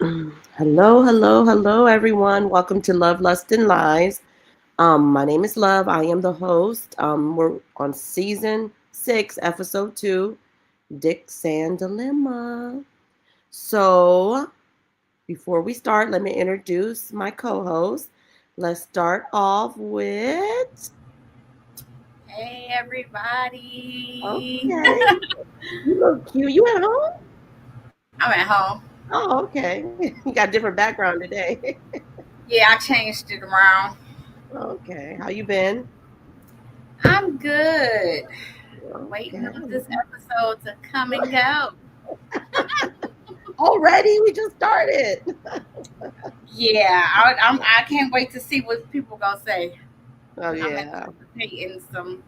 Hello, everyone. Welcome to Love, Lust, and Lies. My name is Love. I am the host. We're on season 6, episode 2, DICKSAND Dilemma. So, before we start, let me introduce my co-host. Let's start off with. Hey everybody. Okay, you look cute. You at home? I'm at home. Oh, okay. You got a different background today. Yeah, I changed it around. Okay, how you been? I'm good. Waiting on Okay. this episode to come and go. Already, we just started. Yeah, I can't wait to see what people gonna say. Oh I'm yeah. anticipating some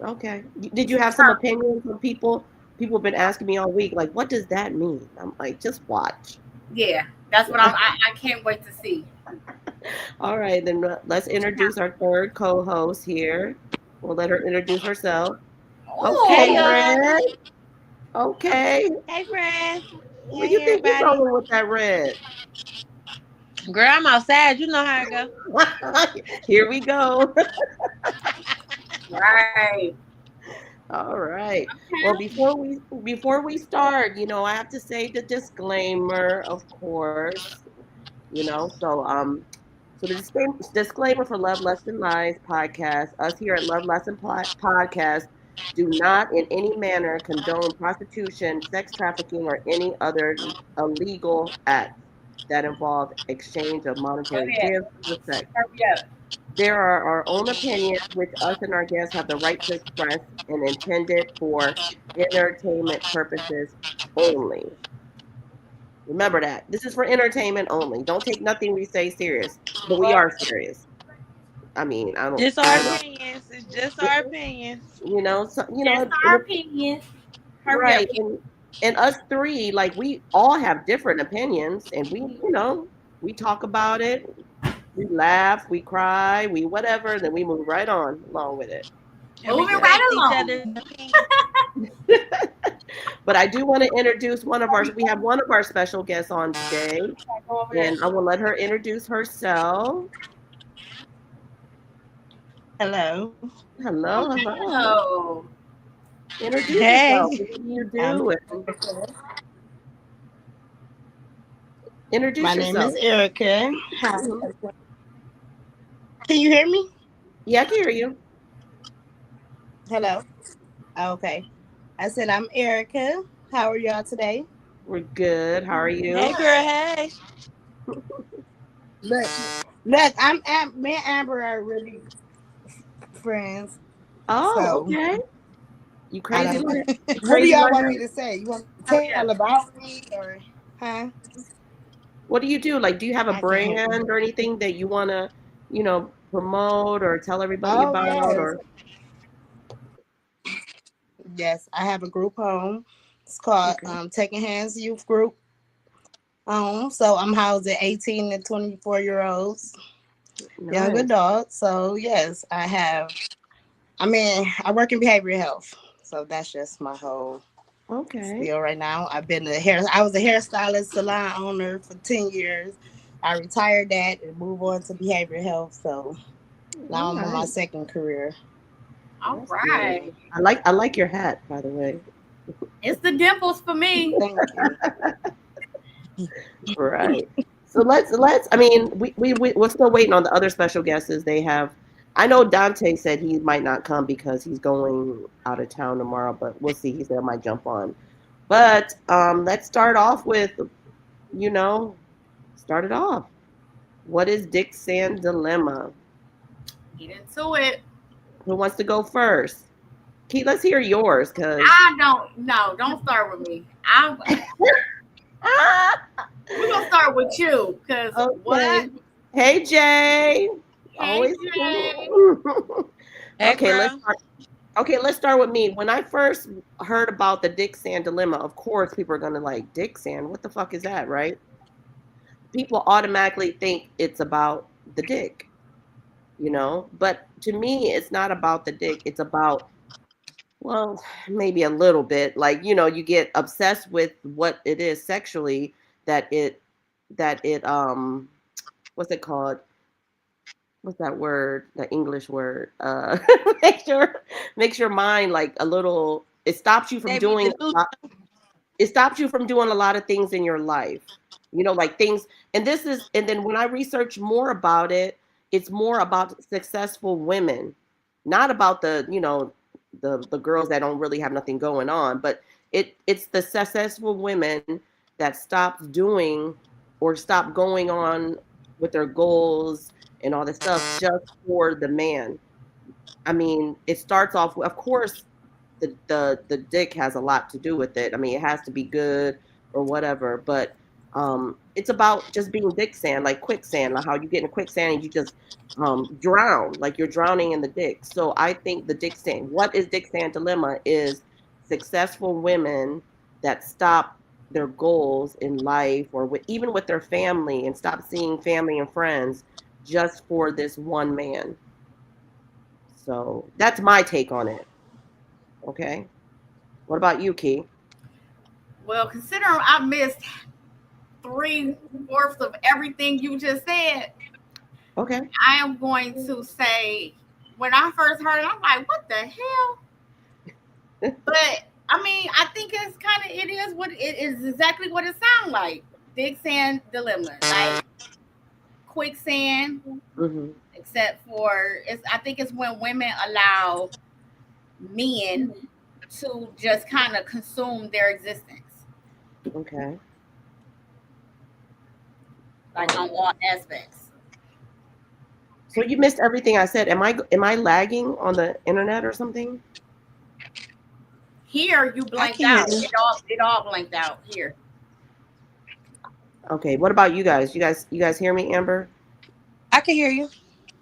Okay. Did you some have some turn. opinions from people? People have been asking me all week, like, what does that mean? I'm like, just watch. Yeah, that's what I can't wait to see. All right, then let's introduce our third co-host here. We'll let her introduce herself. Hey Okay, Oh, y'all. Red. Okay. Hey friends. Where Hey you think you're everybody. going with that red? Girl, I'm outside. You know how it go. Here we go. right. All right. Well, Okay. before we start, I have to say the disclaimer, of course. So the disclaimer for Love Lesson Lies podcast. Us here at Love Lesson Podcast do not in any manner condone prostitution, sex trafficking, or any other illegal acts that involve exchange of monetary Hurry up. gifts or sex. Hurry up. There are our own opinions, which us and our guests have the right to express and intended for entertainment purposes only. Remember that. This is for entertainment only. Don't take nothing we say serious, but we are serious. I mean, I don't, Just our opinions. It's just our opinions. Just our opinions. Hurry up. right. And us three, like we all have different opinions, and we talk about it. We laugh, we cry, we whatever, then we move right on along with it. And we Moving right correct each along. other's opinions. But I do want to introduce we have one of our special guests on today, Go over there. and I will let her introduce herself. Hello. Hello. Oh, Introduce yourself. Hey. What do you I'm do? And introduce My name yourself. is Erica. Hi. Mhm. Can you hear me? Yeah, I can hear you. Hello. Okay. I said I'm Erica. How are y'all today? We're good. How are Hey you? girl, hey. Look, look, me and Amber are really friends. Oh, So okay. You I crazy don't like her? You what do crazy y'all like want her? me to say? You want me to hurry tell up. about me or huh? What do you do? Like, do you have a I can hear you. brand or anything that you want to, promote or tell everybody Oh about? yes. Or Yes. I have a group home. It's called okay, Taking Hands Youth Group Home. So I'm housing 18 to 24-year-olds, young nice. adults. So yes, I work in behavioral health. So that's just my whole Okay, spiel right now. I was a hairstylist, salon owner for 10 years. I retired that and moved on to behavioral health. So all now I'm on my right. second career. All That's good. right. I like your hat, by the way. It's the dimples for me. Thank you. Right. So let's. I mean, we're still waiting on the other special guests. They have. I know Dante said he might not come because he's going out of town tomorrow, but we'll see. He said I might jump on. But let's start off with, you know, start it off. What is DICKSAND dilemma? Get into it. Who wants to go first? Keith, let's hear yours, cause. I don't. No, don't start with me. We're gonna start with you, cause what? Okay. Hey Jay. Hey Always Jay. cool. Hey, Okay, girl. let's start with me. When I first heard about the DICKSAND dilemma, of course people are gonna like DICKSAND. What the fuck is that, right? People automatically think it's about the dick. But to me, it's not about the dick. It's about, well, maybe a little bit. Like, you get obsessed with what it is sexually, that it what's it called? What's that word? The English word. Makes your mind like a little. It stops you from They be doing. delusional. It stops you from doing a lot of things in your life. Like things. And then when I research more about it, it's more about successful women, not about the girls that don't really have nothing going on, but it's the successful women that stop doing or stop going on with their goals and all this stuff just for the man. I mean, it starts off, of course, the dick has a lot to do with it. I mean, it has to be good or whatever, but it's about just being dick sand, like quicksand, like how you get in quicksand and you just drown, like you're drowning in the dick. So I think the dick sand, what is dick sand dilemma is successful women that stop their goals in life or even with their family and stop seeing family and friends just for this one man. So that's my take on it. Okay. What about you, Key? Well, considering I missed 3/4 of everything you just said, Okay. I am going to say when I first heard it, I'm like, what the hell? But I mean, I think it is what it is exactly what it sounds like. Big sand dilemma, like quicksand, Mm-hmm. except for I think it's when women allow men to just kind of consume their existence, Okay. like on all aspects. So you missed everything I said. Am I lagging on the internet or something? Here you I blanked can hear out. you. It all blanked out here. Okay. What about you guys? You guys hear me, Amber? I can hear you.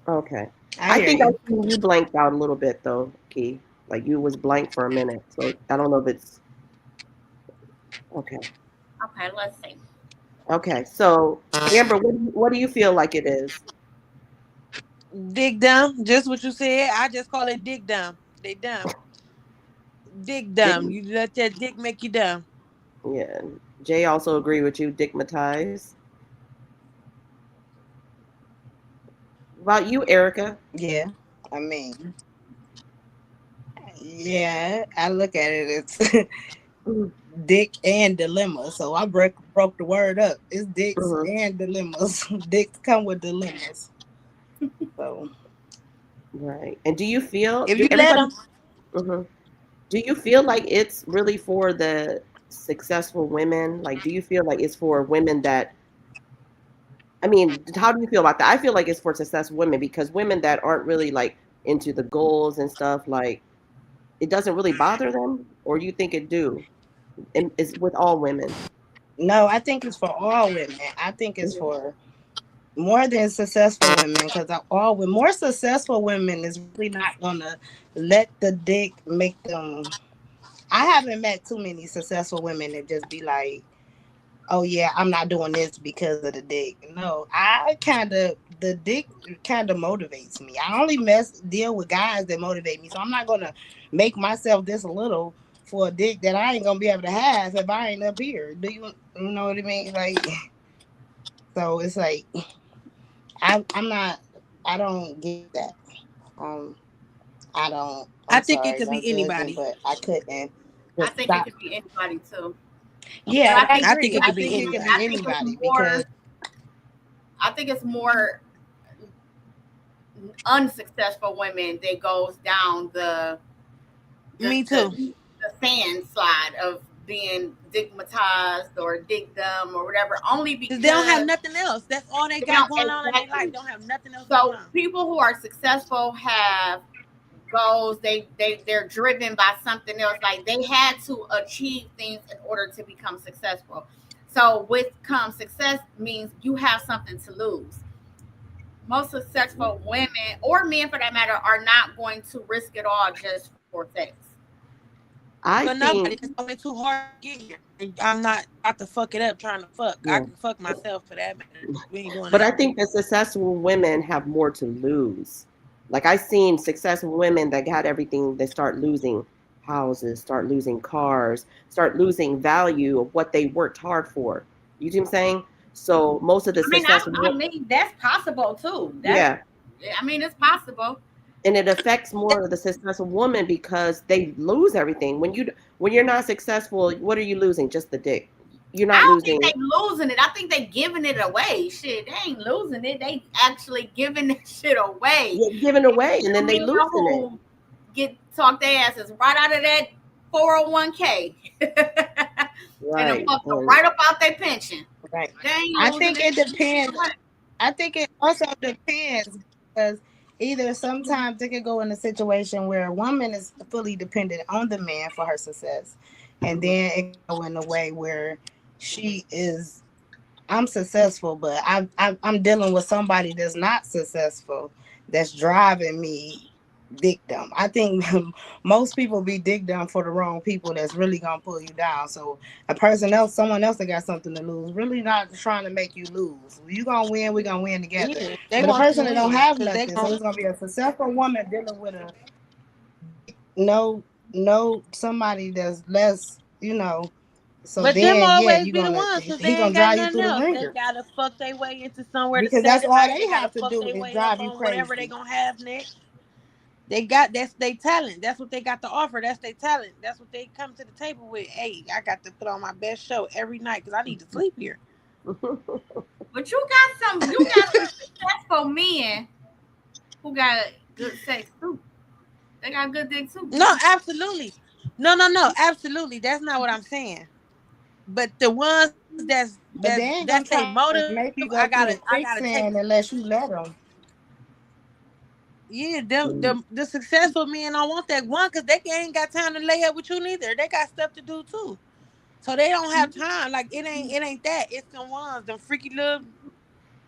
Okay. I I hear think I you. seen you blanked out a little bit though, Key. Like you was blank for a minute. So I don't know if it's okay. Okay, let's see. Okay. So Amber, what do you feel like it is? Dig dumb. Just what you said. I just call it dig dumb. They dumb. Dig dumb. Dick- You let that dick make you dumb. yeah. Jay also agree with you, dickmatize. About you, Erica? Yeah. I mean, yeah. I look at it. It's dick and dilemma. So I broke the word up. It's dicks Mm-hmm. and dilemmas. Dicks come with dilemmas. So Right. And do you feel? if Do you let everybody? them, Mhm. Do you feel like it's really for the successful women? Like, do you feel like it's for women that? I mean, how do you feel about that? I feel like it's for successful women because women that aren't really like into the goals and stuff, like it doesn't really bother them, or you think it do? And it's with all women. no, I think it's for all women. I think it's Mhm. for more than successful women because all with more successful women is really not gonna let the dick make them. I haven't met too many successful women that just be like, "Oh yeah, I'm not doing this because of the dick." No, I kind of the dick kind of motivates me. I only deal with guys that motivate me, so I'm not gonna make myself this little for a dick that I ain't gonna be able to have if I ain't up here. You know what I mean? Like, so it's like I'm not. I don't get that. Um, I don't. I I'm think it sorry, could no be judging, anybody. but I couldn't I just think it stop. could be anybody too. But Yeah, I I think I think agree. it I could be think it could anybody. be I think it's anybody more. because I think it's more unsuccessful women that goes down the Me the, too. the sand slide of being stigmatized or dickdom or whatever, only Because they don't have because nothing else. That's all they they got don't going on in their life. exactly. Don't have nothing else going So on. people who are successful have goals. They're driven by something else. Like they had to achieve things in order to become successful. So with come success means you have something to lose. Most successful women or men for that matter are not going to risk it all just for sex. I For nobody. think, It's only too hard to get here. And I'm not about to fuck it up trying to fuck. I yeah, can fuck myself for that matter. We ain't doing but that. I think that successful women have more to lose. Like I seen successful women that got everything, they start losing houses, start losing cars, start losing value of what they worked hard for. You see what I'm saying? So most of the I mean, successful, I mean that's possible too. That's yeah, I mean it's possible. and it affects more of the successful woman because they lose everything. When you're not successful, what are you losing? Just the dick. You're I not don't think losing. they losing it. I think they giving it away. Shit, they ain't losing it. They actually giving that shit away. You're giving away, and then Some they men losing it. who get talk their asses right out of that 401k and then Right. fuck them And right up out their pension. Right. They ain't I losing think it. it depends. I think it also depends because either sometimes it could go in a situation where a woman is fully dependent on the man for her success, and then it can go in a way where she is. I'm successful, but I'm dealing with somebody that's not successful, that's driving me dickdom. I think most people be dickdom for the wrong people that's really gonna pull you down. So someone else that got something to lose, really not trying to make you lose. You gonna win, we gonna win together. Yeah, they But a want you person to that don't win have because they nothing, so gonna. it's gonna be a successful woman dealing with a no somebody that's less, So But them then, yeah, always you be the gonna ones because they he gonna ain't got drive you nothing through the else. They ringer gotta fuck their way into somewhere to because stay that's all tonight. they They gotta have to fuck do their is way up drive you on whatever they crazy. gonna have next. That's their talent. That's what they got to offer. That's their talent. That's what they come to the table with. Hey, I got to put on my best show every night because I need to sleep here. But you got some successful men who got good sex too. They got good dick too. No, absolutely. No, absolutely. That's not what I'm saying. But the ones But they ain't gonna that's a try to motive. make you go through the I gotta take. quicksand unless you let them. Yeah, the successful men don't want that one because they ain't got time to lay up with you neither. They got stuff to do too, so they don't have time. Like it ain't that. It's the ones, them freaky little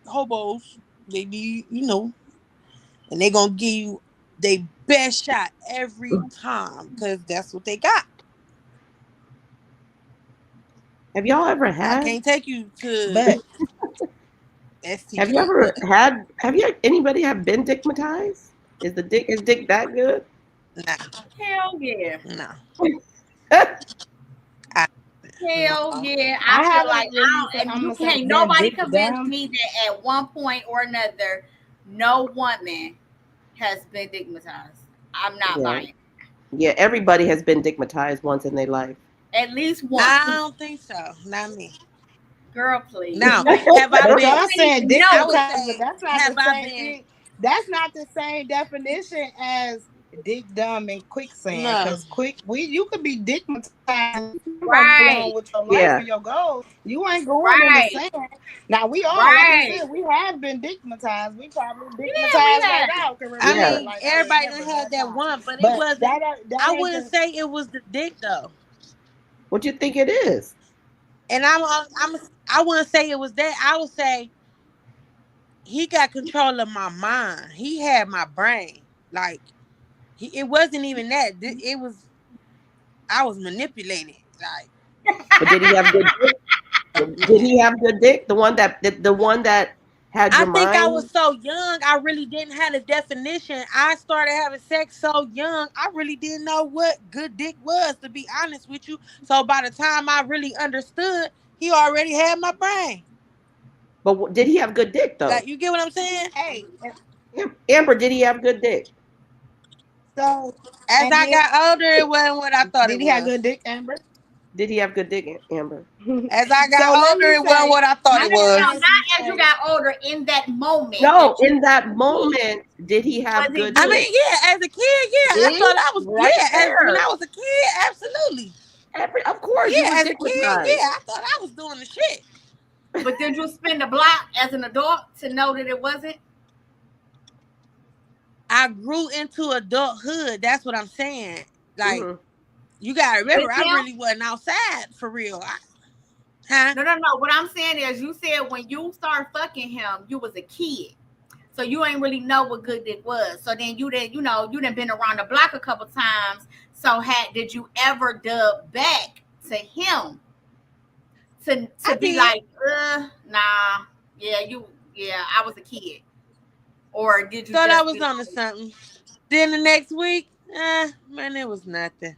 hobos. They need, and they gonna give you their best shot every time because that's what they got. have y'all ever I had? can't take you to But Have you STD, ever but had? Have you anybody have been dickmatized? Is dick that good? nah, Hell yeah. nah. Yeah, I, Hell no. yeah. I I feel like haven't really I don't, and I'm you gonna say can't been nobody dick convince down. me that at one point or another, no woman has been stigmatized. I'm not buying. yeah. Everybody has been dickmatized once in their life. At least I once. don't think so. Not me. Girl, please. Now, have I But been? y'all You saying need to know I would it. dickmatized, but say, that's not have the I same been? thing. That's not the same definition as dick dumb and quicksand. No. Cause you could be dickmatized and still gonna go on Right. with your life Yeah, and your goals. You ain't going in the Right. sand. Now we all, like we Right. said, we have been dickmatized. We probably Yeah, we dickmatized right have. now. Can I remember yeah. mean, like I everybody done remember had that that time. one, but it But wasn't. that I ain't wouldn't the say it was the dick though, What you think it is? and I wouldn't say it was that. I would say he got control of my mind. He had my brain. Like it wasn't even that. It was I was manipulated. Like But did he have good dick? Did he have good dick? The one that had I your think I mind? was so young, I really didn't have a definition. I started having sex so young, I really didn't know what good dick was, to be honest with you. So by the time I really understood, he already had my brain. But did he have good dick though? Like, you get what I'm saying? hey. Amber, did he have good dick? So As and I then got older, it wasn't what I thought did it he have was. good dick, Amber? Did he have good dick, Amber? As I So got let older, me it wasn't say, what I thought I it can No, was. honestly not as you say, got older. In that moment No, that you in that did, moment, did he was have it good I good? dick? mean, yeah, as a kid, yeah, I See, thought I was, right yeah, as when there. I was a kid, absolutely. Of course, you Yeah, was as a kid, dickmatized. yeah, I thought I was doing the shit. But did you spend the block as an adult to know that it wasn't? I grew into adulthood. That's what I'm saying. Like, Hmm. you gotta remember, With I him? really wasn't outside for real. Huh? No, no, no. What I'm saying is, you said when you start fucking him, you was a kid, so you ain't really know what good dick was. So then you done been around the block a couple times. So did you ever dub back to him to I be did. like, nah, yeah, yeah, I was a kid, or did you Thought I just be was on to like, something. Then the next week, man, it was nothing.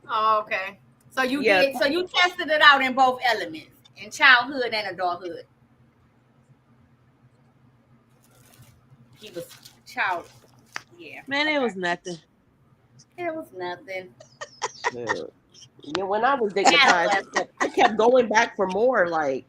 Oh, okay. So you Yeah, did. So you tested it out in both elements, in childhood and adulthood. He was child. Yeah. Man, it Okay. was nothing. It was nothing. yeah. Yeah, when I was digmatized, Adolescent. I kept going back for more. Like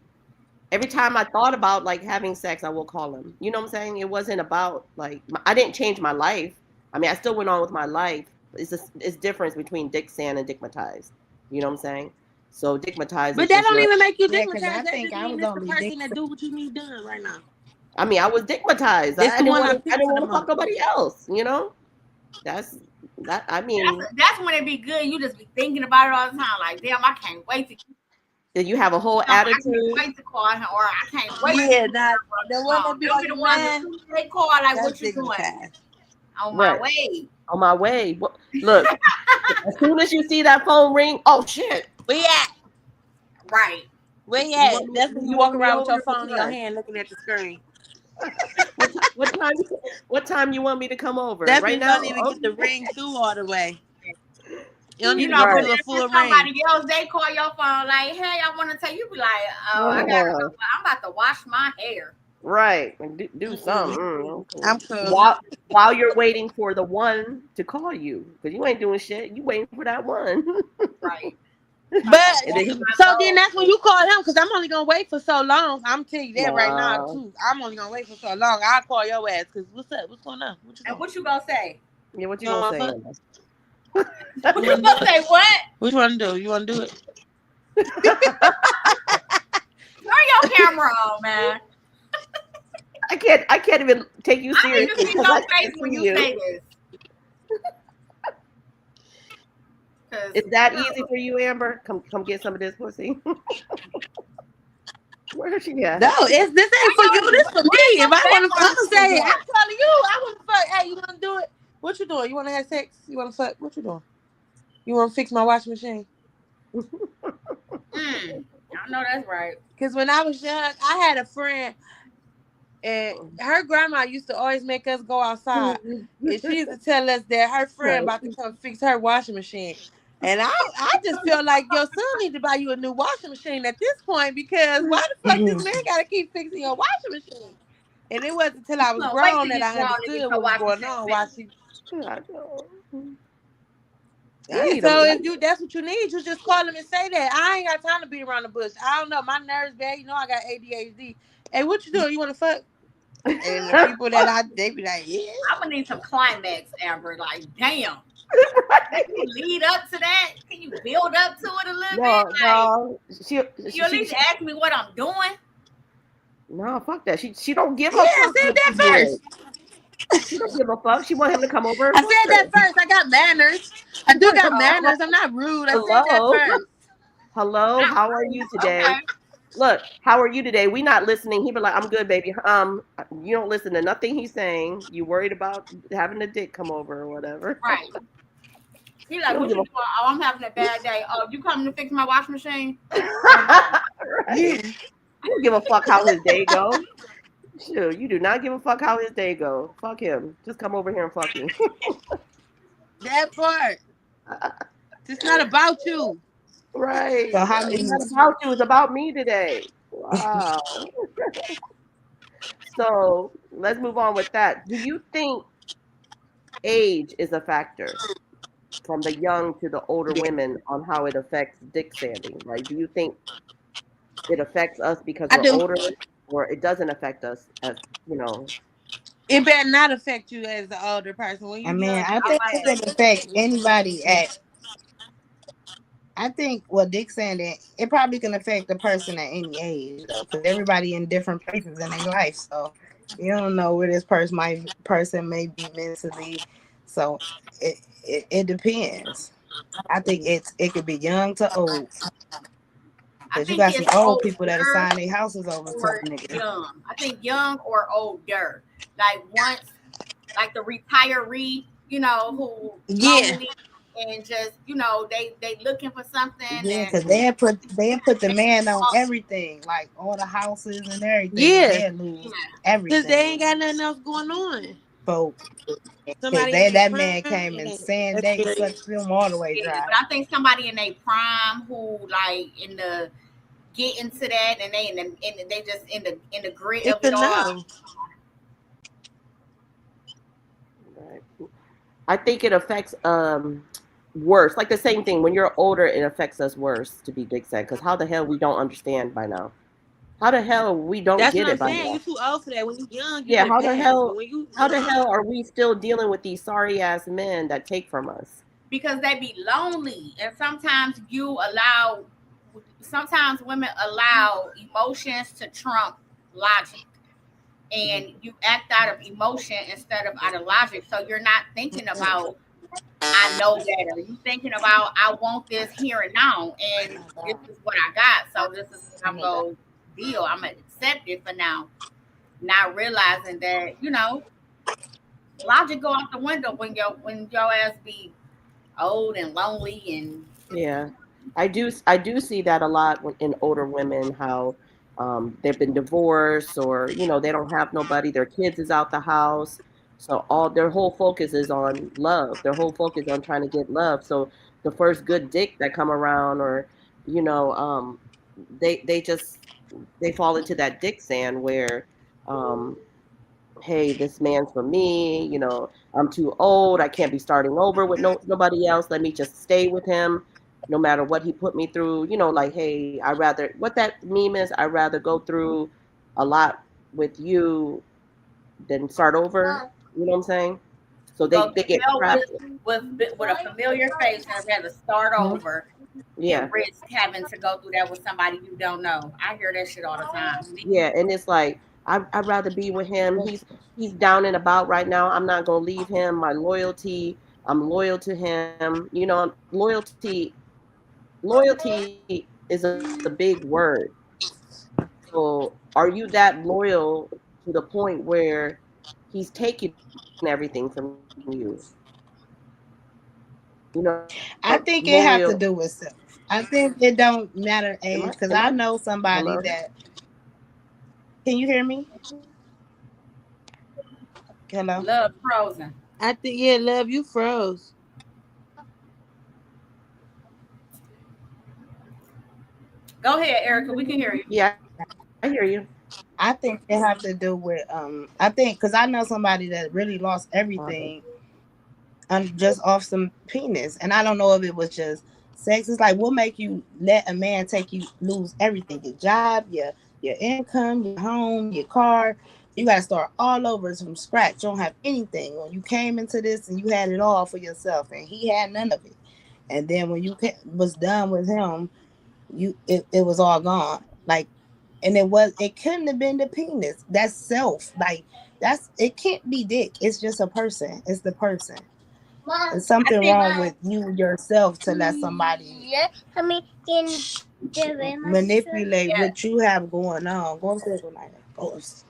every time I thought about like having sex, I will call him. You know what I'm saying? It wasn't about like I didn't change my life. I mean, I still went on with my life. It's difference between dick sand and digmatized. You know what I'm saying? So digmatized But is that just don't like even make you Yeah, because I digmatized. That think just I mean was this the only person dick. that do what you need done right now. I mean, I was digmatized. It's I the didn't one want I to. I picked didn't for the want to fuck month. nobody else. You know, that's that. I mean, That's when it be good. You just be thinking about it all the time. Like, damn, I can't wait to. did you have a whole I can't attitude? wait to call him, or I can't wait to Yeah, do not the one that be Them on be the your ones as man. soon as they call, like, That's what you doing? digmatized. On my Right. way. On my way. Look, as soon as you see that phone ring, oh shit. Where you at? Right. Where you You at? want me? That's when you You walk want me around with over? your What phone in your time? hand looking at the screen. What time? What time you want me to come over? That Right means now? don't even get the Okay. ring through all the way. You don't You even know, get but to Right. do a then for full ring. somebody else, they call your phone like, hey, I want to tell you, be like, oh, Oh, I'm about to wash my hair. right. Do something. Mm-mm. Okay. I'm cool. While you're waiting for the one to call you, because you ain't doing shit. You waiting for that one. Right. But And then he, so then that's when you call him because I'm only gonna wait for so long. I'm telling you that right now nah. too. I'm only gonna wait for so long. I'll call your ass because what's up? What's going on? What you And doing? what you gonna say? Yeah, what you You gonna want say? to fuck? Amber? What You you want to do gonna it? say? What? What you want to do? You want to do it? Turn your camera on, man. I can't even take you I need to seriously see because your I face can't when see you you. say this. Cause Is that easy for you, Amber? Come get some of this pussy. Where is she No, at? this ain't for you. This for me. bring If your I want to fuck, background say it. support. I'm telling you, I want to fuck. Hey, you want to do it? What you doing? You want to have sex? You want to fuck? What you doing? You want to fix my washing machine? I know that's right. Because when I was young, I had a friend, and her grandma used to always make us go outside. And she used to tell us that her friend Right. about to come fix her washing machine. And I just feel like your son need to buy you a new washing machine at this point because why the fuck this man gotta keep fixing your washing machine? And it wasn't until I was No, wait grown till that you I grown and get understood your what was washing going machine on. Why fixed. she I know. I Yeah, need a. so if you that's what you need, you just call him and say that. I ain't got time to beat around the bush. I don't know. My nerves bad. You know I got ADHD. Hey, what you doing? You wanna fuck? And the people that they be like, yeah. I'm gonna need some climax, Amber. Like, damn. Can you lead up to that? Can you build up to it a little bit? No, Like, no. can you at least ask me what I'm doing? No, fuck that. She don't give Yeah, a I fuck said what that you doing. first. She don't give a fuck. She want him to come over I and fuck said that her. first. I got manners. I do got Oh, manners. I'm not rude. I said that Hello, first. hello. not How are rude. you today? Okay. Look, how are you today? We not listening. He be like, I'm good, baby. You don't listen to nothing he's saying. You worried about having a dick come over or whatever. Right. He He like, don't what give you a doing? Oh, I'm having a bad day. Oh, you coming to fix my washing machine? Oh no. right. Yeah, You don't give a fuck how his day go. Sure, you do not give a fuck how his day go. Fuck him. Just come over here and fuck me. that part. It's not about you. Right. So how It's many? not about you. It's about me today. Wow. So let's move on with that. Do you think age is a factor from the young to the older Yeah. women on how it affects dick sanding? Like, do you think it affects us because I we're do. older, or it doesn't affect us as you know? It better not affect you as the older person. When I you mean, young, I I'm think about it to could affect anybody at. I think what Dick saying that it probably can affect the person at any age though, because everybody in different places in their life. So you don't know where this person may be mentally. So it depends. I think it could be young to old. I Cause you think got some it's old people that'll older sign their houses over to or a nigga. young. I think young or older. Like once like the retiree, who yeah. lonely and just, they looking for something Yeah, and cause they had put the man on everything, like all the houses and everything, and Yeah. they'll lose yeah. Cause they everything. ain't got nothing else going on. for Somebody in their that man prime, came it and ain't. sand That's that serious. sucked them all the way Yeah, dry. but I think somebody in their prime who like in the get into that and they just in the grit It's of a it all. no. Right. I think it affects worse. Like the same thing. When you're older, it affects us worse. To be Dick said, because how the hell we don't understand by now? How the hell we don't That's what get I'm it by saying. You now? too old for that. When you young, you Yeah, advanced. But when you how the hell are we still dealing with these sorry ass men that take from us? Because they be lonely and sometimes women allow emotions to trump logic and you act out of emotion instead of out of logic, so you're not thinking about I know better. You thinking about I want this here and now, and this is what I got, so this is what I'm gonna deal. I'm gonna accept it for now, not realizing that logic go out the window when your ass be old and lonely and Yeah, I do see that a lot in older women, how they've been divorced, or they don't have nobody, their kids is out the house, so all their whole focus is on love. Their whole focus on trying to get love. So the first good dick that come around, or you know, they just they fall into that dick sand where um hey, this man's for me, I'm too old, I can't be starting over with nobody else, let me just stay with him no matter what he put me through, like, hey, I rather, what that meme is, I rather go through a lot with you than start over, you know what I'm saying? So go they through get hell trapped. with a familiar face and rather start over Yeah. and risk having to go through that with somebody you don't know. I hear that shit all the time. Yeah, and it's like I'd rather be with him. He's down and about right now. I'm not gonna leave him. My loyalty, I'm loyal to him. Loyalty is a big word. So are you that loyal to the point where he's taking everything from you? I think it Loyal. has to do with self. I think it don't matter Am I? age because Am I I? know somebody Hello. that. Can you hear me? Hello. Love frozen. I think, yeah, love, you froze. Go ahead, Erica. We can hear you. Yeah, I hear you. I think it have to do with I think because I know somebody that really lost Okay. everything just off some penis, and I don't know if it was just sex. It's like what make you let a man take you lose everything, your job, your income, your home, your car. You got to start all over from scratch. You don't have anything. When you came into this and you had it all for yourself, and he had none of it. And then when you was done with him, it was all gone. Like, and it couldn't have been the penis. That's self. Like it can't be dick. It's just a person. It's the person. There's I something think wrong with you yourself to let somebody manipulate yeah. what you have going on. Go upstairs tonight. Go upstairs.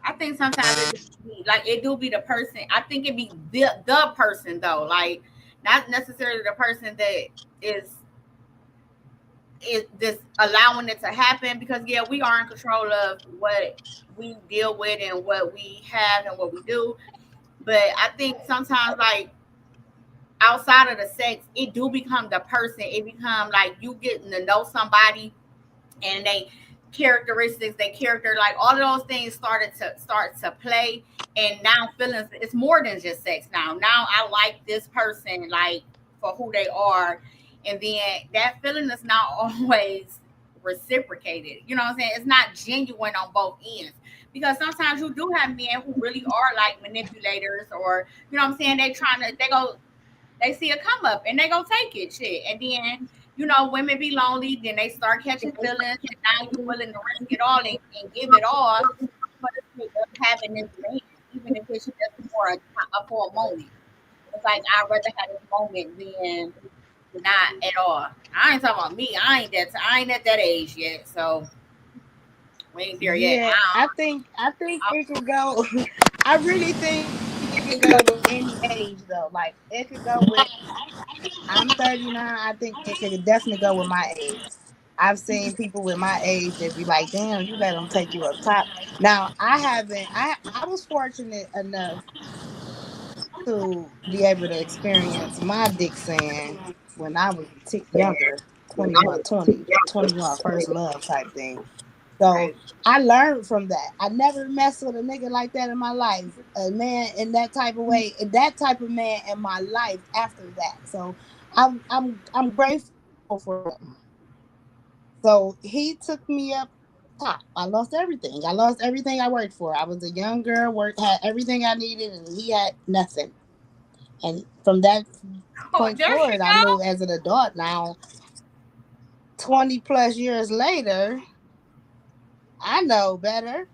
I think sometimes it do be the person. I think it be the person though, like not necessarily the person that is is this allowing it to happen because yeah, we are in control of what we deal with and what we have and what we do. But I think sometimes like outside of the sex, it do become the person. It become like you getting to know somebody and they characteristics, they character, like all of those things start to play. And now feelings, it's more than just sex now. Now I like this person like for who they are. And then that feeling is not always reciprocated. You know what I'm saying? It's not genuine on both ends. Because sometimes you do have men who really are like manipulators or you know what I'm saying, they see a come up and they go take it shit. And then, women be lonely, then they start catching feelings, and now you willing to risk it all and give it all for the sake of having this man, even if it's just for a moment. It's like I'd rather have this moment than not at all. I ain't talking about me. I ain't at that age yet, so we ain't there yet. Yeah, I think it could go. I really think it could go with any age though. Like it could go with I'm 39. I think it could definitely go with my age. I've seen people with my age that be like, "Damn, you let them take you up top." Now, I haven't. I was fortunate enough to be able to experience my dick sand when I was younger, 21, 20, 21, first love type thing. So Right. I learned from that. I never messed with a nigga like that in my life. A man in that type of way, that type of man in my life after that. So I'm grateful for him. So he took me up top. I lost everything. I lost everything I worked for. I was a young girl, worked had everything I needed, and he had nothing. And from that Oh, point there you forward, I go. knew as an adult now, 20 plus years later, I know better.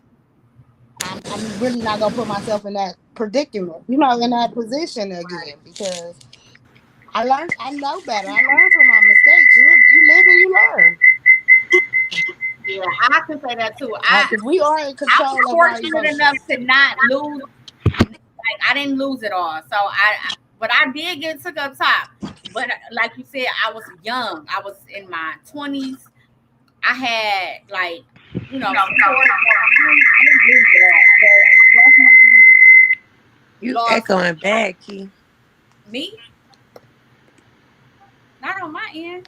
I'm really not gonna put myself in that predicament, in that position again because I know better. I learned from my mistakes. You live and you learn. Yeah, I can say that too. I Because we are in I was control of our fortunate enough emotions. to not lose. Like I didn't lose it all. So but I did get took up top. But like you said, I was young. I was in my 20s. I had like, support. So I didn't lose it all. But I definitely You lost echoing bad, Key. me. Not on my end.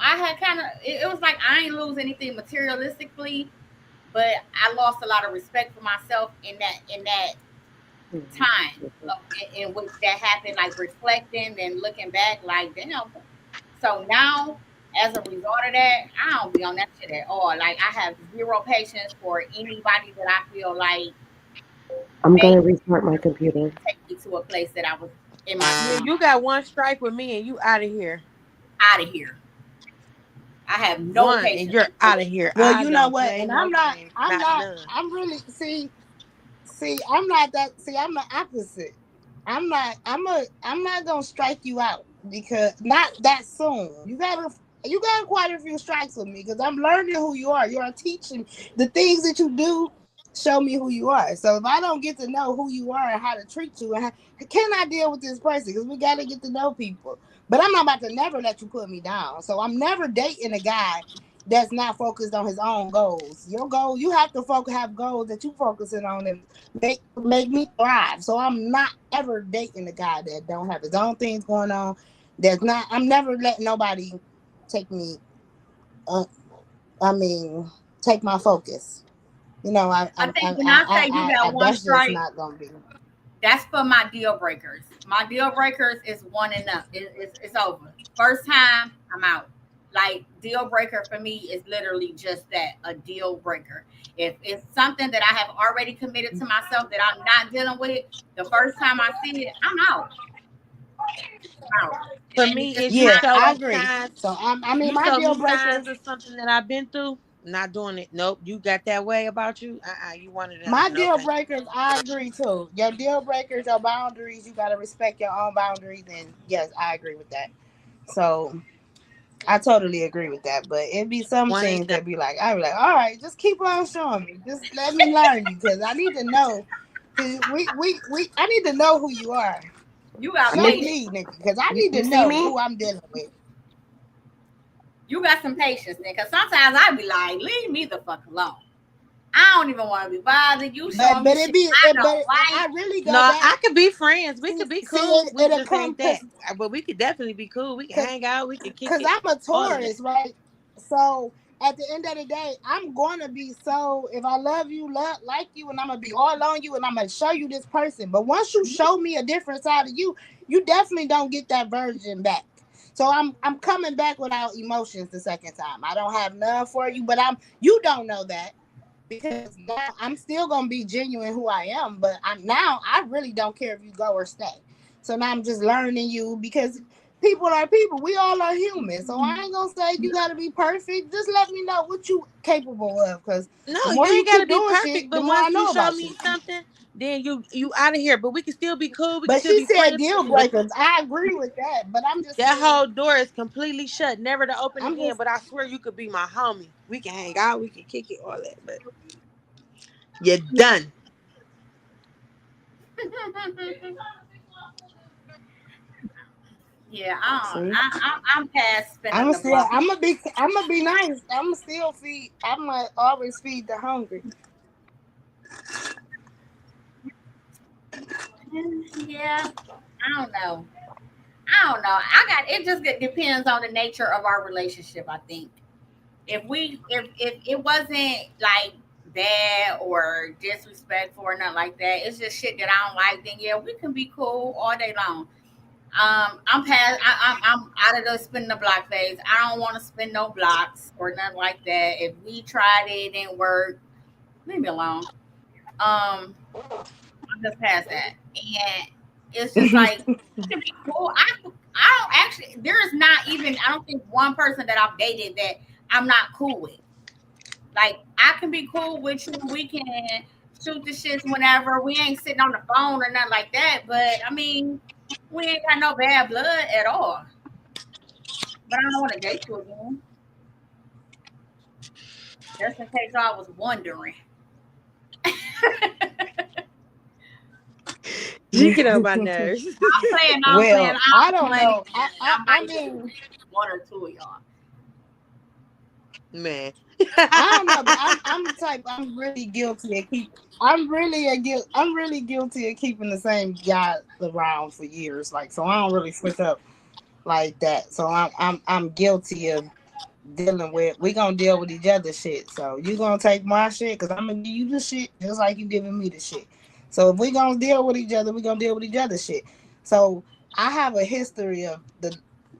I had kind of. It was like I ain't lose anything materialistically, but I lost a lot of respect for myself in that time in which that happened, like reflecting and looking back, like damn. So now, as a result of that, I don't be on that shit at all. Like I have zero patience for anybody that I feel like I'm may gonna restart my computer. take me to a place that I was in my Yeah, 20s. you got one strike with me and you out of here. Out of here. I have no One and patience you're for out of it. here. Well, I you know don't what? play And no games. Not none. I'm really, I'm not that, I'm the opposite. I'm not going to strike you out because not that soon. You got quite a few strikes with me because I'm learning who you are. You are teaching the things that you do. Show me who you are. So if I don't get to know who you are and how to treat you, and how can I deal with this person? Because we got to get to know people. But I'm not about to never let you put me down. So I'm never dating a guy that's not focused on his own goals. Your goal, you have to have goals that you focusing on and make me thrive. So I'm not ever dating a guy that don't have his own things going on. That's not. I'm never letting nobody take me. Uh, I mean, take my focus. I think when I say you got one that's just strike, not gonna be. that's for my deal breakers. My deal breakers is one and up. It's over. First time, I'm out. Like deal breaker for me is literally just that, a deal breaker. If it's something that I have already committed to myself that I'm not dealing with, the first time I see it, I'm out. I'm out. For And it's me, just is you Yeah, not show I me going. agree. signs. So I mean, You my show deal me breaker. signs of something that I've been through. Not doing it. Nope. You got that way about you. You one of them. My No, deal thank you. breakers, I agree too. Your deal breakers, your boundaries, you gotta respect your own boundaries, and yes, I agree with that. So I totally agree with that. But it'd be some One and things done. that be like, I'd be like, all right, just keep on showing me. Just let me learn you because I need to know. Cause I need to know who you are. You got Show Nikki, patience. me, nigga, because I need you to see know me? who I'm dealing with. You got some patience, then. Because sometimes I be like, leave me the fuck alone. I don't even want to be bothered. You showing me But it shit be, I it, don't but like. I really No, go back. I could be friends. We could be See, cool. We it'll just come ain't that. But we could definitely be cool. We can because hang out. We can kick because it. I'm a All of that. Taurus, right? So at the end of the day, I'm gonna be so if I love you, like you, and I'm gonna be all on you, and I'm gonna show you this person. But once you show me a different side of you, you definitely don't get that version back. So I'm coming back without emotions the second time. I don't have none for you, but you don't know that because now I'm still gonna be genuine who I am. But I really don't care if you go or stay. So now I'm just learning you because people are people. We all are human. So I ain't gonna say you gotta be perfect. Just let me know what you capable of. Cause No, the more you you ain't gotta keep be doing perfect. shit, the But more I once you know show about you. me something, then you out of here. But we can still be cool. We can But still she be said friends. deal But breakers. I agree with that. But I'm just that saying, whole door is completely shut, never to open I'm again. just But I swear you could be my homie. We can hang out. We can kick it, all that. But you're done. Yeah, See, I'm past spinning the block. I'm gonna be nice. I'm gonna still feed. I'm gonna always feed the hungry. Yeah, I don't know. I don't know. I got it. Just depends on the nature of our relationship. I think if it wasn't like bad or disrespectful or nothing like that, it's just shit that I don't like. Then yeah, we can be cool all day long. I'm past. I'm out of the spin the block phase. I don't want to spin no blocks or nothing like that. If we tried it, it didn't work. Leave me alone. I'm just past that, and it's just like it can be cool. I don't actually. There is not even. I don't think one person that I've dated that I'm not cool with. Like I can be cool with you. We can shoot the shits whenever. We ain't sitting on the phone or nothing like that. But I mean, we ain't got no bad blood at all. But I don't want to date you again. Just in case I was wondering. You get on my nerves. I'm playing. I'm playing. Well, I I'm don't playing. know. I I might date mean, one or two of y'all. Man. I don't know, but I'm the type. I'm really guilty of keep. I'm really guilty of keeping the same guy around for years. Like, so I don't really switch up like that. So I'm guilty of dealing with. We gonna deal with each other shit. So you gonna take my shit because I'm gonna give you the shit just like you giving me the shit. So if we gonna deal with each other, we gonna deal with each other shit. So I have a history of the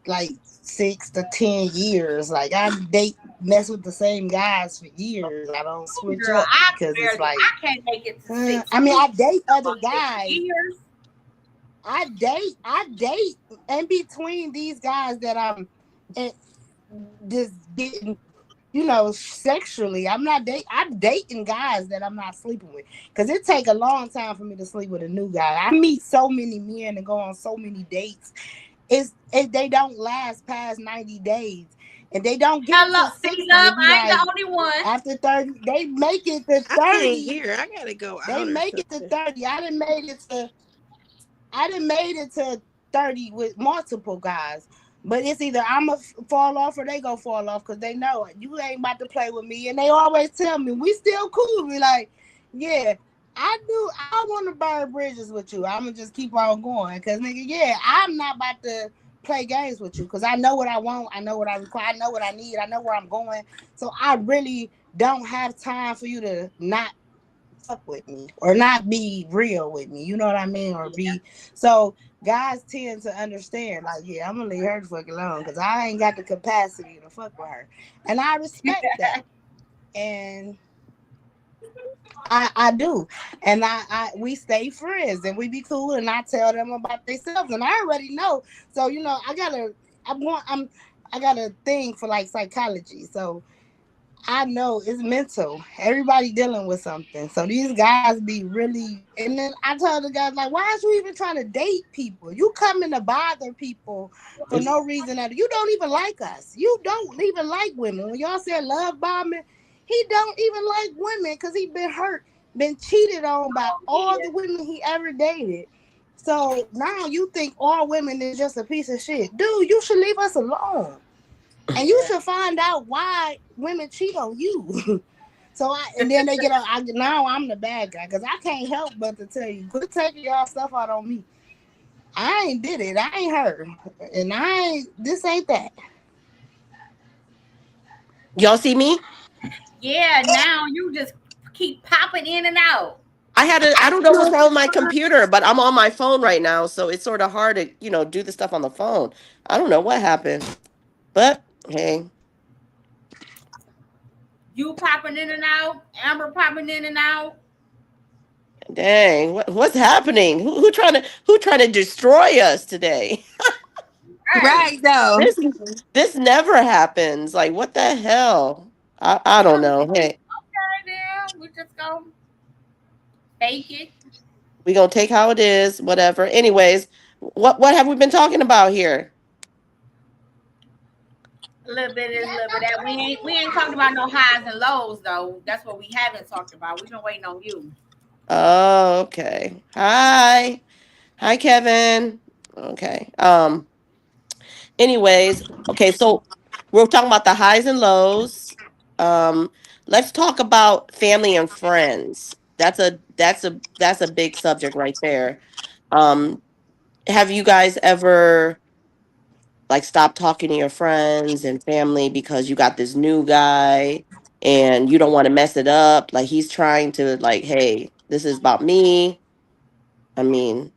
like 6 to 10 years. Like I date mess with the same guys for years. I don't switch Girl, up because it's like I can't make it to six. I mean I date other About 6 guys. years. I date in between these guys that eh, just getting, sexually. I'm dating guys that I'm not sleeping with because it take a long time for me to sleep with a new guy. I meet so many men and go on so many dates. They don't last past 90 days, and they don't get Hello, to see, 60. love. It be I ain't like the only one. after 30, they make it to I can't 30. hear. I gotta go They out or make it to something. 30. I didn't made it to 30 with multiple guys. But it's either I'ma fall off or they gonna fall off because they know it. You ain't about to play with me. And they always tell me, we still cool. We like, yeah, I want to burn bridges with you. I'ma just keep on going. Cause nigga, yeah, I'm not about to play games with you because I know what I want. I know what I require. I know what I need. I know where I'm going. So I really don't have time for you to not fuck with me or not be real with me. You know what I mean? Or be so guys tend to understand, like, yeah, I'm gonna leave her the fuck alone because I ain't got the capacity to fuck with her. And I respect that. And I do. And I we stay friends and we be cool and I tell them about themselves and I already know. So, I got a thing for like psychology. So I know it's mental. Everybody dealing with something. So these guys be really, and then I tell the guys like, why is you even trying to date people? You coming to bother people for no reason at all. You don't even like us. You don't even like women. When y'all said love bombing, he don't even like women because he been hurt, been cheated on by all the women he ever dated. So now you think all women is just a piece of shit. Dude, you should leave us alone. And you should find out why women cheat on you. And then they now I'm the bad guy because I can't help but to tell you, quit taking y'all stuff out on me. I ain't did it. I ain't her. And this ain't that. Y'all see me? Yeah, now you just keep popping in and out. I don't know what's wrong with my computer, but I'm on my phone right now, so it's sort of hard to, do the stuff on the phone. I don't know what happened. But hey, You popping in and out. Amber popping in and out. dang, what's happening? Who trying to destroy us today? Right. Right though. This this never happens. Like what the hell? I don't know. Hey, Okay, then we just go fake it. we gonna take how it is, whatever. Anyways, what have we been talking about here? A little bit is a little bit of that. We ain't talking about no highs and lows though. That's what we haven't talked about. We've been waiting on you. Oh, okay. Hi, Kevin. Okay. Anyways, okay, so we're talking about the highs and lows. Um, let's talk about family and friends. That's a big subject right there. Um, have you guys ever like stopped talking to your friends and family because you got this new guy and you don't want to mess it up? Like he's trying to like, hey, this is about me. I mean,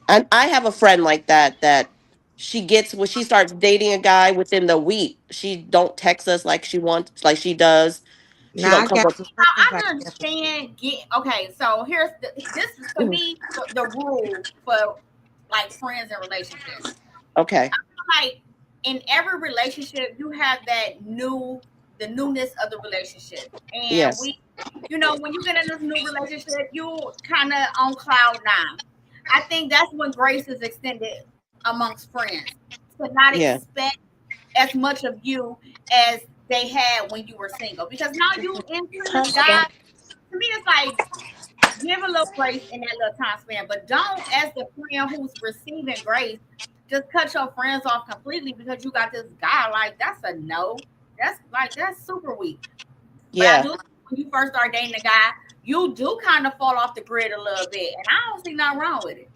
and I have a friend like that that she gets when she starts dating a guy within the week. She don't text us like she wants, like she does. She Nah, don't I come got up. some friends I like that. understand. Okay, so this is to me the rule for like friends and relationships. Okay. Like in every relationship, you have the newness of the relationship, and Yes. when you get in this new relationship, you kind of on cloud nine. I think that's when grace is extended amongst friends to not Yeah. expect as much of you as they had when you were single, because now you into this guy. To me, it's like give a little grace in that little time span, but don't, as the friend who's receiving grace, just cut your friends off completely because you got this guy. Like that's a no. That's super weak. But I Yeah. do when you first start dating a guy, you do kind of fall off the grid a little bit, and I don't see nothing wrong with it.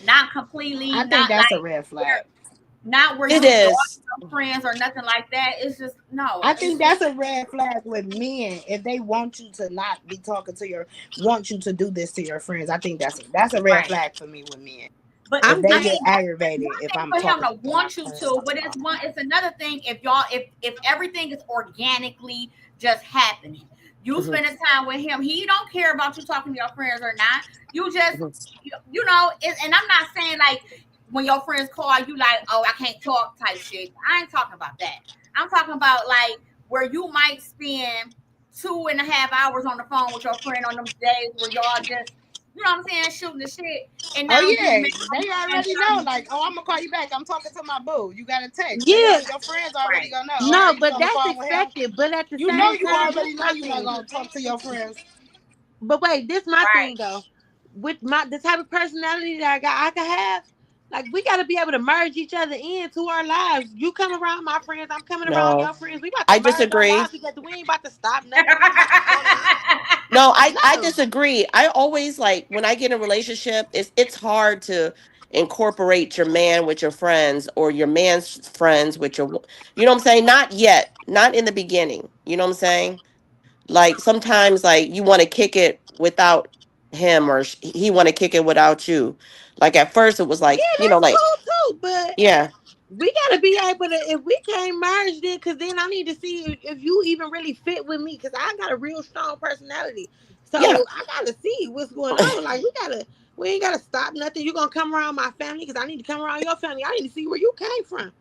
Not completely, I think not that's a like red where, flag. not where It you lost is. your friends or nothing like that. It's just no. I It's think that's a red flag with men. If they want you to not be talking to want you to do this to your friends, I think that's a red right. flag for me with men. But If I'm they I get just mean, that's aggravated one if thing I'm for him talking to to my want you friends to, all but the time. it's another thing if y'all if everything is organically just happening. You Mhm, spending time with him, he don't care about you talking to your friends or not. You just mhm. and I'm not saying like when your friends call you like, oh, I can't talk type shit. I ain't talking about that. I'm talking about like where you might spend 2.5 hours on the phone with your friend on them days where y'all just what I'm saying, shooting the shit, and Oh now you yeah, make them they spend already know. 30 Like, oh, I'm gonna call you back. I'm talking to my boo. You got a text. yeah. Your friends already right. gonna know. Oh, No, you but on the that's phone with him. expected. But at the You know, same you time, this already know my you're not thing. gonna talk to your friends. But wait, this my Right. thing though. With the type of personality that I can have, like we got to be able to merge each other into our lives. You come around my friends, I'm coming around No, your friends. We about to I merge our disagree. lives together. We ain't about to stop nothing. We ain't about to slow down. No, I No. disagree. I always like when I get in a relationship, it's hard to incorporate your man with your friends or your man's friends with your you know what I'm saying? Not yet. Not in the beginning. You know what I'm saying? Like sometimes like you want to kick it without him or he want to kick it without you. Like at first it was like, Yeah, you know, that's like cool too. But yeah. we gotta be able to, if we can't merge it, because then I need to see if you even really fit with me, because I got a real strong personality. Yeah. So I gotta see what's going on. Like we ain't gotta stop nothing. You gonna come around my family because I need to come around your family. I need to see where you came from.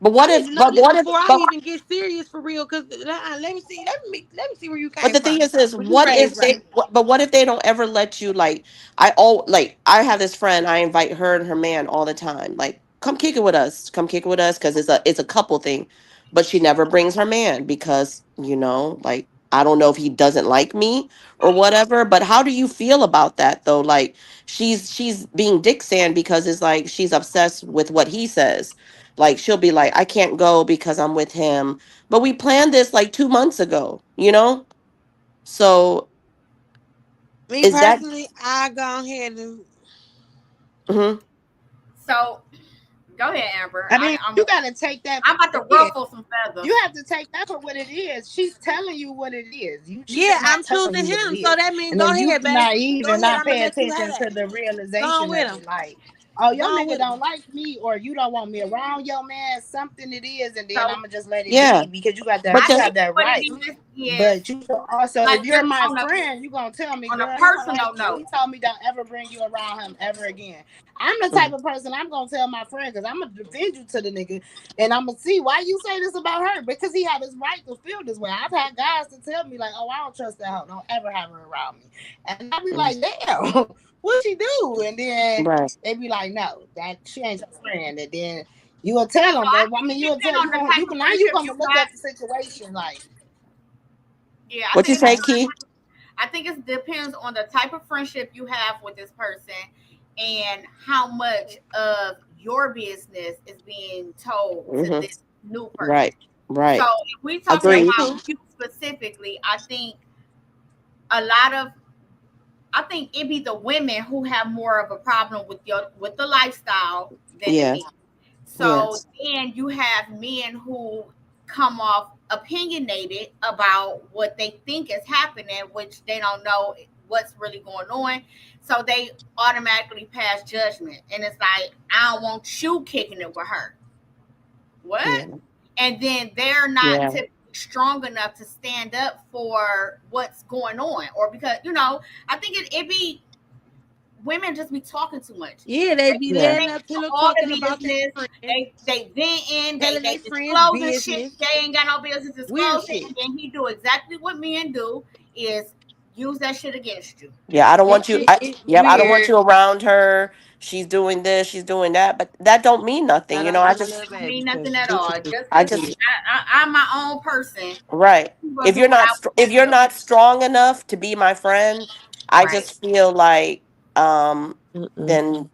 But I what need if to know but this what if before I but even get serious for real. Cause let me see where you But came the thing from. is, Was you what raised if right? but what if they don't ever let you like, I have this friend, I invite her and her man all the time. Like, come kick it with us, because it's a couple thing. But she never brings her man because, like, I don't know if he doesn't like me or whatever. But how do you feel about that though? Like she's being dick sand because it's like she's obsessed with what he says. Like she'll be like, I can't go because I'm with him. But we planned this like 2 months ago, you know? So Me is that personally, I go ahead and mhm. So go ahead, Amber. I mean, you gotta take that for I'm about to what it is. ruffle some You feathers. have to take that for what it is. She's telling you what it is. She yeah, is not I'm telling choosing you what it him. So is. that means And go if you ahead, be babe. naive Go and ahead. not I'm gonna pay let you have attention that. to the Go on realization with of him. it, like, oh, Go your on nigga with him. don't like me, or you don't want me around your man, something it is, and then So I'ma just let it Yeah. be because you got that But I you the have think that what it right. is But you also, like if you're just my friend, you gonna tell me, on a girl, he don't personal like you. note. He told me don't ever bring you around him ever again. I'm the type mhm, of person I'm gonna tell my friend because I'm gonna defend you to the nigga, and I'm gonna see why you say this about her because he have his right to feel this way. I've had guys to tell me like, oh, I don't trust that hoe. Don't ever have her around me, and I be mhm, like, damn, what she do? And then right. they be like, no, that she ain't your friend, and then. You will tell So them, I but I think mean, it you will depends tell on the type of now you friendship gonna you look got. at the situation like, Yeah, I What you think it say, okay, depends. Key? I think it depends on the type of friendship you have with this person and how much of your business is being told to Hmm. this new person. Right. So Right. if we talking That's Agreed. about true. you specifically, a lot of I think it be the women who have more of a problem with the lifestyle than the men. Yes. So Yes. then you have men who come off opinionated about what they think is happening, which they don't know what's really going on. So they automatically pass judgment. And it's like, I don't want you kicking it with her. What? Yeah. And then they're not Yeah. typically strong enough to stand up for what's going on. Or because, I think it be women just be talking too much. Yeah, they They be Yeah. there say in that pillow all the talking about their business. friend, They venting. telling They their friends disclosing shit business, they ain't got no business weird disclosing. shit. And then he do exactly what men do is use that shit against you. Yeah. I don't That want you. shit is Yep. I don't want weird. you around her. She's doing this. She's doing that. But that don't mean nothing. Shout You know. out I to my just. little Don't mean baby because nothing at all. bitches is Just I because just. weird. I'm my own person, Right. I'm gonna do what I want If to you're do. not strong enough to be my friend, I Right. just feel like Mm-mm. then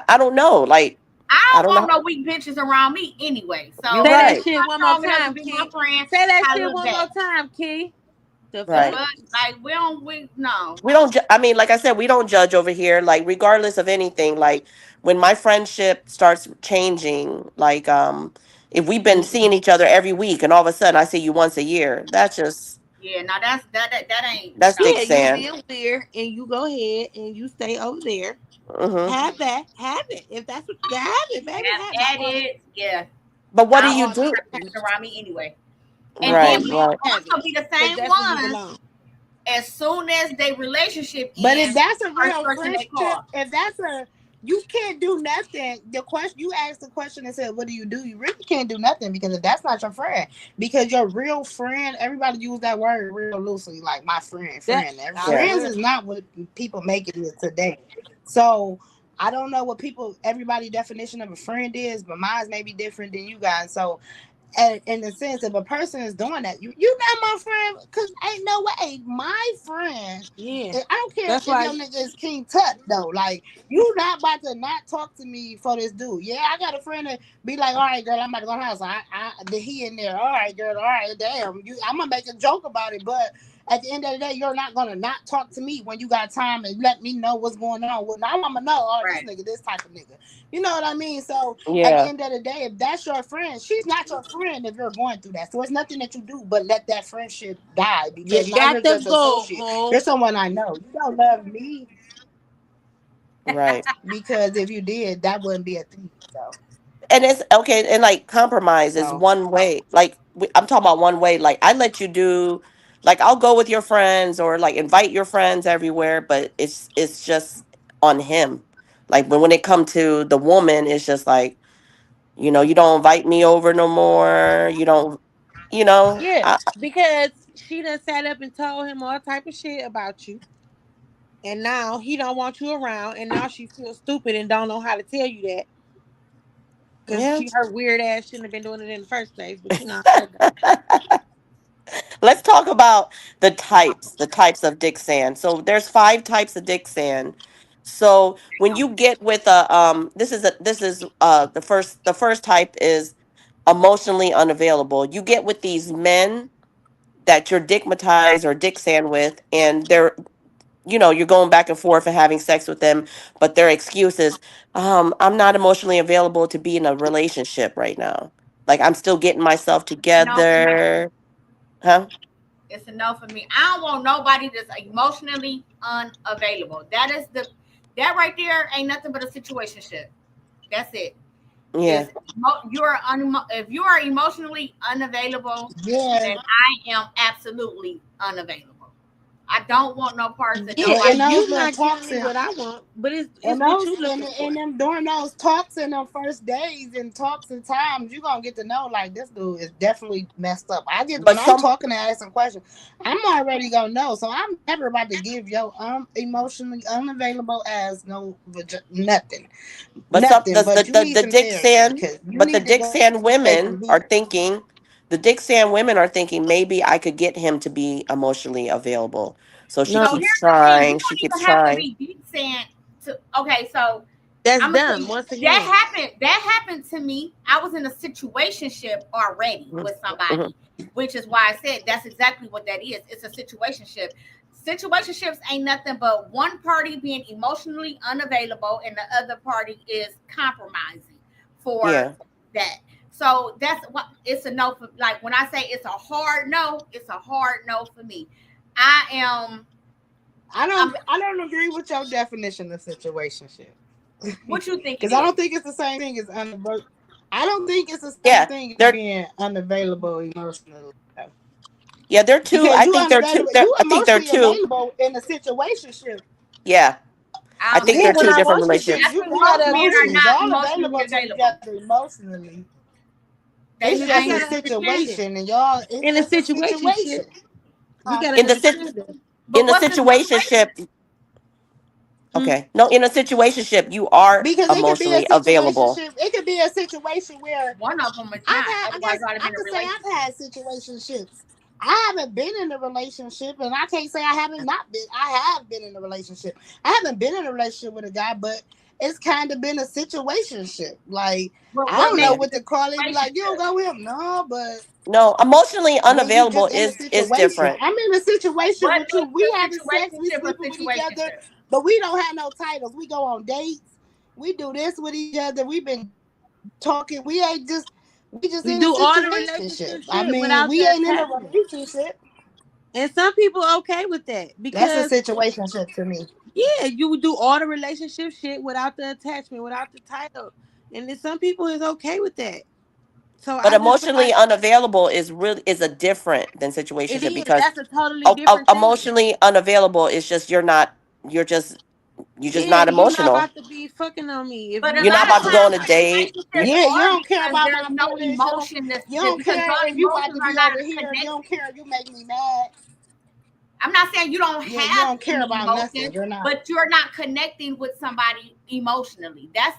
I don't know. Like I I don't don't want know. no weak bitches around me anyway. You're So Say if that right. you're shit not one more strong enough to time, be my Key. friend, Say that I shit look one more back. time, Key. The The Right. fuck? fuck? Like we no. We don't I mean, like I said, we don't judge over here, like regardless of anything. Like when my friendship starts changing, like if we've been seeing Mm-mm. each other every week and all of a sudden I see you once a year, Yeah, now that ain't that's no. dick Yeah, you sand. being weird and you go ahead and you stay over there. Hmm. Have that. Have it. If that's what you have it, baby. Have by At all it, yeah. But what do I by don't you all want do? my friends around me anyway. And Right, then you men right. have it. also be the Because same that's where you ones. belong. As soon as they relationship But if ends, that's a first real person they friendship, call. if that's a you can't do nothing. The question you asked the question and said, "What do?" You really can't do nothing because if that's not your friend, because your real friend, everybody use that word real loosely, like my friend, That friend. And I Yeah. friends swear. is not what people make it is today. So I don't know what everybody definition of a friend is, but mine may be different than you guys. So and in the sense if a person is doing that, you not my friend because ain't no way my friend. Yeah. I don't care That's if your why nigga is King Tut though. Like you not about to not talk to me for this dude. Yeah, I got a friend that be like, all right, girl, I'm about to go to the house. He in there. All right, girl. All right, damn. I'm gonna make a joke about it, but at the end of the day, you're not gonna not talk to me when you got time and let me know what's going on. Well, now I'm gonna know, oh, this Right. nigga, this type of nigga. You know what I mean? So at the Yeah. end of the day, if that's your friend, she's not your friend if you're going through that. So it's nothing that you do but let that friendship die you because now got you're to just go associate. You're home. someone I know. You don't love me Right. because if you did, that wouldn't be a thing. And it's okay, and like compromise is So one way. Like I'm talking about one way. Like I let you do, like I'll go with your friends or like invite your friends everywhere, but it's just on him. Like when it come to the woman, it's just like you don't invite me over no more. You don't, Yeah. Because she done sat up and told him all type of shit about you. And now he don't want you around. And now she feels stupid and don't know how to tell you that. Because yeah. she her weird ass shouldn't have been doing it in the first place. But that Let's talk about the types of dick sand. So there's 5 types of dick sand. So when you get with the first type is emotionally unavailable. You get with these men that you're dickmatized or dick sand with, and you're going back and forth and having sex with them, but their excuse is, I'm not emotionally available to be in a relationship right now. Like I'm still getting myself It's a no for me. together. Huh? It's a no for me. I don't want nobody that's emotionally unavailable. That right there ain't nothing but a situationship. That's it. Yeah. Is if you are emotionally unavailable, yeah, then I am absolutely unavailable. I don't want no parts of yeah, well, in nobody. those you little not giving talks me and what I want, but it's And what those you looking for. and them during those talks and them first days and talks and times, you gonna get to know like this dude is definitely messed up. I just when But I'm some talking and asking questions, I'm already gonna know. So I'm never about to give yo emotionally unavailable as nothing, but some nothing. But you need the some dick therapy sand because you but the need to dick go sand away from women are here. thinking maybe I could get him to be emotionally available. So she No, So keeps here's the thing: you trying, she don't keeps even have to trying. be deep saying to. Okay, so That's I'm gonna tell dumb. you Once again, that happened to me. I was in a situationship already with Mhm. somebody, which is why I said that's exactly what that is. It's a situationship. Situationships ain't nothing but one party being emotionally unavailable and the other party is compromising for Yeah. that. So that's what it's a no for. Like when I say it's a hard no, it's a hard no for me. I am. I'm. I don't agree with your definition of situationship. What you think it Because I is? don't think it's the same thing as unavailable. I don't think it's the same Yeah. thing as They're being unavailable emotionally. yeah, they're two. Because I think they're two. you I think they're emotionally two. available in a situationship. Yeah. I I don't think think they're yeah, so. but two I different want you relationships. to. I You think You got most gotta men are emotions. not understand. Y'all emotionally available to each available. other emotionally. They It's You just ain't. a gotta understand it. situation, and y'all, it's In a just a situation situation. shit, you gotta In the sit understand it. in But the what's the situationship, situation? Hmm? okay. No, in a situationship, you are Because it could be a emotionally available. situationship. It could be a situation where One of them is not. I Otherwise, guess I'd have I been in a could say I've relationship. had situationships. I haven't been in a relationship, and I can't say I haven't not been. I have been in a relationship. I haven't been in a relationship with a guy, but it's kind of been a situationship. Like But I what don't know Yeah. makes what it to call it. Be a like, you don't relationship? go with him, no, but No, emotionally when you unavailable just in a is situation, different. I'm in a situation What with you. makes We a having sex, we situationship a sleeping with each other, situationship? but we don't have no titles. We go on dates. We do this with each other. We've been talking. We just You in a do all the situationship. relationship I shit mean, without we the ain't in a attachment, relationship. and some people okay with that That's a because situationship to me. yeah, you would do all the relationship shit without the attachment, without the title, and then some people is okay with that. So But I just feel emotionally like unavailable is a different than it situationship is. because That's a totally different thing. emotionally unavailable is just you're just Yeah, not you're not emotional. about to be fucking on me if But a you You're not lot not of about to about go to. on times a date. situationships Yeah, you are don't care because about there's my no feelings. emotion. You don't Because care those if you about emotions to are be not over here. You don't connected. care if you make me mad. I'm not saying you don't Yeah, you have don't care any about nothing. emotions, You're not. but you're not connecting with somebody emotionally. That's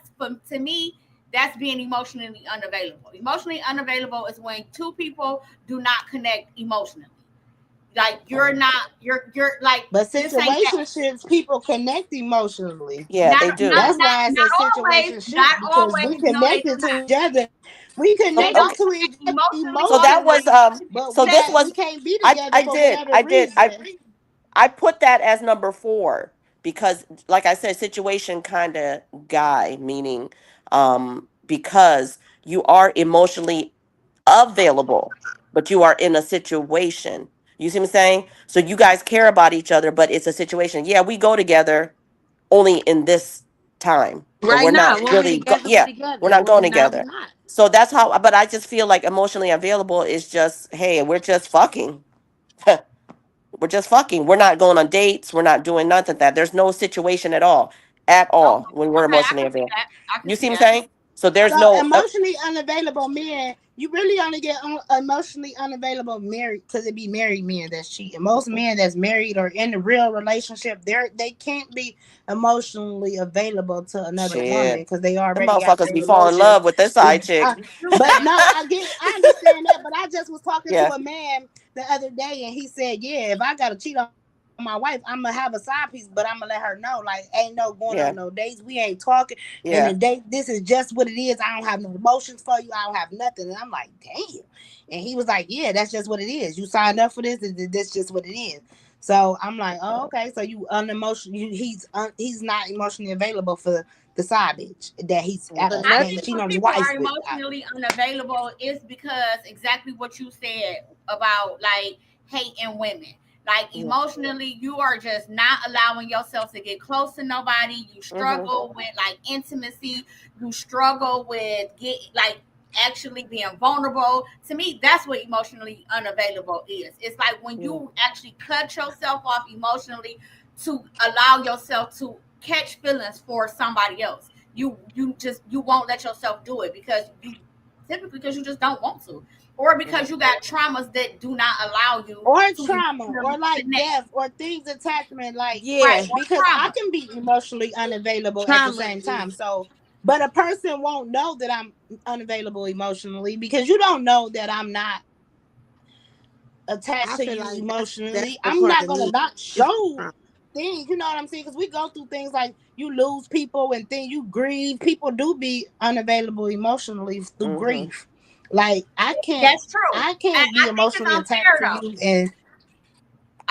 to me, that's being emotionally unavailable. Emotionally unavailable is when two people do not connect emotionally. Like you're like But this ain't that. situationships, people connect emotionally. Yeah, they do. That's why it's a situationship Not because we always. No, they do connected to not. each other. We They connected don't Okay. to each connect other emotionally So or that was emotionally, physically. but so this we was can't be together I for did. whatever reason. I put that as number 4 because like I said situation kind of guy meaning because you are emotionally available, but you are in a situation. You see what I'm saying? So you guys care about each other, but it's a situation. Yeah, we go together only in this time, but Right we're not now, when we really together, we yeah, we're together. not When going we not, we together. not. So that's how but I just feel like emotionally available is just hey, we're just fucking. We're just fucking. We're not going on dates. We're not doing nothing like that. There's no situation at Okay, all when we're okay, I emotionally can see available. that. I can You see see what I'm that. saying? So there's So no emotionally unavailable men, you really only get emotionally unavailable married because it be married men that's cheating. Most men that's married or in a real relationship, they can't be emotionally available to another woman shit. because they The already got motherfuckers their be falling in emotions. love with this side chick. But no, I understand that. But I just was talking to Yeah, a man the other day, and he said, "Yeah, if I gotta cheat on my wife, I'm gonna have a side piece, but I'm gonna let her know, like, ain't no going on no dates. yeah, We ain't talking, and the date. yeah. This is just what it is. I don't have no emotions for you. I don't have nothing." And I'm like, "Damn." And he was like, "Yeah, that's just what it is. You signed up for this, and that's just what it is." So I'm like, "Oh, okay. So you unemotional. He's not emotionally available for the side bitch that For I that he's think nothing. cheating when on his people wife are with." emotionally unavailable, it's because exactly what you said about like hating women. Like Yeah. emotionally, you are just not allowing yourself to get close to nobody. You Mm-hmm. struggle with like intimacy. You struggle with get like actually being vulnerable. To me, that's what emotionally unavailable is. It's like when Yeah. you actually cut yourself off emotionally to allow yourself to catch feelings for somebody else. You won't let yourself do it because you just don't want to, or Yeah. because you got traumas that do not allow you Or to trauma or emotionally like connect. death or things attachment like Right, Yeah, or because I trauma. can be emotionally unavailable at the trauma same time. is So but a person won't know that I'm unavailable emotionally because you don't know that I'm not attached I to feel you like that's emotionally. the I'm part not of gonna me. not It's the show trauma. things, you know what I'm saying? Because we go through things like you lose people and then you grieve. People do be unavailable emotionally through Mm-hmm. grief. Like That's true. I And can't be I think it's emotionally attached unfair to though. you and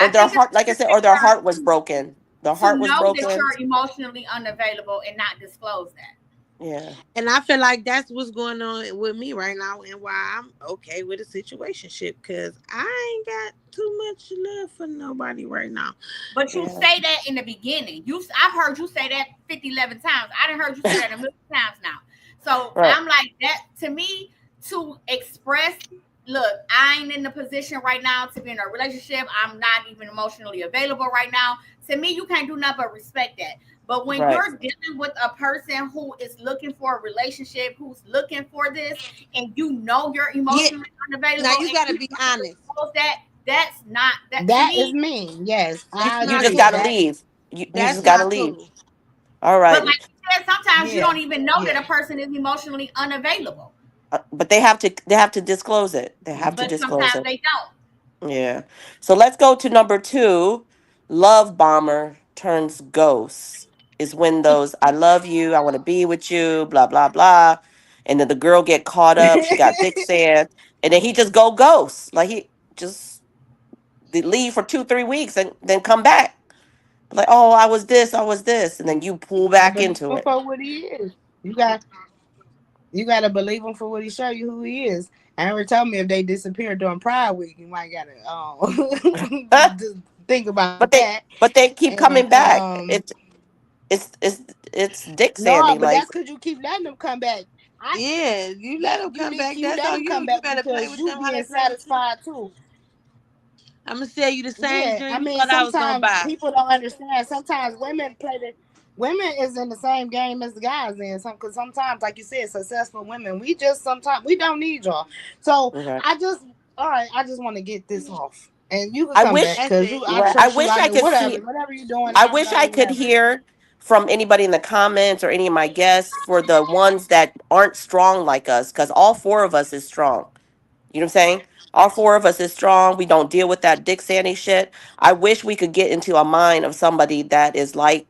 Or I their think it's heart, like I said, or their unfair heart was broken. The to heart was know that broken. you're emotionally unavailable and not disclose that. Yeah. And I feel like that's what's going on with me right now, and why I'm okay with a situationship, because I ain't got too much love for nobody right now. But you Yeah. say that in the beginning. I've heard you say that 50, 11 times. I done heard you say that a million times now. So Right. I'm like, that to me, to express, look, I ain't in the position right now to be in a relationship. I'm not even emotionally available right now. To me, you can't do nothing but respect that. But when Right. you're dealing with a person who is looking for a relationship, who's looking for this, and you know you're Yeah. emotionally Now unavailable, you and gotta you be don't honest. disclose that, that's not that to that is me. mean. Yes, It's I You not just agree. gotta cool. That leave. You That's just gotta not leave. cool. All But right. like you said, sometimes you yeah. don't even know that Yeah. a person is emotionally unavailable. But they have to disclose it. They have to But disclose sometimes it. they don't. Yeah. So let's go to number 2. Love bomber turns ghost is when those I love you, I want to be with you, blah blah blah, and then the girl get caught up. She got dick sand, and then he just go ghost. Like he just leave for 2-3 weeks and then come back. Like, oh, I was this, and then you pull Gotta back believe into him it. for what he is. You gotta believe him for what he show you who he is. And ever tell me if they disappear during Pride Week, you might gotta just think about but they that. but they keep And coming back. It's dick no, sanding. but Like that's because you keep letting them come back. I Yeah, you let them come back. you That's let on them you. come You back better play because with you them how they being play with you. satisfied too. I'm gonna sell you the same Yeah, I dream you mean thought I was gonna sometimes buy. people don't understand. Sometimes women is in the same game as the guys in some because sometimes, like you said, successful women, we just sometimes we don't need y'all. So okay. I just all right, I just want to get this off. And you can I come back wish That's because it. I right. I trust you. wish I I know could see. whatever you doing, I I wish I know could whatever. hear from anybody in the comments or any of my guests for the ones that aren't strong like us, because all 4 of us is strong. You know what I'm saying? All 4 of us is strong. We don't deal with that dick Sandy shit. I wish we could get into a mind of somebody that is like,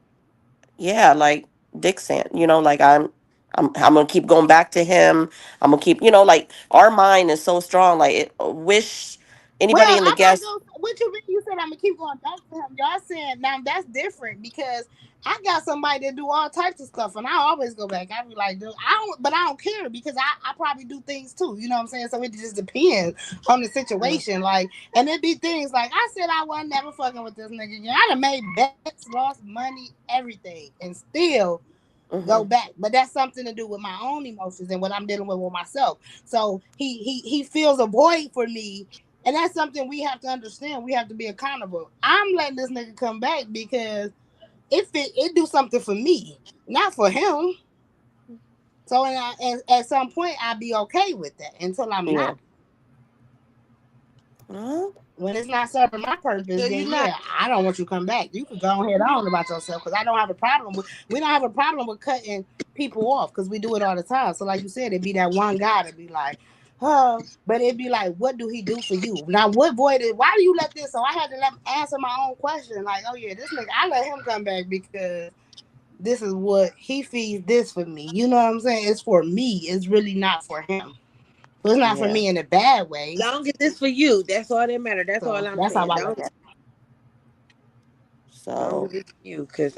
yeah, like Dick Sand. Like I'm gonna keep going back to him. I'm gonna keep, like our mind is so strong. Like, wish anybody Well, in the I'm not guest. gonna. What you mean? You said I'm gonna keep going back to him. Y'all saying now that's different because I got somebody that do all types of stuff, and I always go back. I be like, dude, I don't care because I probably do things too. You know what I'm saying? So it just depends on the Mhm. situation. Like, and it be things like I said I wasn't never fucking with this nigga again. I done made bets, lost money, everything, and still go Mhm. back. But that's something to do with my own emotions and what I'm dealing with myself. So he feels a void for me. And that's something we have to understand. We have to be accountable. I'm letting this nigga come back because it do something for me, not for him. So and at some point I'll be okay with that until I'm Yeah. not. Well, When it's not serving my purpose, So then you not. yeah, I don't want you to come back. You could go ahead on about yourself because I don't have a problem with. We don't have a problem with cutting people off because we do it all the time. So like you said, it'd be that one guy to be like, oh, but it'd be like, what do he do for you? Now what void is? Why do you let this? So I had to let him answer my own question. Like, oh yeah, this nigga, I let him come back because this is what he feeds this for me. You know what I'm saying? It's for me. It's really not for him. So it's not for yeah. me in a bad way. Long as it's for you, that's all that matters. That's all So I'm that's how saying. I look Don't at it. long So, as it's for you, cause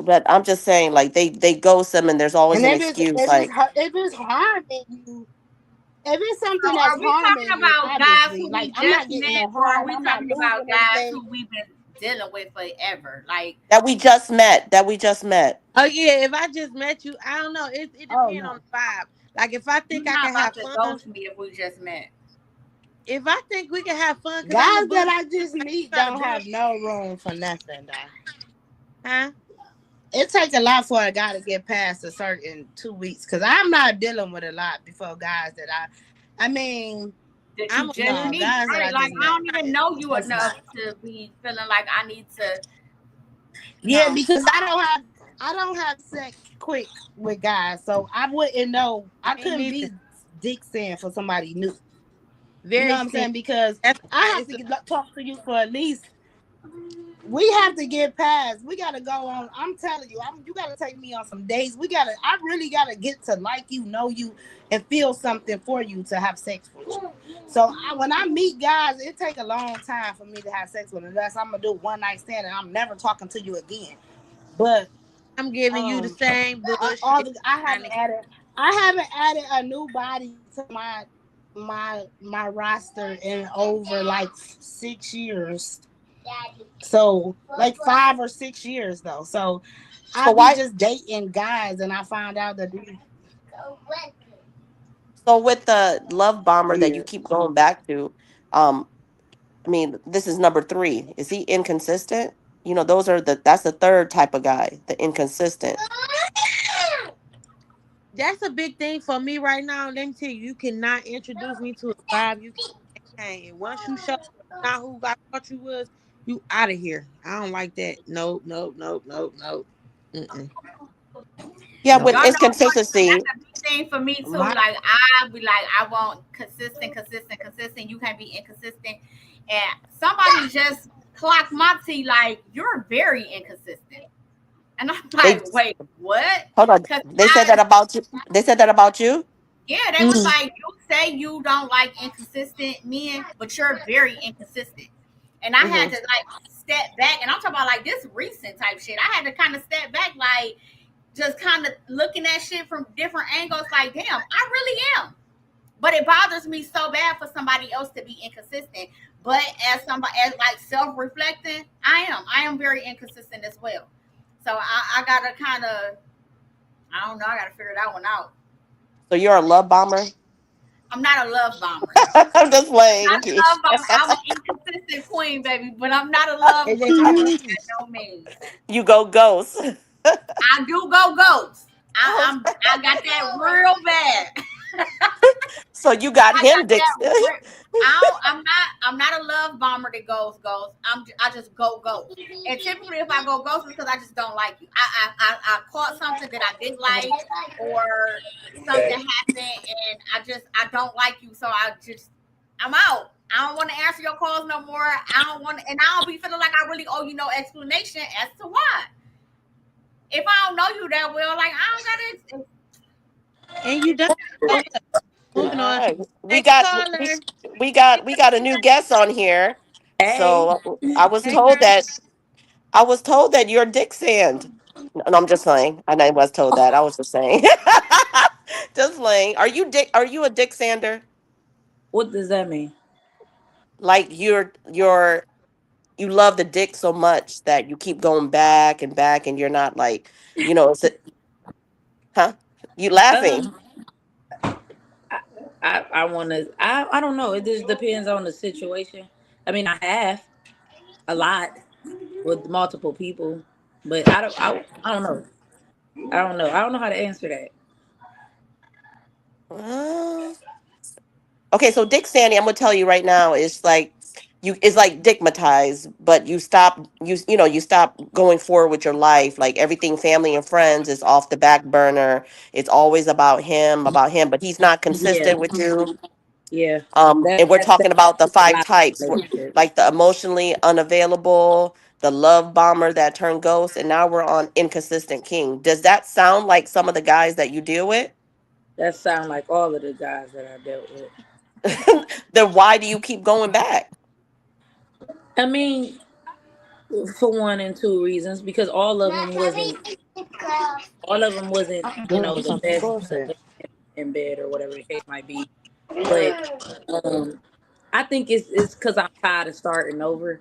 but I'm just saying, like they ghost them, and there's always And an excuse. Like, if it's harming you, if it's So something that's are we harming talking you, about guys obviously, who like we I'm just not getting met, no or are harm, we I'm not talking about losing guys anything. who we've been dealing with forever? Like, that we just met. That we just met. oh yeah, if I just met you, I don't know. It Oh depends on no, the vibe. Like if I you're think I not can about have to fun, ghost me if we just met. if I think we can have fun, cause I'm a guys that bully, I just I meet try to don't bullshit, have no room for nothing. Though. huh? It takes a lot for a guy to get past a certain 2 weeks because I'm not dealing with a lot before guys that I mean, That you I'm a just no bully. meet, guys that right? I Like, just I met. don't even know you That's enough not. to be feeling like I need to. Yeah, No, because I don't have sex quick with guys, so I wouldn't know. I Me couldn't neither. be dick saying for somebody new. You know Very what I'm simple. saying? Because That's I why have it's to a talk to you for at least we have to get past. We gotta go on. I'm telling you, you gotta take me on some dates. I really gotta get to like you, know you, and feel something for you to have sex with you. So when I meet guys, it take a long time for me to have sex with them, unless I'm gonna do one night stand and I'm never talking to you again. But I'm giving you the um, same all bullshit. the Trying to- I haven't added a new body to my roster in over like 6 years. So like 5 or 6 years though. So I So be why? just dating guys, and I find out that these So with the love bomber that you weird. keep going back to, um, I mean, this is number three. Is he inconsistent? You know, that's the third type of guy, the inconsistent. That's a big thing for me right now. Let me tell you, you cannot introduce me to a vibe you can't maintain. And once you show me not who I thought you was, you out of here. I don't like that. Nope, nope, nope, nope, nope. Mm-mm. Yeah, Nope. with Y'all know inconsistency. that's a big thing for me too. My Like I be like, I want consistent. You can't be inconsistent. And somebody just clocked my tea like you're very inconsistent. And I'm They like, wait, what? hold on. Because They said that about you. They said that about you. yeah, they was Mm. like, you say you don't like inconsistent men, but you're very inconsistent. And I had Hmm. to like step back, and I'm talking about like this recent type shit. I had to kind of step back, like just kind of looking at shit from different angles. Like, damn, I really am. But it bothers me so bad for somebody else to be inconsistent. But as somebody, as like self-reflecting, I am very inconsistent as well. So I gotta kind of, I don't know, I gotta figure that one out. So you're a love bomber. I'm not a love bomber. I'm just Not playing. a love bomber. I'm an inconsistent queen, baby, but I'm not a love is it bomber talking? by no means. You go ghost. I do go goats. Oh, I got that real bad. so you got I got him, Dix. that. I'm not a love bomber that goes. I just go ghost. And typically, if I go ghost, it's because I just don't like you. I caught something that I didn't like, or something happened, and I don't like you. So I'm out. I don't want to answer your calls no more. I don't want, and I don't be feeling like I really owe you no explanation as to why. If I don't know you that well, like I don't got to. And you done. Moving All on. right, Next caller. we got a new guest on here. Hey, So Hey, girl. I was told that you're Dick Sand. No, I'm just saying. I was told that. I was just saying. Just saying. Are you Dick? Are you a Dick Sander? what does that mean? Like you love the dick so much that you keep going back and back, and you're not like, is it? Huh? You laughing? Um, I want to. I don't know. It just depends on the situation. I mean, I have a lot with multiple people, but I don't know. I don't know. I don't know how to answer that. Uh, okay, so Dick Sandy, I'm gonna tell you right now, is like it's like dickmatized, but you stop going forward with your life. Like everything, family and friends is off the back burner. It's always about him, but he's not Yeah, consistent with you. yeah. And we're That talking about the happens a five lot types, in relationships. like the emotionally unavailable, the love bomber that turned ghost, and now we're on inconsistent king. Does that sound like some of the guys that you deal with? That sound like all of the guys that I dealt with. Then why do you keep going back? I mean, for one and two reasons, because all of them wasn't I'm doing the something. best Go upstairs. in bed or whatever the case might be. But um, I think it's because I'm tired of starting over.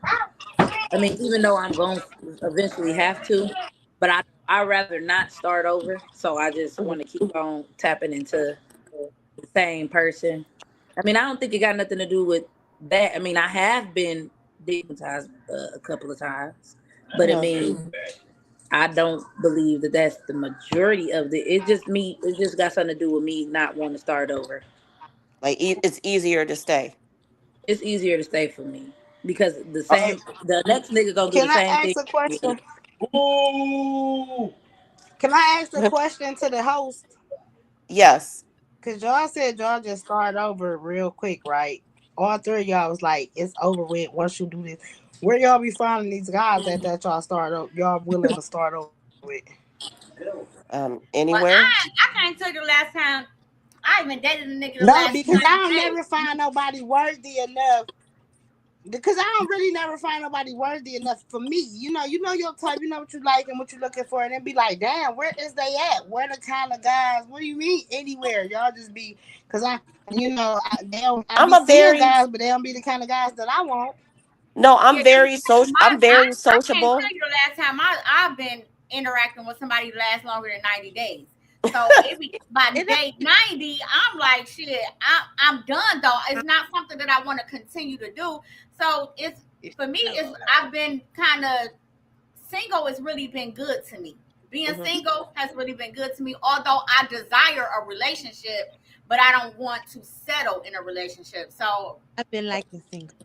I mean, even though I'm going to eventually have to, but I rather not start over. So I just Mhm. want to keep on tapping into the same person. I mean, I don't think it got nothing to do with that. I mean, I have been digmatized a couple of times, but I Uh-huh. mean, I don't believe that that's the majority of the. It just me. It just got something to do with me not wanting to start over. Like it's easier to stay. It's easier to stay for me because Uh, the next nigga gonna do the can I same thing ask a to me. question? Can I ask a question to the host? Yes. Cause y'all said y'all just start over real quick, right? All three of y'all was like, "It's over with once you do this." Where y'all be finding these guys that y'all start up? Y'all willing to start over with? Well, Anywhere. I can't tell you the last time I even dated a nigga the No, last because 90 I don't days. never find nobody worthy enough. Because I don't really never find nobody worthy enough for me. You know your type. You know what you like and what you're looking for, and then be like, damn, where is they at? Where the kind of guys? What do you mean anywhere? Y'all just be because I I'm be a seeing very guys, but they don't be the kind of guys that I want. no, Yeah, I'm very I can't sociable. tell you the last time I've been interacting with somebody to last longer than 90 days. So it be by It don't- day 90, I'm like, shit, I'm done though. It's not something that I want to continue to do. So it's for me, it's I've been kind of single has really been good to me. Being Mhm. single has really been good to me, although I desire a relationship, but I don't want to settle in a relationship. So I've been liking single.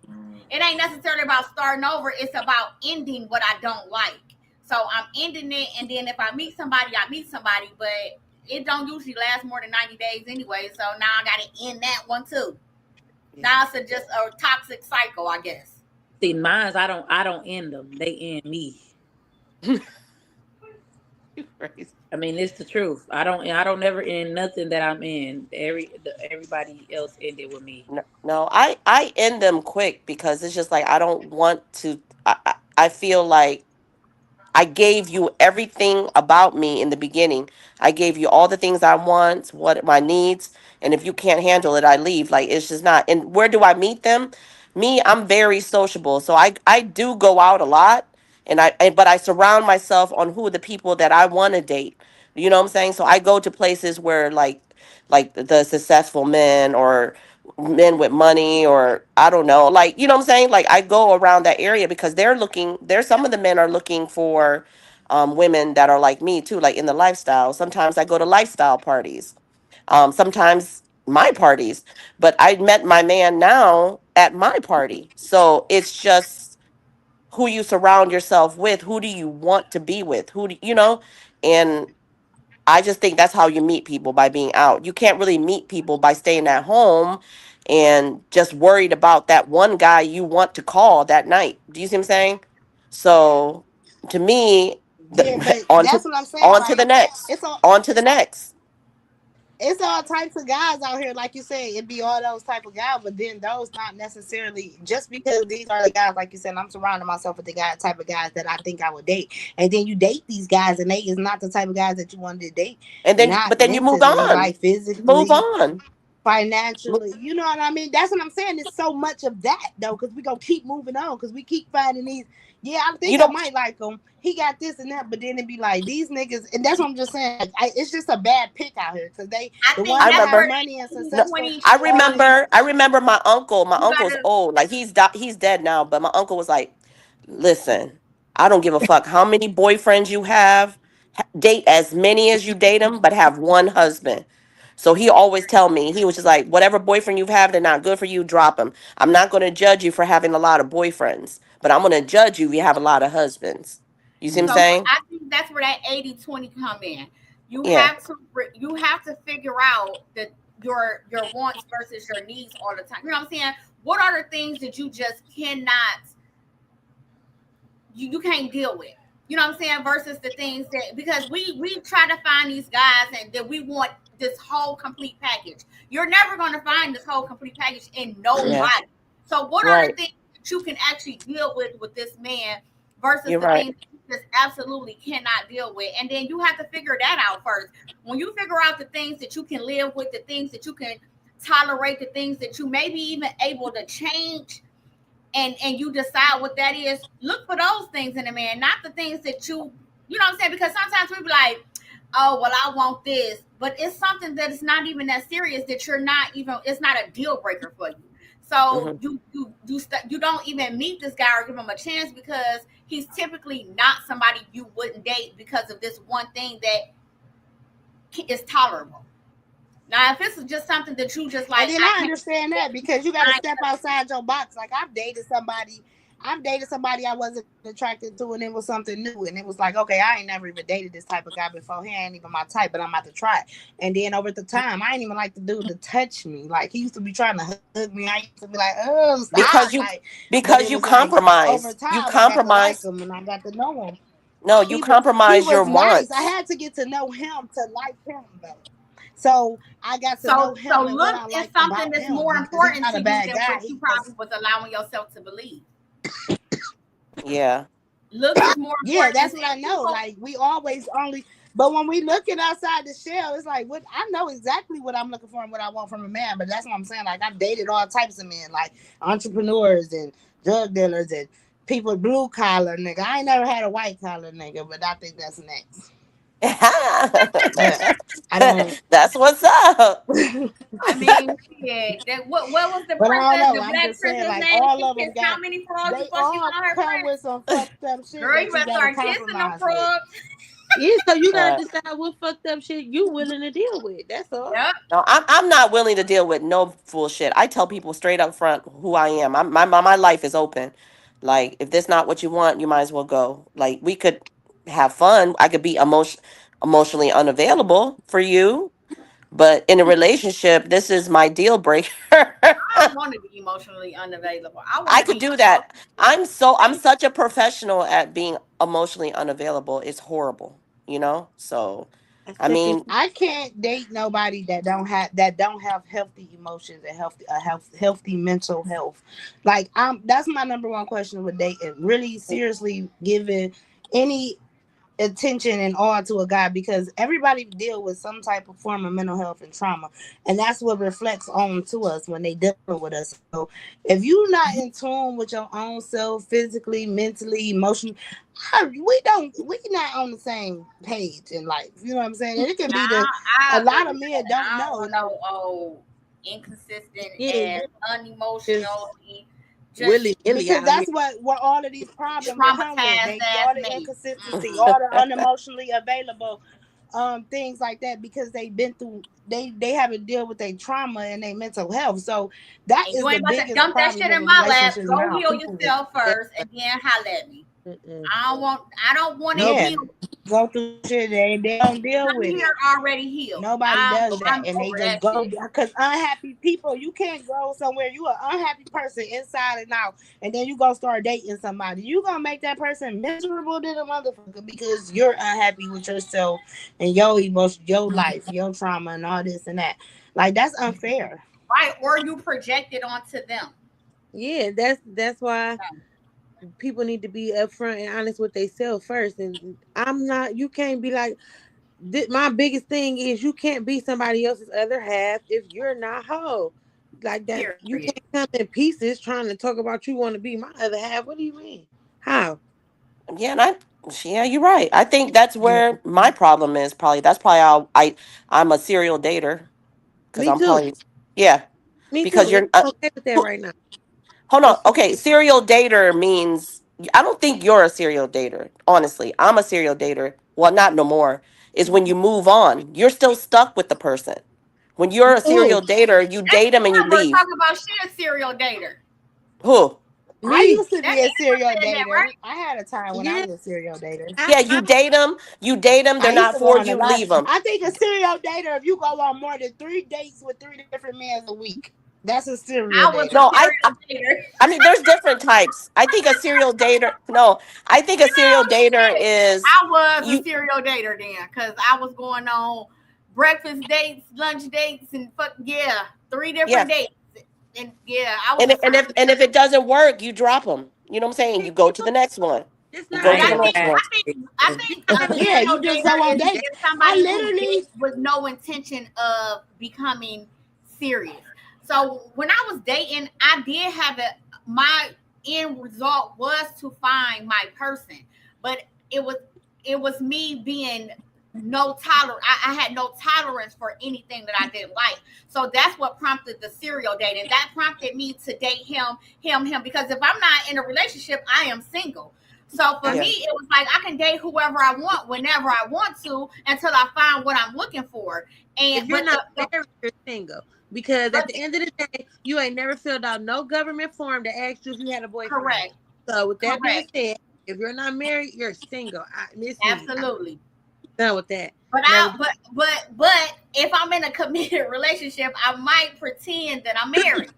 it ain't necessarily about starting over. It's about ending what I don't like. So I'm ending it, and then if I meet somebody, I meet somebody. But it don't usually last more than 90 days anyway. So now I got to end that one too. Yeah. Now it's just a toxic cycle, I guess. See, mine's I don't end them. They end me. You crazy. I mean, it's the truth. I don't never end nothing that I'm in. Everybody else ended with me. No, no, I end them quick because it's just like I don't want to. I feel like I gave you everything about me in the beginning. I gave you all the things I want, what my needs, and if you can't handle it, I leave. Like it's just not. And where do I meet them? Me, I'm very sociable, so I do go out a lot, but I surround myself on who are the people that I want to date. You know what I'm saying? So I go to places where like the successful men or men with money or I don't know, like you know what I'm saying? Like I go around that area because there's some of the men are looking for women that are like me too, like in the lifestyle. Sometimes I go to lifestyle parties. Sometimes my parties. But I met my man now at my party. So it's just who you surround yourself with, who do you want to be with? Who do you know? And I just think that's how you meet people by being out. You can't really meet people by staying at home and just worried about that one guy you want to call that night. Do you see what I'm saying? So to me, Yeah, but on that's what I'm saying. on to Like the next, it's all on to the next. it's all types of guys out here, like you said, it be all those type of guys, but then those not necessarily just because these are the guys, like you said, I'm surrounding myself with the guy type of guys that I think I would date. And then you date these guys and they is not the type of guys that you wanted to date, And then, not but then you move mentally, on, like move physically, on. financially. You know what I mean? That's what I'm saying. It's so much of that though, because we gonna keep moving on, because we keep finding these. Yeah, I You think I don't, might like him. He got this and that, but then it be like these niggas, and that's what I'm just saying. Like, it's just a bad pick out here because I the think ones I that that's have where remember. money and 80, No, successful 20 I should come always. in. remember. I remember my uncle. My You uncle's gotta old. Like he's dead now. But my uncle was like, "Listen, I don't give a fuck how many boyfriends you have. Date as many as you date them, but have one husband." So he always tell me, he was just like, "Whatever boyfriend you have, they're not good for you. Drop them. I'm not going to judge you for having a lot of boyfriends, but I'm going to judge you if you have a lot of husbands." You see what I'm so Mm-hmm. saying? I think that's where that 80-20 come in. You Yeah. have to you have to figure out that your wants versus your needs all the time. You know what I'm saying? What are the things that you just cannot you can't deal with? You know what I'm saying? Versus the things that because we try to find these guys and that we want this whole complete package. You're never going to find this whole complete package in Yeah. nobody. So what are the Right. things that you can actually deal with this man versus You're the right. things that you just absolutely cannot deal with? And then you have to figure that out first. When you figure out the things that you can live with, the things that you can tolerate, the things that you may be even able to change and you decide what that is, look for those things in a man, not the things that you know what I'm saying? Because sometimes we be like, oh well, I want this, but it's something that is not even that serious that you're not even it's not a deal breaker for you. So Hmm. you don't even meet this guy or give him a chance because he's typically not somebody you wouldn't date because of this one thing that is tolerable. Now, if this is just something that you just And like, then I I can't, understand that because you got to I step outside your box. Like I've dated somebody, I've dated somebody I wasn't attracted to, and it was something new, and it was like, okay, I ain't never even dated this type of guy before. He ain't even my type, but I'm about to try it. And then over the time, I ain't even like the dude to touch me. Like he used to be trying to hug me. I used to be like, oh, stop. Because you Like, but because it you was like over compromise. You time, I got to like compromise. him, and I got to know him. No, you He compromise your was nice. I wants. had to get to know him to like him though. So I got to know So him and what look I is liked something about that's him more because he's important not to a you bad than guy. what you probably was allowing yourself to believe. Yeah. Looks is more Yeah, important, that's what I and know. people. Like we always only, but when we looking outside the shell, it's like what I know exactly what I'm looking for and what I want from a man. But that's what I'm saying. Like I've dated all types of men, like entrepreneurs and drug dealers and people blue collar nigga. I ain't never had a white collar nigga, but I think that's next. But I don't. That's what's up. I mean, shit. What was the But I don't princess, know. the I'm black just saying, princess like name? all She of them kissed got, how many frogs they before she all found her come prince? with some fucked up shit Girl, you that you better gotta start kissing them compromise with. frogs. Yeah, so you gotta Right. decide what fucked up shit you willing to deal with. That's all. Yep. No, I'm not willing to deal with no full shit. I tell people straight up front who I am. My life is open. Like if this not what you want, you might as well go. Like we could have fun. I could be emotionally unavailable for you, but in a relationship, this is my deal breaker. I don't want to be emotionally unavailable. I want I to could be do that. emotionally I'm available. such a professional at being emotionally unavailable. It's horrible, you know? So, I I second. mean, I can't date nobody that don't have healthy emotions and healthy mental health. Like that's my number one question with dating. Really seriously giving any attention and all to a guy because everybody deal with some type of form of mental health and trauma, and that's what reflects on to us when they dealing with us. So if you're not in tune with your own self physically, mentally, emotionally, we not on the same page in life. You know what I'm saying? And it can be the a I agree lot of with men that. don't I don't know. want no inconsistent Yeah, and just unemotionally, just willy nilly Because out here. that's what all of these problems come with. traumatized They ass all the me. inconsistency, all the unemotionally available things like that because they've been through they have to deal with their trauma and their mental health. So that And is you the ain't about to biggest dump that problem shit with in a my lap. relationship Go now. heal People with yourself That's first, and then holler at me. mm-mm. I don't want to yeah, heal. go through shit they don't deal I'm with here it. already healed. Nobody does that, I'm and they over just that go shit. because unhappy people. You can't go somewhere. You an unhappy person inside and out, and then you go start dating somebody. You gonna make that person miserable than a motherfucker because you're unhappy with yourself and your emotion, your life, your trauma, and all this and that. Like that's unfair. Right, or you project it onto them. Yeah, that's why people need to be upfront and honest with themselves first. And I'm not. You can't be like. My biggest thing is you can't be somebody else's other half if you're not whole. Like that, you Period. can't come in pieces trying to talk about you want to be my other half. What do you mean? How? yeah, yeah, you're right. I think that's Yeah. where my problem is. Probably that's probably how I'm a serial dater because Me I'm too. probably yeah Me because too. And you're I'm okay with that who- right now. hold on. It's Okay, serial dater means I don't think you're a serial dater. Honestly, I'm a serial dater. Well, not no more. Is when you move on. You're still stuck with the person. When you're a who? serial dater, you That's date them and you never leave. talk about she a serial dater. Who? I Me. used to That be a Amber serial said that, dater. right? I had a time when I Yeah. was a serial dater. Yeah, you date them. You date them. They're I used not to go for on a you. lot. Leave them. I think a serial dater, if you go on more than 3 dates with 3 different men a week, that's a serial I was a dater. No, serial dater. I mean, there's different types. I think a serial dater. No, I think a serial Oh dater shit! is I was a you. serial dater then, cause I was going on breakfast dates, lunch dates, and yeah, 3 different Yeah, dates. And yeah, I was and a if it doesn't work, you drop them. You know what I'm saying? You go to the next one. It's You not go I to But the ain't I gonna think next lie. one. I think a Yeah, you serial just go on dater is, dates. is I somebody who literally, dates with no intention of becoming serious. So when I was dating, I did have a my end result was to find my person, but it was it was me being no tolerant. I had no tolerance for anything that I didn't like. So that's what prompted the serial dating. That prompted me to date him. Because if I'm not in a relationship, I am single. So for me, Yeah, it was like I can date whoever I want whenever I want to until I find what I'm looking for. if And you're but not the married, you're single. Because at but the end of the day, you ain't never filled out no government form that asked you if you had a boyfriend. correct. So with that being Correct. said, if you're not married, you're single. This me. I'm Absolutely. done with that. But Never. if I'm in a committed relationship, I might pretend that I'm married.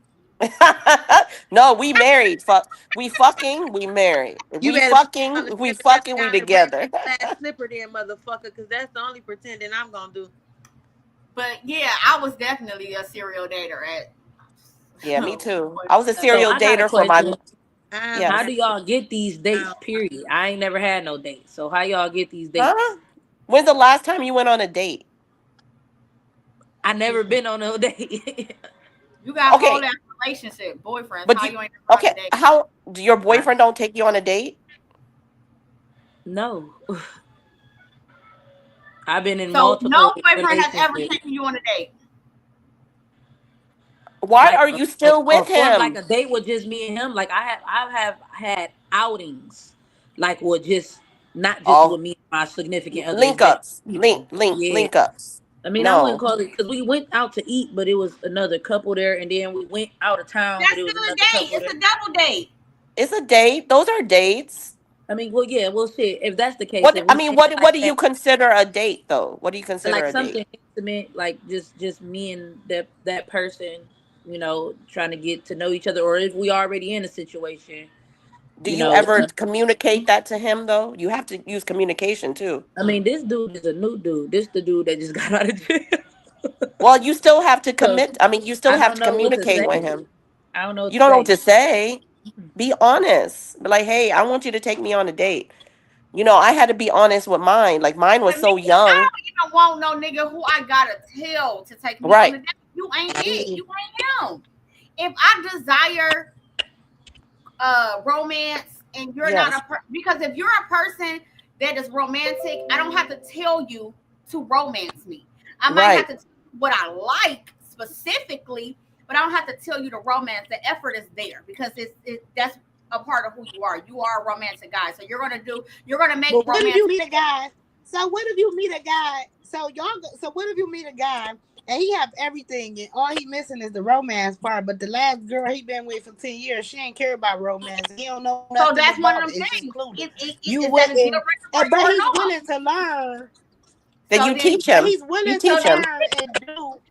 No, we married. Fuck. We fucking. We married. You We better put it on fucking. the We table right fucking. We down and bring together. that last slipper then, motherfucker, because that's the only pretending I'm gonna do. But yeah, I was definitely a serial dater at Yeah, me too. I was a boyfriend. So serial I got a dater for my. question. I'm How Yes. do y'all get these dates? down. Period. I ain't never had no dates. So how y'all get these dates? Huh? When's the last time you went on a date? I never been on no date. You got a whole Okay, ass relationship, boyfriends. but How you. you ain't never on Okay, a date? how do your I, boyfriend don't take you on a date? no, I've been in So multiple no boyfriend has ever relationships. taken you on a date. Why Like are you still a with form like him? a date with just me and him. Like I have had outings, like with just not just Oh, with me and my significant other. It's link been ups, people. Yeah. link ups. I mean, I wouldn't No, call it because we went out to eat, but it was another couple there, and then we went out of town, but That's it was still a another date. couple It's there. a double date. it's a date. Those are dates. I mean, well, yeah, well, shit. If that's the case, What if I we mean, saying it what like do you that, consider a date though? What do you consider like a date? something intimate, like just me and that person, trying to get to know each other, or if we already in a situation, Do you you know. ever communicate that to him though? You have to use communication too. I mean, this dude is a new dude. This the dude that just got out of jail. Well, you still have to So commit. I mean, you still I have don't to know what to communicate with say. him. I don't know what You to don't know what say. to say. Be honest. Be like, hey, I want you to take me on a date. I had to be honest with mine. Like mine was And me, so I young. don't even want no nigga who I gotta tell to take me on Right. the date. You ain't it. Me. You ain't him. If I desire romance and you're not Yes. because if you're a person that is romantic, I don't have to tell you to romance me. I might have Right. to tell you what I like specifically, but I don't have to tell you to romance. The effort is there because that's a part of who you are. You are a romantic guy, so you're gonna make But what if romance. you meet a guy? So what if you meet a guy? So what if you meet a guy and he have everything and all he missing is the romance part? But the last girl he been with for 10 years, she ain't care about romance. He don't know So nothing that's one about of it, them and she's things. clueless. Is that a deal breaker for you But or he's no? willing to learn. Then So you then, teach But him. he's You willing to so teach then, him. learn and do.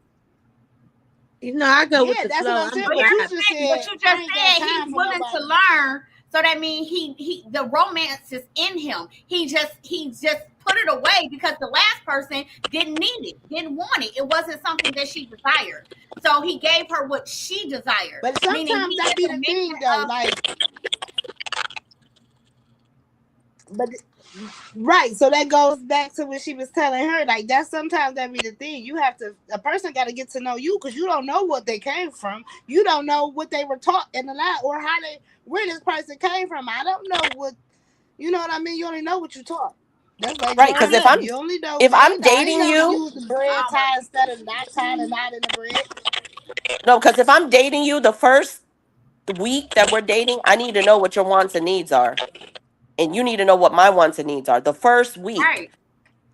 I go with Yeah, the that's what flow. I'm I'm saying. but a But here's you the vibe. just thing. But said you just I ain't got said he's time for willing to nobody. learn. So that means he the romance is in him. He just put it away because the last person didn't need it, didn't want it. It wasn't something that she desired. So he gave her what she desired, But meaning sometimes he that is be a the man thing though. of But right, so that goes back to what she was telling her. Like that sometimes that be the thing. You have to a person got to get to know you because you don't know what they came from. You don't know what they were taught in the lab or how they where this person came from. I don't know what you know what I mean. You only know what you taught. That's like Right. Because growing up. You only know if they. I'm I ain't dating never you, used the bread almost. tie instead of not tying a knot in the bread. no, because if I'm dating you, the first week that we're dating, I need to know what your wants and needs are, and you need to know what my wants and needs are. The first week. Right.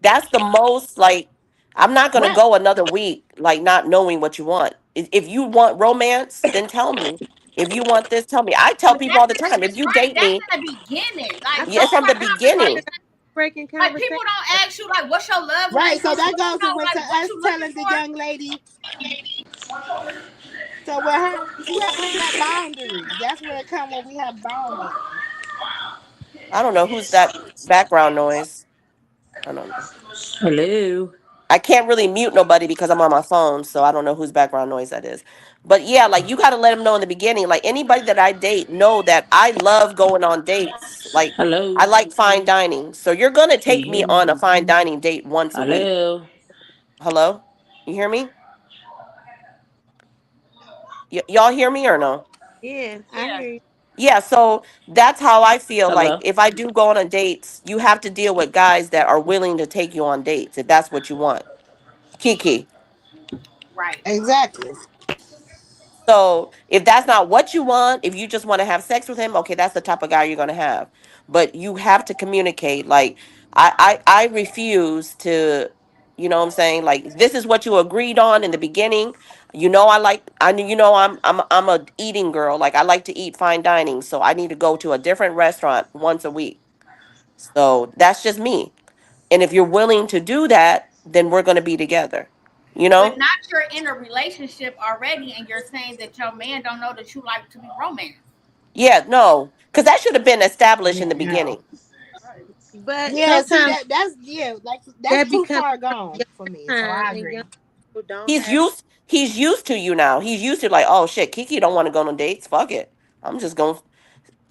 That's the most like I'm not gonna Right. go another week like not knowing what you want. If you want romance, then tell me. If you want this, tell me. I tell But people all that's the time. If you right. date That's me, in the beginning. I Like feel yeah, those from the are beginning. conversations. breaking Like conversation. people don't ask you like, what's your love Right. language? So They that want to goes know with like what us you looking telling the for. young lady. So with her, she has to set boundaries. That's where it comes when we have boundaries. I don't know who's that background noise. I don't know. Hello. I can't really mute nobody because I'm on my phone, so I don't know whose background noise that is. But yeah, like you got to let them know in the beginning. Like anybody that I date know that I love going on dates. Like I Hello. like fine dining. So you're going to Can you take hear me me? on a fine dining date once a week. Hello. Hello? You hear me? Y'all hear me or no? Yeah, I Yeah. hear you. Yeah, so that's how I feel. Like Hello. if I do go on dates, you have to deal with guys that are willing to take you on dates if that's what you want. Kiki. Right. Exactly. So if that's not what you want, if you just want to have sex with him, okay, that's the type of guy you're gonna have. But you have to communicate. Like I refuse to. You know what I'm saying? Like this is what you agreed on in the beginning. I'm a eating girl. Like I like to eat fine dining, so I need to go to a different restaurant once a week. So that's just me. And if you're willing to do that, then we're going to be together. You But know? not you're in a relationship already, and you're saying that your man don't know that you like to be romanced. Yeah, no. Cuz that should have been established in the No. beginning. But Yeah, see sometimes that's like that's that too becomes far part of gone your for me. So time, I and young agree. people don't He's have. used to you now. He's used to like, "Oh shit, Kiki don't want to go on dates. Fuck it. I'm just going to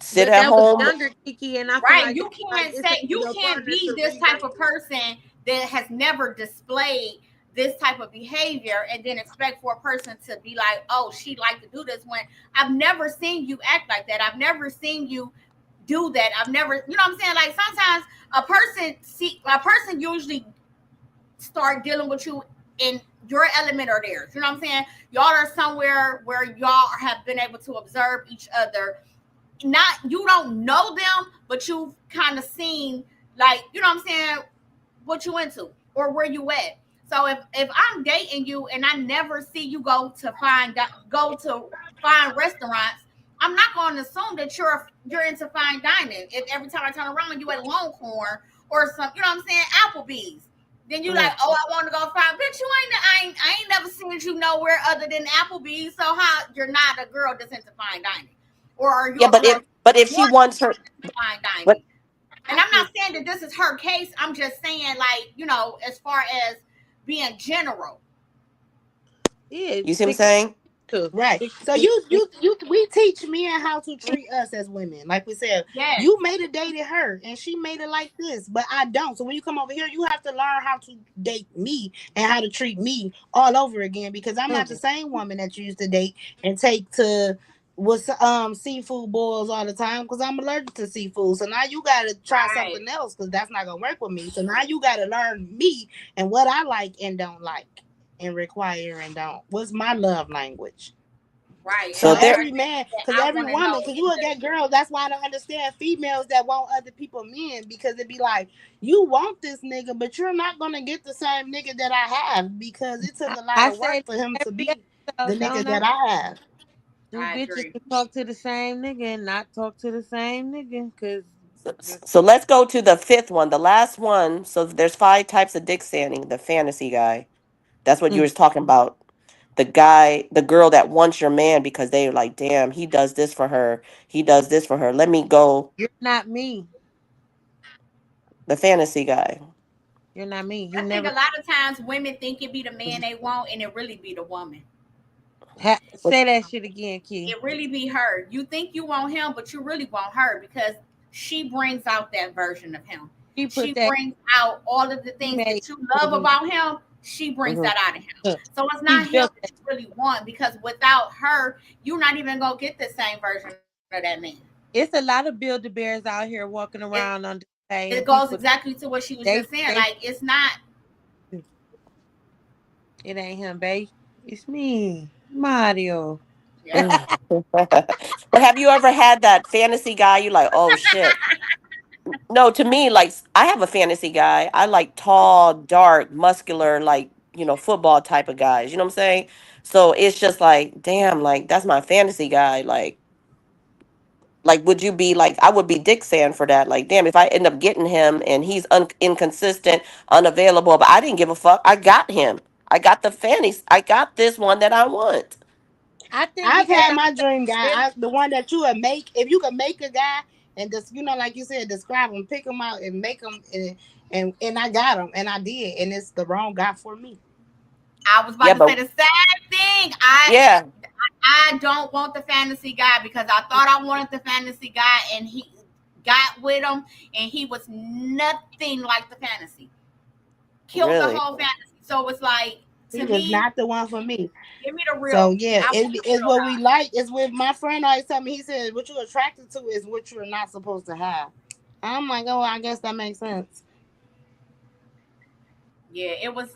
sit But at that was home." younger Kiki, and I feel Right. like You that's like can't it's up say to you your can't partner be to this type rewrite of it. person that has never displayed this type of behavior and then expect for a person to be like, oh, she like to do this when I've never seen you act like that. I've never seen you do that. I've never, you know what I'm saying? Like sometimes a person usually start dealing with you in your element or theirs. You know what I'm saying? Y'all are somewhere where y'all have been able to observe each other. Not you don't know them, but you've kind of seen like you know what I'm saying, what you into or where you at. So if I'm dating you and I never see you go to fine restaurants, I'm not going to assume that you're into fine dining. If every time I turn around you at Longhorn or some, you know what I'm saying, Applebee's, then you like, Mhm. oh, I want to go find. Bitch, I ain't never seen you nowhere other than Applebee's. So how you're not a girl that's into fine dining, or are you Yeah, a girl but if she want wants her fine but dining? And I I'm not just saying that this is her case. I'm just saying, like, you know, as far as being general. yeah, you see what I'm because saying? Right. So we teach men how to treat us as women. Like we said, Yes. you made it dated her and she made it like this, but I don't. So when you come over here, you have to learn how to date me and how to treat me all over again because I'm not the Mhm. same woman that you used to date and take to with seafood boils all the time because I'm allergic to seafood. So now you gotta try Right. something else because that's not gonna work with me. So now you gotta learn me and what I like and don't like and require and don't. What's my love language? Right. So So And those there are every things man, that because I every want to woman, know. because you will get girls. That's why I don't understand females that want other people men because it be like you want this nigga, but you're not gonna get the same nigga that I have because it took a lot I of work say for him that to every be the episode, nigga don't I? that I have. Do I bitches agree. to talk to the same nigga and not talk to the same nigga? Cause just so let's go to the fifth one, the last one. So there's five types of dick standing. The fantasy guy. That's what you mm, were talking about. The girl that wants your man because they're like, damn, he does this for her. He does this for her. Let me go. you're not me. The fantasy guy. You're not me. You I think a never lot of times women think it be the man they want, and it really be the woman. What? say that shit again, Key. It really be her. You think you want him, but you really want her because she brings out that version of him. She put She that brings out all of the things made that you for love me. about him. She brings Mhm. that out of him. So it's She not him built that that. you really want because without her, you're not even gonna get the same version of that man. It's a lot of builder bears out here walking It around on display, it and goes people exactly to what she was they just saying. they Like it's not. it ain't him, babe. It's me, Mario. Mm. But have you ever had that fantasy guy? You like, oh shit. No, to me, like I have a fantasy guy. I like tall, dark, muscular, like football type of guys. You know what I'm saying? So it's just like, damn, like that's my fantasy guy. Like, would you be like? I would be dick sand for that. Like, damn, if I end up getting him and he's inconsistent, unavailable, but I didn't give a fuck. I got him. I got the fantasy. I got this one that I want. I think I've it had sounds my dream guy, really the one that you would make if you could make a guy and just like you said, describe him, pick him out, and make him, and I got him, and I did, and it's the wrong guy for me. I was Yeah, about to say but the same thing. I yeah, I don't want the fantasy guy because I thought I wanted the fantasy guy and he got with him and he was nothing like the fantasy. Killed the really. whole fantasy. So it's like He to was me, not the one for me. give me the So real. yeah, I want the it's real what we guy. like. It's what my friend always tell me. He said, "What you're attracted to is what you're not supposed to have." I'm like, oh, I guess that makes sense. Yeah, it was.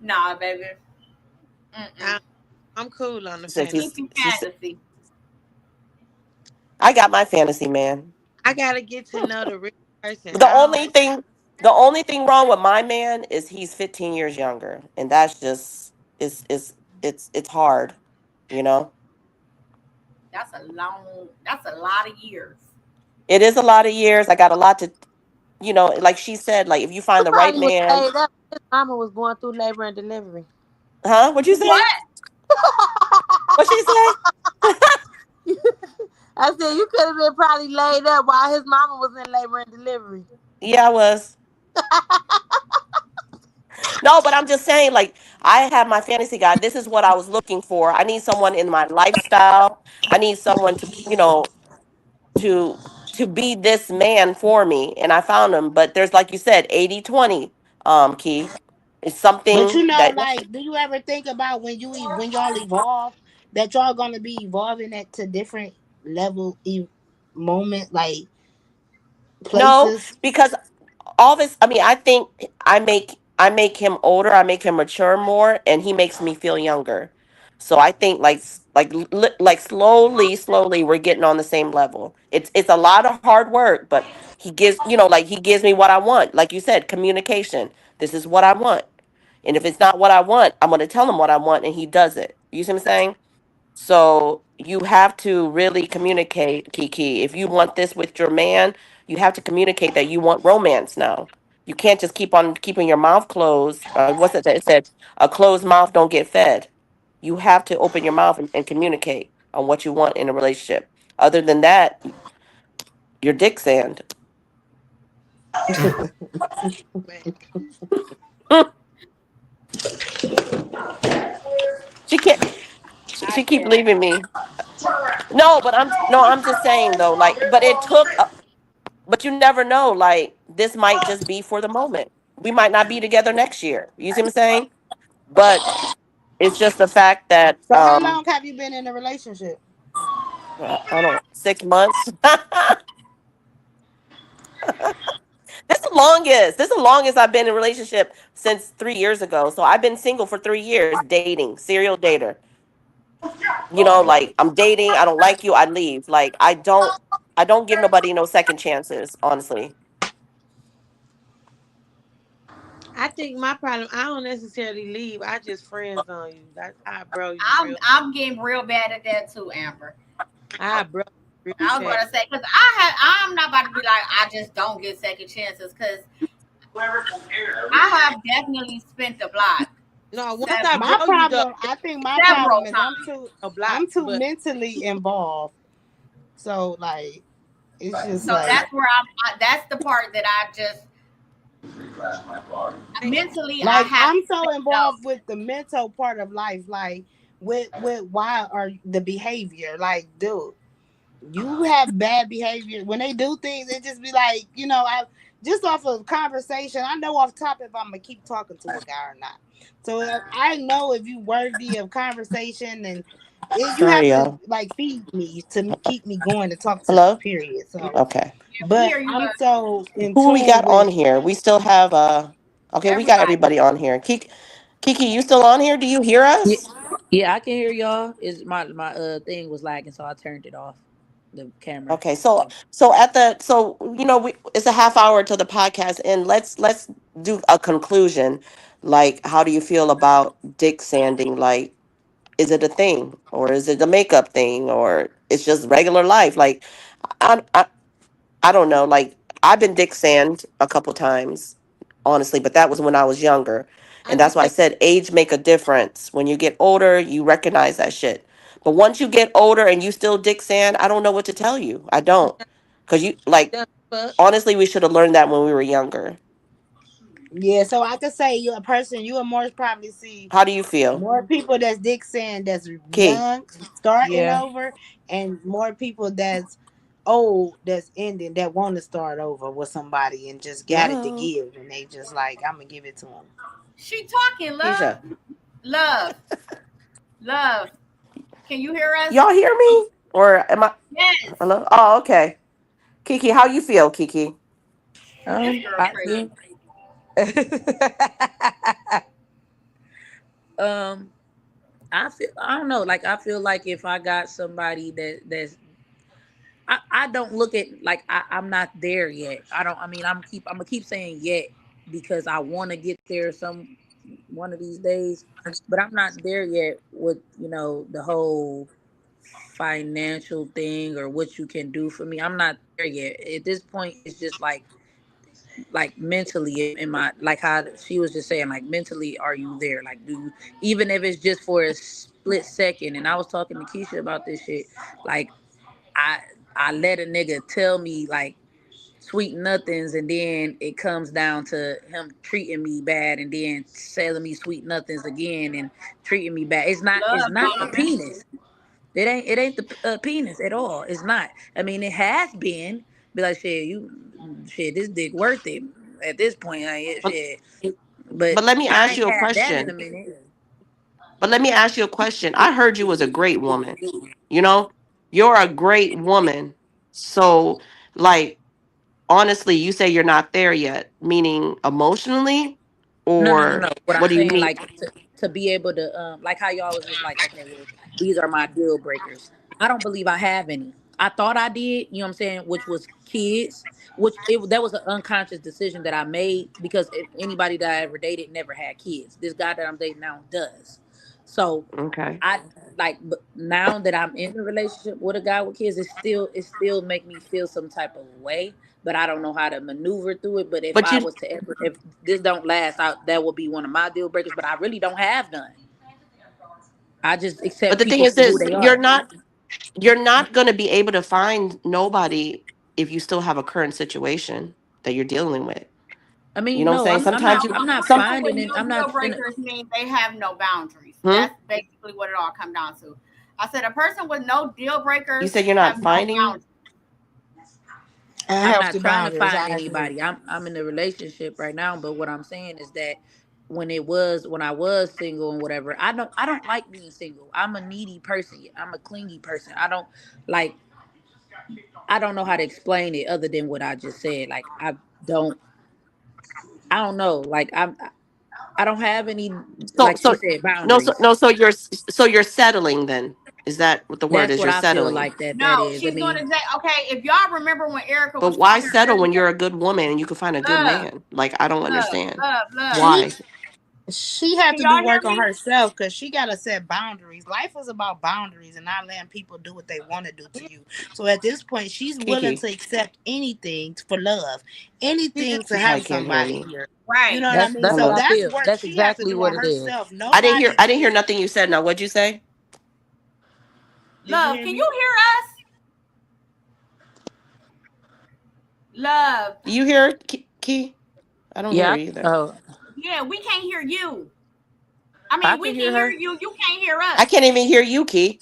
Nah, baby. Mm-mm. I, I'm cool on the Said fantasy. Keep you she said, fantasy. I got my fantasy man. I gotta get to know the real person. The I don't only thing The only thing wrong with my man is he's 15 years younger, and that's just it's hard, you know. That's a lot of years. It is a lot of years. I got a lot to, like she said, like if you You find the right probably was man, laid up. His mama was going through labor and delivery. huh? What'd you say? What? What'd she say? I said you could have been probably laid up while his mama was in labor and delivery. Yeah, I was. No, but I'm just saying, like, I have my fantasy guy. This is what I was looking for. I need someone in my lifestyle. I need someone to, to to be this man for me. And I found him. But there's, like you said, 80-20, Key. It's But something that like, do you ever think about when when y'all evolve that y'all gonna be evolving at to different level moment like no, places? because all this, I mean, I think I make him older, I make him mature more, and he makes me feel younger. So I think like slowly we're getting on the same level. It's a lot of hard work, but he gives me what I want. Like you said, communication. This is what I want. And if it's not what I want, I'm going to tell him what I want, and he does it. You see what I'm saying? So you have to really communicate, Kiki. If you want this with your man, you have to communicate that you want romance now. You can't just keep on keeping your mouth closed. What's it that it said? A closed mouth don't get fed. You have to open your mouth and communicate on what you want in a relationship. Other than that, you're dick sand. She can't. I She keep can't. leaving me. No, but I'm just saying though. Like, but it took. But you never know. Like, this might just be for the moment. We might not be together next year. You see what I'm saying? But it's just the fact that So how long have you been in a relationship? I don't 6 months. This the longest. This is the longest I've been in a relationship since 3 years ago. So I've been single for 3 years, dating, serial dater. Like I'm dating. I don't like you. I leave. Like I don't give nobody no second chances. Honestly, I think my problem, I don't necessarily leave. I just friends on you. That's how I bro you I'm real. I'm getting real bad at that too, Amber. I bro you real I was bad. gonna say because I'm not about to be like I just don't get second chances because I have definitely spent the block No, once I several My bro you though, problem, I think my several problem is times. no block. I'm too But mentally involved. So like it's just So like that's where that's the part that I just mentally I have I'm to so say no. involved with the mental part of life, like with why are the behavior. Like, dude, you have bad behavior when they do things. It just be like, I just off of conversation. I know off top if I'm gonna keep talking to a guy or not. So I know if you worthy of conversation and you have sorry, to y'all. like feed me to keep me going to talk to you. Hello. Period. So, Okay. Yeah, we but hear you, I'm love. so in Who we tune got with. on here? We still have okay, we got Everybody. everybody on here. Kiki, you still on here? Do you hear Yeah, us? yeah, I can hear y'all. Is my thing was lagging, so I turned it off, the camera. Okay, so at the so it's a half hour to the podcast, and let's do a conclusion. Like, how do you feel about dick sanding? Like, is it a thing, or is it a makeup thing, or it's just regular life? Like, I I, I don't know. Like, I've been dick sand a couple times, honestly, but that was when I was younger. I And that's why I think said age make a difference. When you get older, you recognize that shit. But once you get older and you still dick sand, I don't know what to tell you. I don't. Cause you like the fuck. honestly, we should have learned that when we were younger. Yeah, so I could say you're a person you will more probably see How do you feel? more people that's dick saying that's Key. young starting Yeah. over, and more people that's old that's ending that want to start over with somebody and just got it to Hello. give, and they just like I'm gonna give it to them. She talking, love. Keisha. Love. Love. Can you hear us? Y'all hear me? Or am I Yes. hello? Oh, okay. Kiki, how you feel, Kiki? This girl I crazy. feel. um, I feel. I don't know. Like I feel like if I got somebody I don't look at like I'm not there yet. I don't. I mean, I'm gonna keep saying yet because I want to get there some one of these days, but I'm not there yet with the whole financial thing or what you can do for me. I'm not there yet. At this point, it's just like mentally in my like how she was just saying, like mentally, are you there? Like, do you, even if it's just for a split second? And I was talking to Keisha about this shit. Like, I I let a nigga tell me like sweet nothings, and then it comes down to him treating me bad, and then selling me sweet nothings again and treating me bad. It's Love not the bombing. penis. It ain't the penis at all. It's not. I mean, it has been. Be like, shit, this dick worth it at this point. Like, But, shit, but but let me I ask ain't you a had that in a question. minute. But let me ask you a question. I heard you was a great woman. You know, you're a great woman. So, like, honestly, you say you're not there yet, meaning emotionally, No. or What I'm what do you saying, mean? like, to be able to, like how y'all was just like, okay, well, these are my deal breakers. I don't believe I have any. I thought I did, you know what I'm saying, which was kids, that was an unconscious decision that I made because anybody that I ever dated never had kids. This guy that I'm dating now does. So Okay. I like, but now that I'm in a relationship with a guy with kids, it still make me feel some type of way, but I don't know how to maneuver through it. But if But I you, was to ever, if this don't last out, that would be one of my deal breakers. But I really don't have none. I just but accept the thing people is for who this, they are. you're not going to be able to find nobody if you still have a current situation that you're dealing with. I You mean, know what I'm no, saying? I'm Sometimes not. you, I'm not some, People with finding it. no I'm deal not in. breakers means they have no boundaries. hmm? That's basically what it all comes down to. I said a person with no deal You breakers said you're have not no finding. boundaries. And I'm healthy not trying to boundaries. find I agree. anybody. I'm in a relationship right now, but what I'm saying is that when I was single and whatever, I don't like being single. I'm a needy person. I'm a clingy person. Like I don't know how to explain it other than what I just said. Like don't I don't know. Like I don't have any, So like she so said, no so boundaries. no so you're settling then. Is that what the word That's is? what You're I feel settling. like that No, is. I she's doing mean, exactly okay. If y'all remember when Erica But was why talking settle when you're earlier, a good woman and you can find a good love, man? Like I don't love, understand. love, love. She Why? she had Can to do y'all hear work on me? herself because she got to set boundaries. Life is about boundaries and not letting people do what they want to do to you. So at this point, she's willing Kiki, to accept anything for love, She anything just to she have probably can't hear somebody me. here. You Right. know what I that's mean? that's So what I Hello. that's feel. work That's she has to exactly do what on it is. herself. Nobody I didn't hear can. nothing you said. Now what'd you say? Did you Love, hear can you me? hear us? Love. Do you hear Key? I don't hear her Yeah. either. Yeah, we can't hear you. I I mean, we can can hear hear her. you. You can't hear I us. can't even hear you, Key.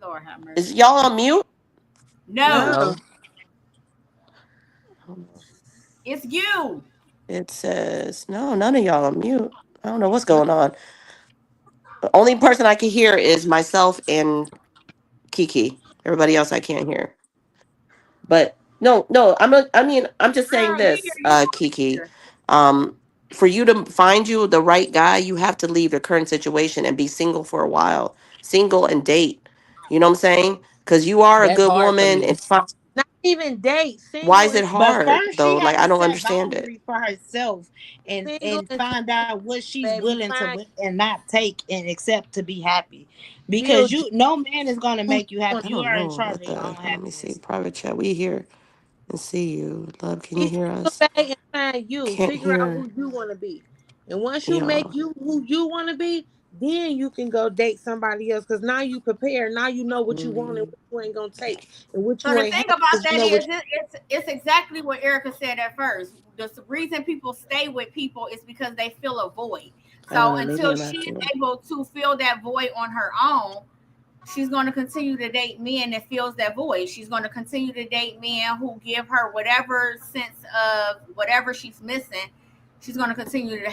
Lord have mercy. Is y'all on mute? No, no. No. it's you. It says no, none of y'all on mute. I don't know what's going on. The only person I can hear is myself and Kiki. Everybody else I can't hear. But no, I mean, I'm just saying Girl, we hear this, you over Kiki. here. For you to find you the right guy, you have to leave your current situation and be single for a while. Single and date. You know what I'm saying? Because you are a That's good hard for woman. me. And fi- Not even date. why Single is it and But hard first, though? she Like got I to don't set understand it. boundaries for herself single and and find out what she's baby. willing to Find and not take and accept to be happy. real Because you, no man is gonna who you make you want. happy. I You don't are in know charge what of your the. own Let me see. happiness. Private chat. We here and see you. Love, can you Be hear single, us? babe, and find you. Can't Figure out hear who you want to be. And once you make y'all. you who you want to be, then you can go date somebody else. Because now you prepare. Now you know what you want and Mm, what you ain't gonna take and what So you the ain't thing have. about Because you that know what. is, it's exactly what Erica said at first. The reason people stay with people is because they feel a void. I don't So know. Maybe until I'm she's acting. able to fill that void on her own, she's going to continue to date men that fills that void. She's going to continue to date men who give her whatever sense of whatever she's missing. She's going to continue to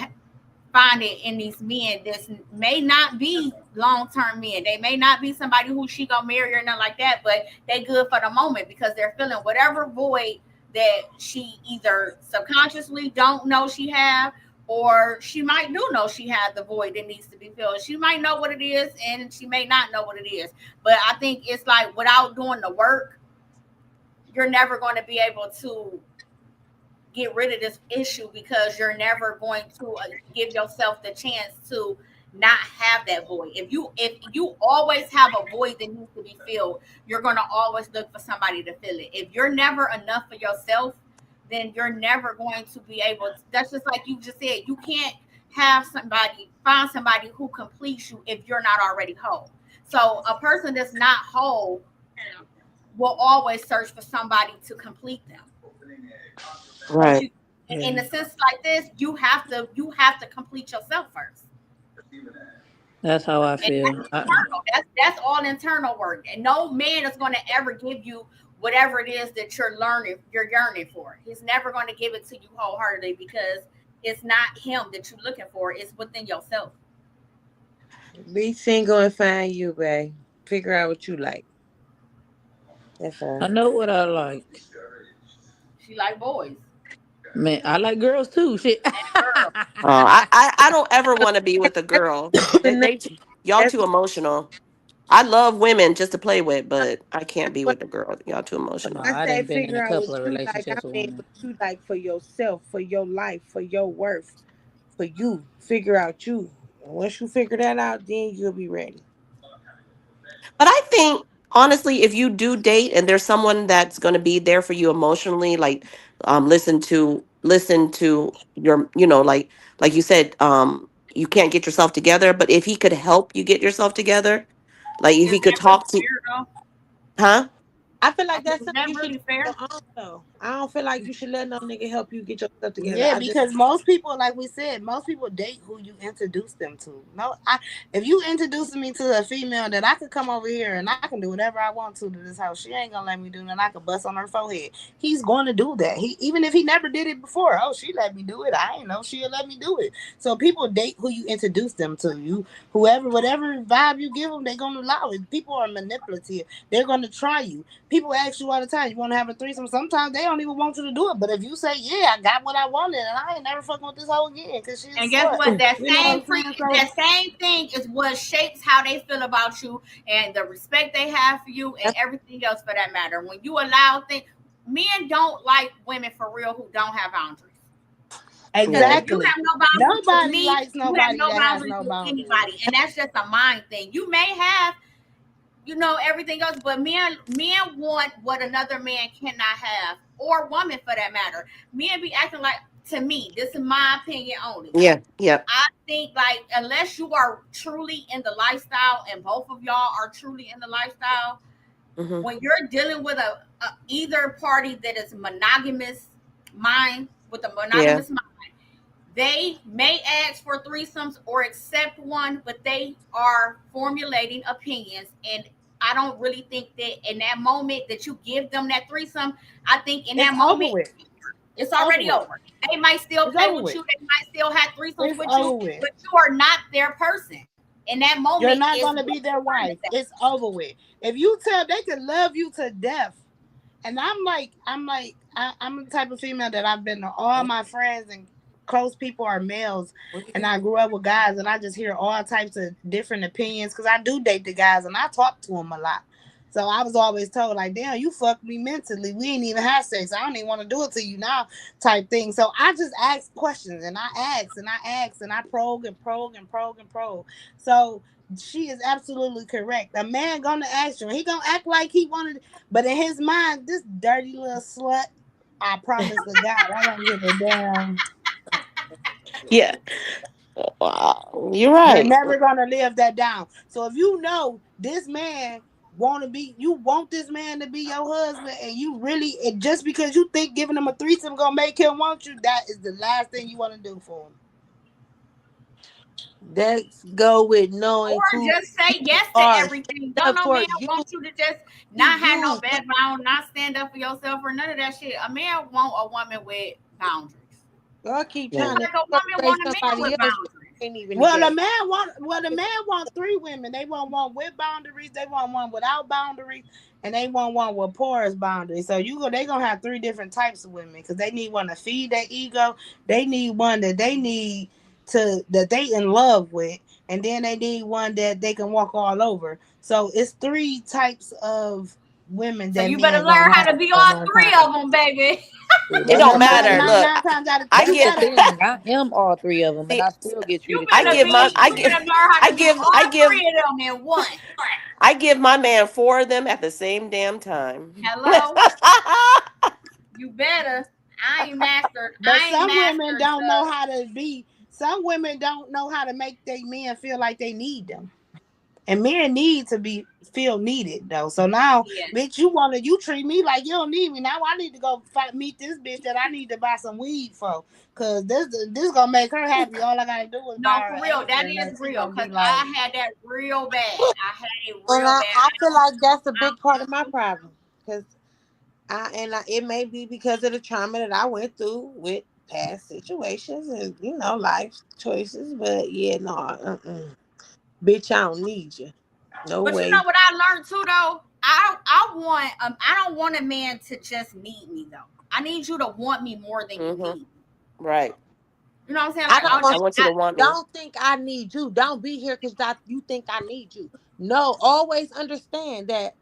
find it in these men that may not be long-term men. They may not be somebody who she gonna marry or nothing like that, but they good for the moment because they're filling whatever void that she either subconsciously don't know she have, or she might do know she had the void that needs to be filled. She might know what it is and she may not know what it is. But I think it's like without doing the work, you're never going to be able to get rid of this issue because you're never going to give yourself the chance to not have that void. If you always have a void that needs to be filled, you're going to always look for somebody to fill it. If you're never enough for yourself, then you're never going to be able to, that's just like you just said, you can't find somebody who completes you if you're not already whole. So a person that's not whole will always search for somebody to complete them. But Right. you, in a sense like this, you have to complete yourself first. That's how I And feel. that's internal. That's all internal work. And no man is going to ever give you whatever it is that you're yearning for. He's never going to give it to you wholeheartedly because it's not him that you're looking for. It's within yourself. Be single and find you, babe. Figure out what you like. That's I all. know what I like. She like boys Man, I like girls too. Shit. and girls. I don't ever want to be with a girl. Y'all That's too emotional. I love women just to play with, but I can't be what with a girl. Y'all too No, emotional. I I say. done been in a Figure out what couple of you like. I relationships with mean, women. what you like for yourself, for your life, for your worth, for you. Figure out you. And once you figure that out, then you'll be ready. But I think honestly, if you do date and there's someone that's going to be there for you emotionally, like listen to your, like you said, you can't get yourself together, but if he could help you get yourself together, like if Is he could that really talk to, fair though? huh? I feel I like said, that's is something that you should really do on fair? your own though. I don't feel like you should let no nigga help you get yourself together. Yeah, I just because most people, like we said, most people date who you introduce them to. No, if you introducing me to a female that I could come over here and I can do whatever I want to this house, she ain't gonna let me do nothing. I could bust on her forehead. He's going to do that. He even if he never did it before. Oh, she let me do it. I ain't know she'll let me do it. So people date who you introduce them to. You whoever whatever vibe you give them, they're gonna allow it. People are manipulative. They're gonna try you. People ask you all the time, you want to have a threesome? Sometimes they don't even want you to do it. But if you say, yeah, I got what I wanted and I ain't never fucking with this hoe again because she's a And guess slut. what? That You know same what I'm saying? freaking So, that same thing is what shapes how they feel about you and the respect they have for you and everything else for that matter. When you allow things, men don't like women for real who don't have boundaries. Because Yeah. if you exactly. have no boundaries with Nobody me, likes you have nobody no that has boundaries no with boundaries. anybody, and that's just a mind thing. You may have, everything else, but men want what another man cannot have, or woman for that matter. Men be acting like, to me, this is my opinion only. Yeah. Yeah. I think like unless you are truly in the lifestyle and both of y'all are truly in the lifestyle, Hmm. when you're dealing with a either party that is monogamous mind with a Yeah. monogamous mind, they may ask for threesomes or accept one, but they are formulating opinions. And I don't really think that in that moment that you give them that threesome, I think in It's that over moment with. it's Over already with. over. They might still It's play over with with. you. They might still have threesomes It's with you, over with. but you are not their person. In that You're moment, not is gonna what be their determines wife. that. It's over with. If you tell they can love you to death, and I'm the type of female that I've been to all my friends and close people are males, and I grew up with guys, and I just hear all types of different opinions because I do date the guys and I talk to them a lot. So I was always told like, damn, you fucked me mentally. We ain't even have sex. I don't even want to do it to you now, type thing. So I just ask questions and I ask and I ask and I probe and probe and probe and probe. So she is absolutely correct. A man gonna ask you, he gonna act like he wanted, but in his mind, this dirty little slut. I promise to God, I don't give a damn. Yeah. Wow. You're You're right. never gonna live that down. So if you know this man you want this man to be your husband, and you really, and just because you think giving him a threesome gonna make him want you, that is the last thing you want to do for him. let's go with Or knowing who just say you yes to are. everything. Stand Don't up no for man you. want you to just Be not have no you. background, not stand up for yourself or none of that shit. A man want a woman with boundaries. Y'all keep Yeah. Just trying to like a woman incorporate want a man somebody with else. boundaries. Ain't even Well, together. the man want three women. They want one with boundaries. They want one without boundaries, and they want one with porous boundaries. So they gonna have three different types of women because they need one to feed their ego. They need one that they need that they in love with, and then they need one that they can walk all over. So it's three types of women So that you better men learn gonna how to have be at all one three time. of them, baby. See, It You that's don't the matter. thing. Look, Nine times out of I That's you give the better. thing. I am all three of them, and see, I still get you treated I better give crazy. my be. You better learn how to be I all give three of them in one. I give my man 4 of them at the same damn time. Hello, you better. But I ain't some women mastered don't know the. how to be. Some women don't know how to make their men feel like they need them. And men need to be feel needed though. So now, Yeah. bitch, you treat me like you don't need me. Now I need to go meet this bitch that I need to buy some weed for. Cause this gonna make her happy. All I gotta do is No, buy her for an real, answer, that and then is she real. gonna Cause be like, I had that real bad. I had it And real bad. I feel like that's a big part of my problem. Because it may be because of the trauma that I went through with past situations and, life choices. But yeah, no, bitch, I don't need you. No But you know way. what I learned too, though. I don't want a man to just need me though. I need you to want me more than you Mhm. need me. Right. You know what I'm saying? I Like don't I want want you I to want me. don't think I need you. Don't be here because you think I need you. No, always understand that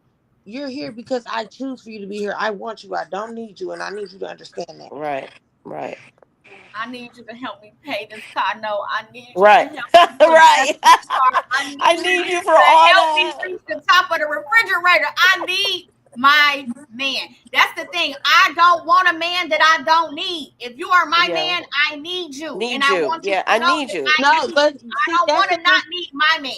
you're here because I choose for you to be here. I want you. I don't need you, and I need you to understand that. Right. Right. I need you to help me pay this car. No, I need you to Right. help me put gas Right. in this car. I I need need you you for to all help me that. reach the top of the refrigerator. I need my man. That's the thing. I don't want a man that I don't need. If you are my Yeah. man, I need you. And Need I you. want you Yeah, to I know need that you. I No, need but you. I see, don't want to not need my man.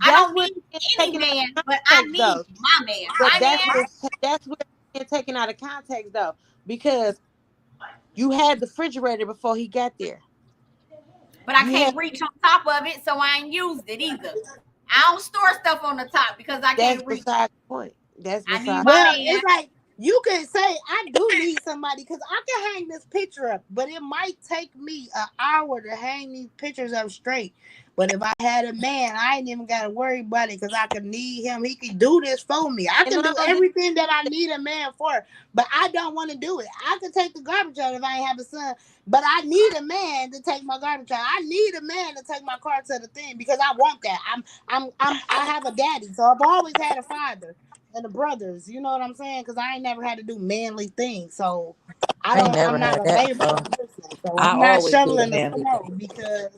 I that's don't where need it's any taken out man, of but I context, need though. my man. But My man. that's where it's taken out of context, though, because you had the refrigerator before he got there. But I You had can't reach on top of it, so I ain't used it either. I don't store stuff on the top because I That's can't reach it. beside the point. That's I need beside. my well, man. it's like you can say I do need somebody because I can hang this picture up, but it might take me an hour to hang these pictures up straight. But if I had a man, I ain't even gotta worry about it because I could need him. He could do this for me. I And can I do don't everything that I need a man for, but I don't want to do it. I could take the garbage out if I ain't have a son, but I need a man to take my garbage out. I need a man to take my car to the thing because I want that. I have a daddy, so I've always had a father and the brothers. You know what I'm saying? Because I ain't never had to do manly things, so I ain't never I'm not had a that, laborer so person. So I I'm not always do the shoveling the manly snow thing. because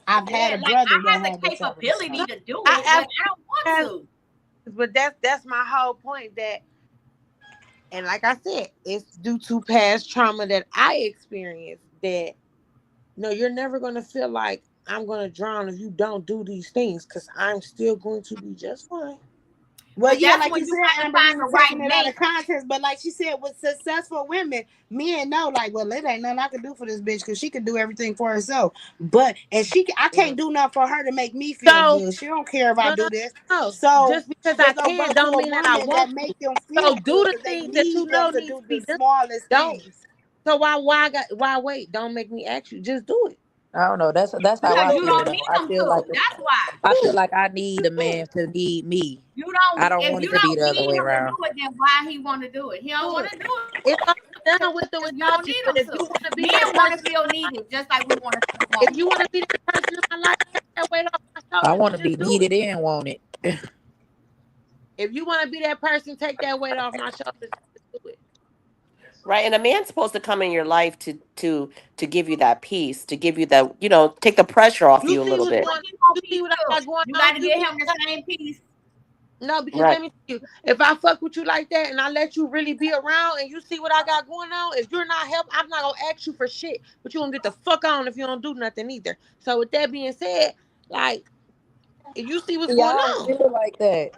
I've had Yeah, a like brother I that have the had to shovel the snow. capability to do it, but I I don't want absolutely, to. but that's my whole point. That, and like I said, it's due to past trauma that I experienced. That no, you're never gonna feel like I'm gonna drown if you don't do these things, because I'm still going to be just fine. Well, But yeah, that's like when you you said, have to Amber, find you the were right taking it out mate. of context. But like she said, with successful women, men know, like, well, it ain't nothing I can do for this bitch because she can do everything for herself. But and I can't Mhm. do nothing for her to make me feel So good. She don't care if I no, no, do this. no. So Just because they I gonna can go to don't a mean that I woman that want to. make them So feel do good the because they things that you need them know to needs do to be the done. smallest Don't. things. So why wait? Don't make me ask you. Just do it. I don't know. That's how Because I you feel don't though. need them to. That's why. I Do feel it. like I need a Do it. man to need me. you don't. I don't If want you it to be don't the other need way him to around. do it, then why he want to do it? He don't Do want it. to do it It's gonna be done with or because you don't without you. need But him if to. you want to be Men that want to person, feel needed, just like we want to if want. you want to be that person in my life, take that weight off my I shoulders want and to be just do it. needed and want it. If you want to be that person, take that weight off my shoulders and just do it. Right. And a man's supposed to come in your life to give you that peace, to give you that, take the pressure off You you a see little what's bit. But going. he want You see peace what I too. got going You got on. to You get see him the same peace. no, because Right. let me tell you, if I fuck with you like that and I let you really be around and you see what I got going on, if you're not help, I'm not gonna ask you for shit. But you gonna get the fuck on if you don't do nothing either. So with that being said, like if you see what's See, I going don't on, feel like that.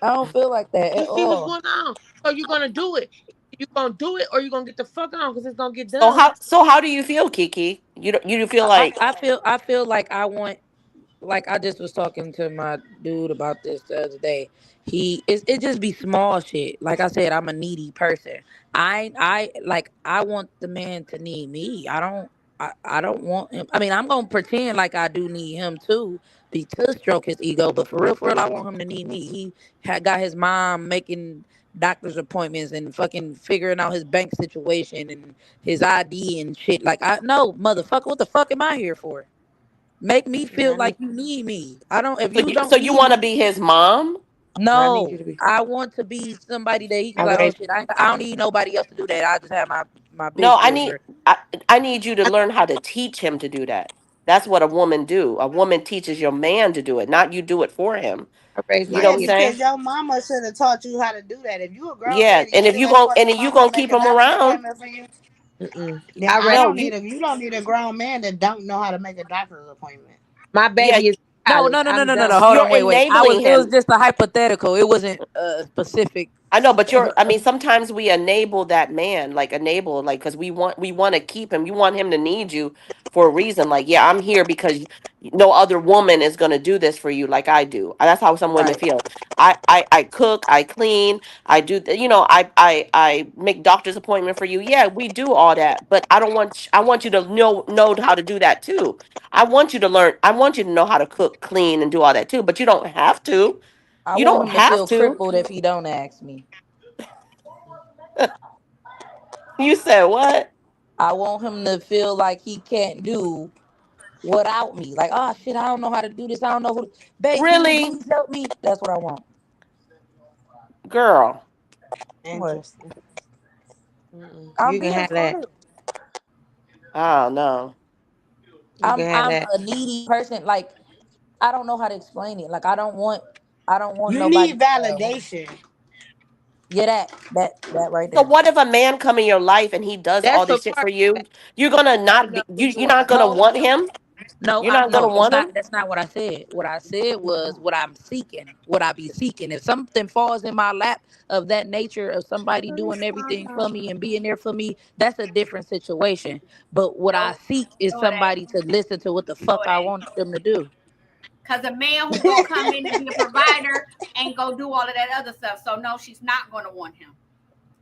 I don't feel like that you at see what's all. going on. So you're gonna do it. You gonna do it or you gonna get the fuck on because it's gonna get So done. how do you feel, Kiki? You feel like I feel like I want, like I just was talking to my dude about this the other day. It just be small shit. Like I said, I'm a needy person. I want the man to need me. I don't want him. I mean, I'm gonna pretend like I do need him too, to stroke his ego. But for real, I want him to need me. He had got his mom making doctor's appointments and fucking figuring out his bank situation and his ID and shit. Like I no motherfucker, what the fuck am I here for? Make me feel Yeah, I need. like you need me. I don't. If so you you so don't you need want to me, be his mom? I need No, you to be. I want to be somebody that he can be like, oh Okay. shit, I don't need nobody else to do that. I just have my No, bitch do it. I need you to learn how to teach him to do that. That's what a woman do. A woman teaches your man to do it, not you do it for him. I raised You my know what Yeah, I'm kid. saying? because your mama should have taught you how to do that. If you a grown Yeah, man and and you if still ain't want and your if you mama to gonna make keep a him doctor's around, appointment for you, Mm-mm. then I I raised no, don't you need a. You don't need a grown man that don't know how to make a doctor's appointment. my yeah, baby is in No, college. no, no, no, I'm no, no, done no. with Hold you're on, wait. enabling It was him. just a hypothetical. It wasn't specific. I know, but I mean, sometimes we enable that man, like enable, like, because we want to keep him. You want him to need you for a reason. Like, yeah, I'm here because no other woman is going to do this for you like I do. That's how some women Right. feel. I cook, I clean, I do, I make doctor's appointment for you. Yeah, we do all that, but I want you to know how to do that too. I want you to learn. I want you to know how to cook, clean, and do all that too. But you don't have to. I You want don't him to have feel to. crippled if he don't ask me. You said what? I want him to feel like he can't do without me. Like, oh shit, I don't know how to do this. I don't know who. Babe, can you Really, please help me? That's what I want. girl? What? Interesting. Mm-mm. I'm You can being have that. for real. I don't know. You can have I'm that. a needy person. Like, I don't know how to explain it. Like, I don't want You nobody. need validation. Yeah, that right So there. what if a man come in your life and he does all That's a this shit part for of you? that. You're gonna You not know be who you you're are. not gonna No, want him. no, You're not gonna want him. that's not what I said. What I said was what I'm seeking, what I be seeking. If something falls in my lap of that nature of somebody doing everything for me and being there for me, that's a different situation. But what I No, seek is no, it ain't. somebody to listen to what the No, fuck it I ain't. want them to do. Because a man who gonna come in and be a provider ain't gonna do all of that other stuff. So no, she's not gonna want him.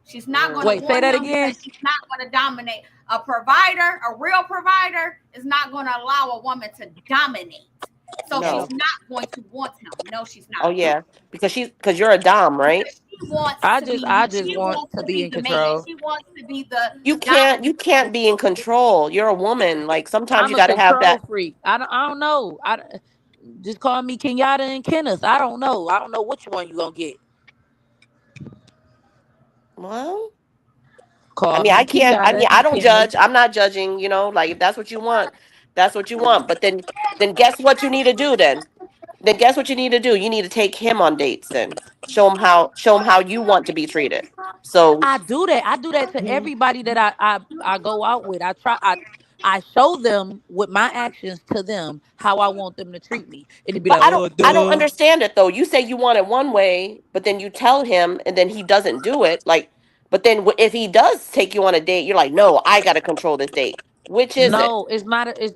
She's not going to Mm, Wait, say want that him again. because she's not going to dominate. A provider, a real provider, is not going to allow a woman to dominate. So no. she's not going to want him. No, she's Oh not. yeah, because you're a dom, right? Because she wants to I be. just She want wants to to be be in the man. control. She wants to be the You dominant can't woman. be in control. You're a woman. Like sometimes I'm you a got to have control that. freak. I don't know. Just call me Kenyatta and Kenneth. I don't know. I don't know which one you gonna get. Well, I Call mean, me I Kenyatta mean, I and don't Kenneth. judge. I'm not judging. Like if that's what you want, that's what you want. But then guess what you need to do then? Then guess what you need to do? You need to take him on dates. Then show him how you want to be treated. So I do that. I do that to Mhm. everybody that I go out with. I show them with my actions to them how I want them to treat me. And it'd be But like, oh I don't duh. understand it though. You say you want it one way, but then you tell him, and then he doesn't do it. Like, but then if he does take you on a date, you're like, no, I got to control this date. Which is it? No, it's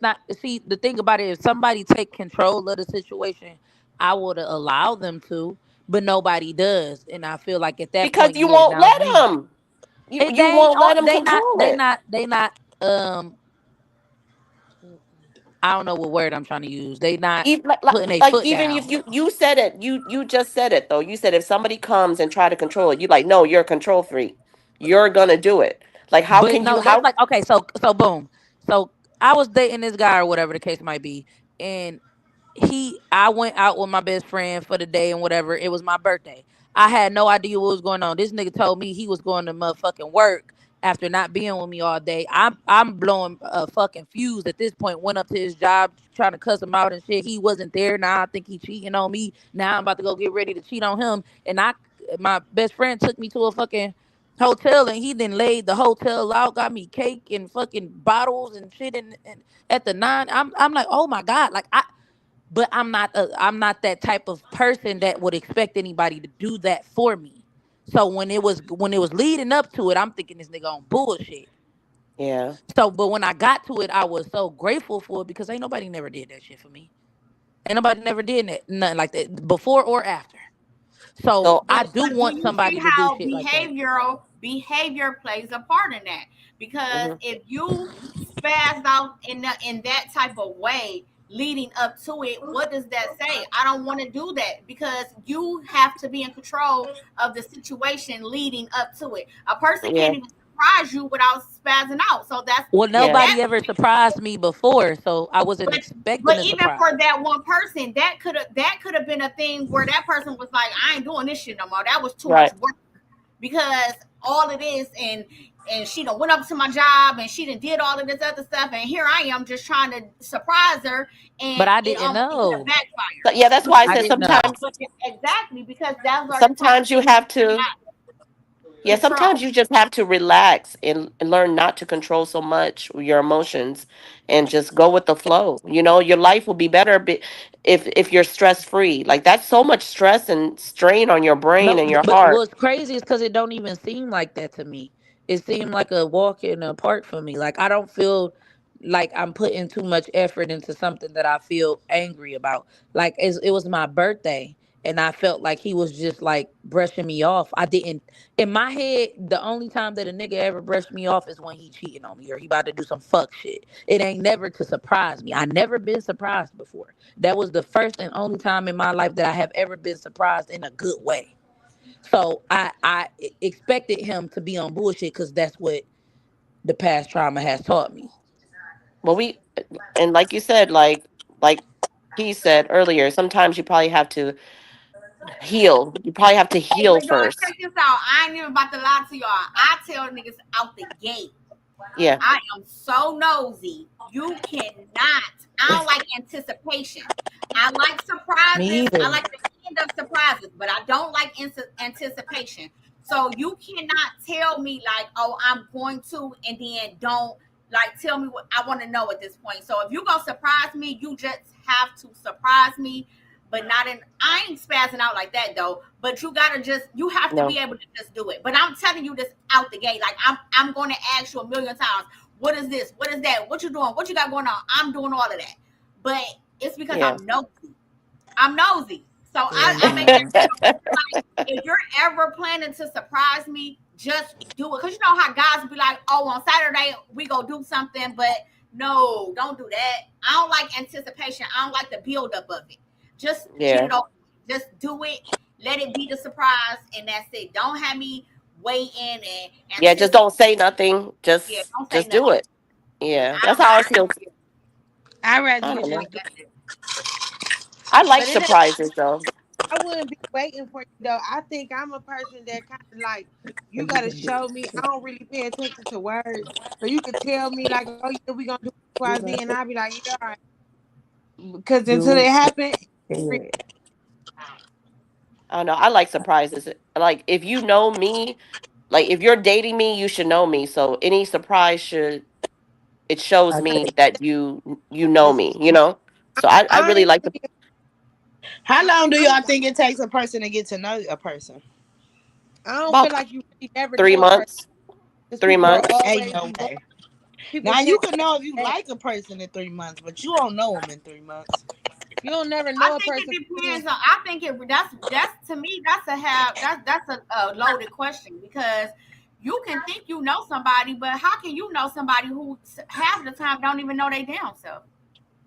not. See, the thing about it, if somebody take control of the situation, I would allow them to, but nobody does. And I feel like at that Because point, you yeah, won't now it's let me. him. It, You won't let him control it. they not I don't know what word I'm trying to use. They not Even, putting a like foot even if down. you said it, you just said it though. You said if somebody comes and try to control it, you like, no, you're a control freak. You're gonna do it. Like how But can you no, that's how like okay, so boom. So I was dating this guy or whatever the case might be, and I went out with my best friend for the day and whatever. It was my birthday. I had no idea what was going on. This nigga told me he was going to motherfucking work after not being with me all day. I'm blowing a fucking fuse at this point. Went up to his job trying to cuss him out and shit. He wasn't there. Now I think he cheating on me. Now I'm about to go get ready to cheat on him. And my best friend took me to a fucking hotel and he then laid the hotel out, got me cake and fucking bottles and shit and at the nine. I'm like, oh my God. Like but I'm not that type of person that would expect anybody to do that for me. So when it was leading up to it, I'm thinking this nigga on bullshit. yeah. So but when I got to it, I was so grateful for it because ain't nobody never did that shit for me. Ain't nobody never did that nothing like that before or after. So So I But do do want you see somebody to do how shit like that. behavior plays a part in that? Because mhm. if you spaz out in that type of way leading up to it, what does that say? I don't want to do that because you have to be in control of the situation leading up to it. A person can't Yeah. even surprise you without spazzing out. So that's Well, Yeah. that. nobody ever surprised me before, so I wasn't But expecting but a even for surprise. that one person, that could have been a thing where that person was like, I ain't doing this shit no more. That was too much Right. work because all it is, and she done went up to my job and she done did all of this other stuff, and here I am just trying to surprise her, But and I it didn't almost could have know. backfired. So, yeah, that's why I I said didn't know. sometimes, But exactly, because those are the type of sometimes you things have you to, cannot yeah, sometimes control. you just have to relax and learn not to control so much your emotions and just go with the flow. You know, your life will be better if you're stress free. Like that's so much stress and strain on your brain No, and your but heart. what's crazy is because it don't even seem like that to me. It seemed like a walk in the park for me. Like I don't feel like I'm putting too much effort into something that I feel angry about. Like it was my birthday, and I felt like he was just like brushing me off. I didn't. In my head, the only time that a nigga ever brushed me off is when he cheating on me or he about to do some fuck shit. It ain't never to surprise me. I never been surprised before. That was the first and only time in my life that I have ever been surprised in a good way. So I expected him to be on bullshit because that's what the past trauma has taught me. Well, and like you said, like he said earlier, sometimes you probably have to heal. You probably have to Hey, heal but y'all first. check this out. I ain't even about to lie to y'all. I tell niggas out the gate. Yeah. I am so nosy. You cannot. I don't like anticipation. I like Me surprises. I either. like the end of surprises, but I don't like anticipation. So you cannot tell me like, oh, I'm going to, and then don't like tell me what I want to know at this point. So if you gonna surprise me, you just have to surprise me, but not in. I ain't spazzing out like that though. But you have to No. be able to just do it. But I'm telling you this out the gate. Like I'm going to ask you a million times. What is this? What is that? What you doing? What you got going on? I'm doing all of that. But it's because Yeah. I'm nosy. I'm nosy. So I make Mhm. sure like if you're ever planning to surprise me, just do it. Cause you know how guys be like, oh, on Saturday we go do something, but no, don't do that. I don't like anticipation. I don't like the build up of it. Just get Yeah. it over. Just do it. Let it be the surprise, and that's it. Don't have me waiting and Yeah, just anticipate. don't say nothing. Yeah, Just don't say just do nothing. it. Yeah. I That's don't. how I I feel. I'd rather I you don't know. just do it. I like But it ain't, surprises though. I wouldn't be waiting for you though. I think I'm a person that kind of like you gotta show me. I don't really pay attention to words. So you could tell me like, oh yeah, we gonna do XYZ and I'll be like, yeah, all right. Because until Do it happen, it. I don't know. I like surprises. Like if you know me, like if you're dating me, you should know me. So any surprise should it shows I me think that you know me, you know? So I I really ain't like the really, How long do I'm, y'all think it takes a person to get to know a person? I don't feel about like you really never three know a person months. because Three people are months. Ain't always no evolving. way. People Now you change. can know if you Hey, like a person in 3 months, but you don't know them in 3 months. you don't never I know a think person. it depends on. I think it. That's to me. That's a loaded question because you can think you know somebody, but how can you know somebody who half the time don't even know they damn self?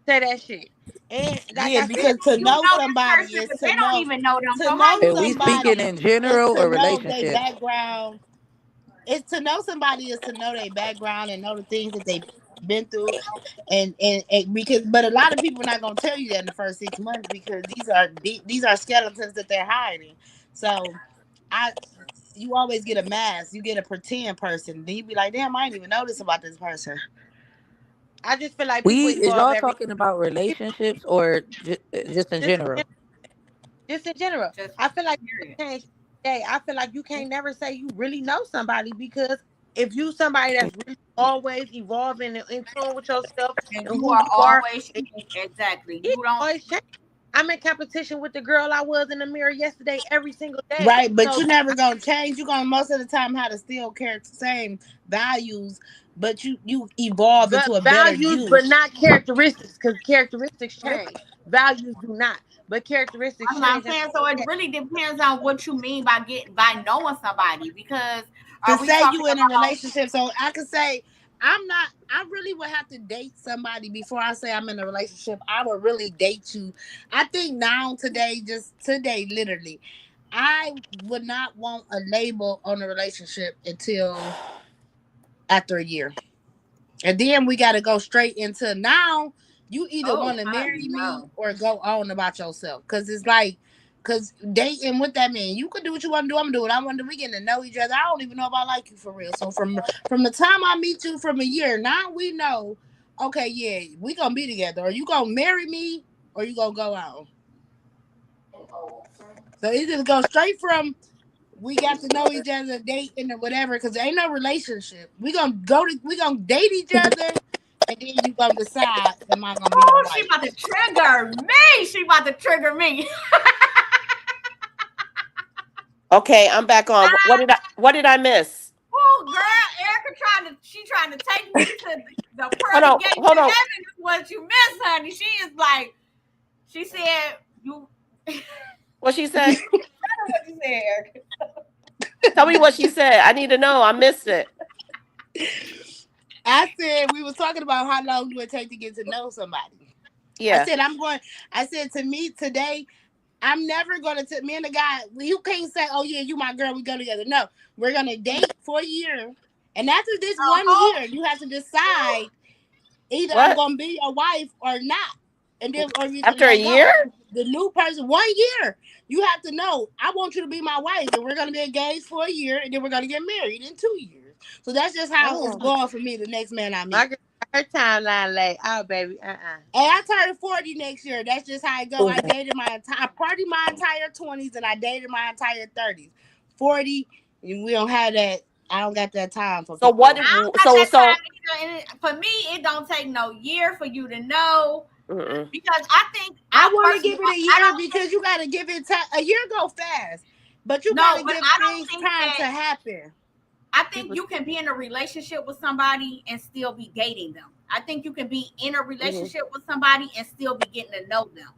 Say that shit. And like Yeah, I said, because to You know know this somebody person, is but they don't even know them. So how Are you we even know speaking them? in is general to or know their relationships? background. It's to know somebody is to know their background and know the things that they've been through, and because but a lot of people are not gonna tell you that in the first 6 months because these are skeletons that they're hiding. So I you always get a mask, you get a pretend person, then you be like, damn, I didn't even know this about this person. I just feel like We people is evolve y'all every talking about people relationships or just in just general? just in general. Just I feel like period. people change every day. I feel like you can't never say you really know somebody because if you somebody that's really always evolving and in tune with yourself And and you who are you are, always exactly. it You don't. always change. I'm in competition with the girl I was in the mirror yesterday every single day. Right, but So you're never gonna change. You're gonna most of the time have to still carry the same values, but you evolve into a better values, you. but not characteristics, because characteristics change. Values do not, but characteristics I'm not change. saying so. It really depends on what you mean by knowing somebody. Because To are we say talking you in a about? relationship, so I could say I'm not. I really would have to date somebody before I say I'm in a relationship. I would really date you. I think now today, just today, literally, I would not want a label on a relationship until after a year. And then we got to go straight into now. You either Oh, want to marry honey, me no. or go on about yourself. Because it's like, because dating with that man, you could do what you want to do. I'm going to do what I want to do. We getting to know each other. I don't even know if I like you for real. So from the time I meet you from a year, now we know, okay, yeah, we going to be together. Or you going to marry me or you going to go out. So it just goes straight from we got to know each other, dating or whatever, because there ain't no relationship. We gonna date each other, and then you gonna decide, am I gonna be your Oh, she wife? about to trigger me. She about to trigger me. Okay, I'm back on. What did I miss? Oh, girl, Erica trying to take me to the Hold pearly on, gates hold of on. heaven. Is what you miss, honey. She is like, she said, you. What she say? What you said, Erica? Tell me what she said. I need to know. I missed it. I said we was talking about how long do it take to get to know somebody. I Yeah. said I said to me today, I'm never gonna me and the guy. You can't say, oh yeah, you my girl, we go together. No, we're gonna date for a year, and after this A 1 year, whole. you have to decide either I'm What? gonna be your wife or not. And then or you're just After a gonna year? go. The new person, 1 year, you have to know, I want you to be my wife, and we're gonna be engaged for a year, and then we're gonna get married in 2 years. So that's just how it's Oh. going for me, the next man I My meet. girl, her timeline late. Oh, baby, And I turned 40 next year. That's just how it go. Oh, I partied my entire 20s and I dated my entire 30s. 40, and we don't have that. I don't got that time for So what? people. I don't got So that so. time either. And for me, it don't take no year for you to know Mm-mm. because I think I I want to first of give it all, a I year don't think because you got to give it time. A year go fast, but you got no, to but give I don't things think time to that happen. I think People. you can be in a relationship with somebody and still be dating them. I think you can be in a Hmm. relationship with somebody and still be getting to know them.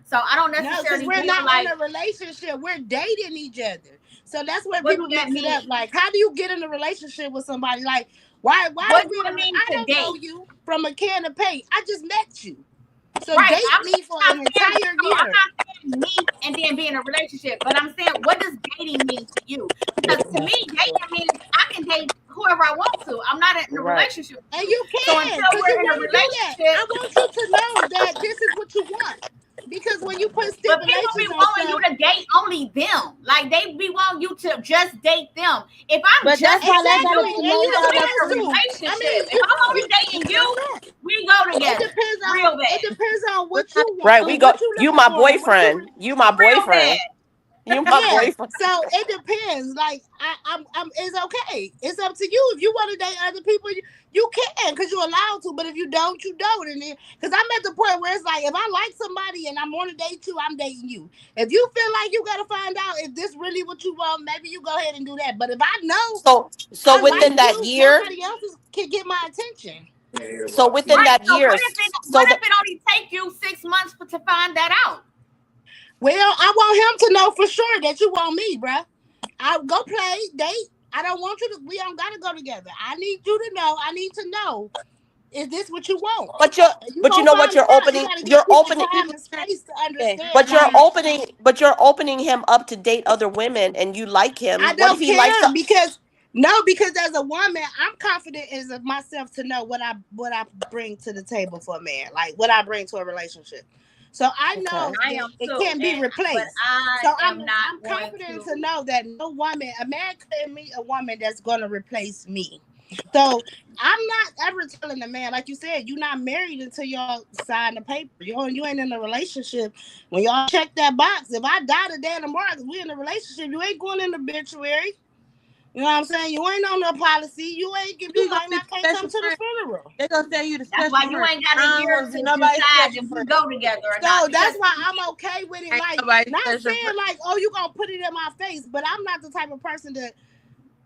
So I don't No, because necessarily we're feel not in like a relationship. We're dating each other. So that's where what do people that mix it up. mean? Like, how do you get in a relationship with somebody? Like, why What is do we in it a mean I to don't know date? you from a can of paint. I just met you. So Right. date me for I'm an saying entire so I'm year. not saying meet and then be in a relationship, but I'm saying what does dating mean to you? Because to me, dating means I can date whoever I want to. I'm not in a Right. relationship with And you. you So until can, because you we're in a want to do that. I relationship, want you to know that this is what you want. Because when you put but people be stipulations on wanting you stuff, to date only them. Like they be wanting you to just date them. If I'm but that's just why they dating gotta you, exactly, get to and know you then y'all we're at in a supposed first. to. I relationship. mean, If I'm only you dating know you, that. we go It together depends on real bad. what What time you want. Right. We go. What you You looking my for, and what you boyfriend. You my Real boyfriend. bad. You my yeah. boyfriend. So it depends. Like I'm it's okay. It's up to you. If you want to date other people, you can because you're allowed to. But if you don't, you don't. And then because I'm at the point where it's like if I like somebody and I want to date you, I'm dating you. If you feel like you gotta find out if this really what you want, maybe you go ahead and do that. But if I know So I within like that you, year. nobody else can get my attention. So within Right. that So year. what So if that. it only take you 6 months to find that out? Well, I want him to know for sure that you want me, bruh. I go play, date. I don't want you to. We don't gotta go together. I need you to know. I need to know. Is this what you want? But you're. And you But you gonna know what? find You're it out. You opening. gotta give You're people opening. time People and saying space to that. understand. But you're Like opening. But you're opening him up to date other women, and you like him. I What if don't he likes? care because no, because as a woman, I'm confident as of myself to know what I bring to the table for a man, like what I bring to a relationship. So I Okay. know I that am it too, can't be and but replaced. So I am not I'm going confident to to. know that no woman, a man couldn't meet a woman that's gonna replace me. So I'm not ever telling a man, like you said, you're not married until y'all sign the paper. You ain't in a relationship. When y'all check that box, if I die today tomorrow, because we in a relationship, you ain't going in the obituary. You know what I'm saying? You ain't on no policy. You You gonna might be not the can't come special to the friend. funeral. They gonna say you the That's special why you friend. ain't got a I don't year want to be to nobody's decide special if we friend. go together or not. So Because that's why I'm okay with it. Ain't Like, nobody's not special saying friend. like, oh, you gonna put it in my face, but I'm not the type of person that.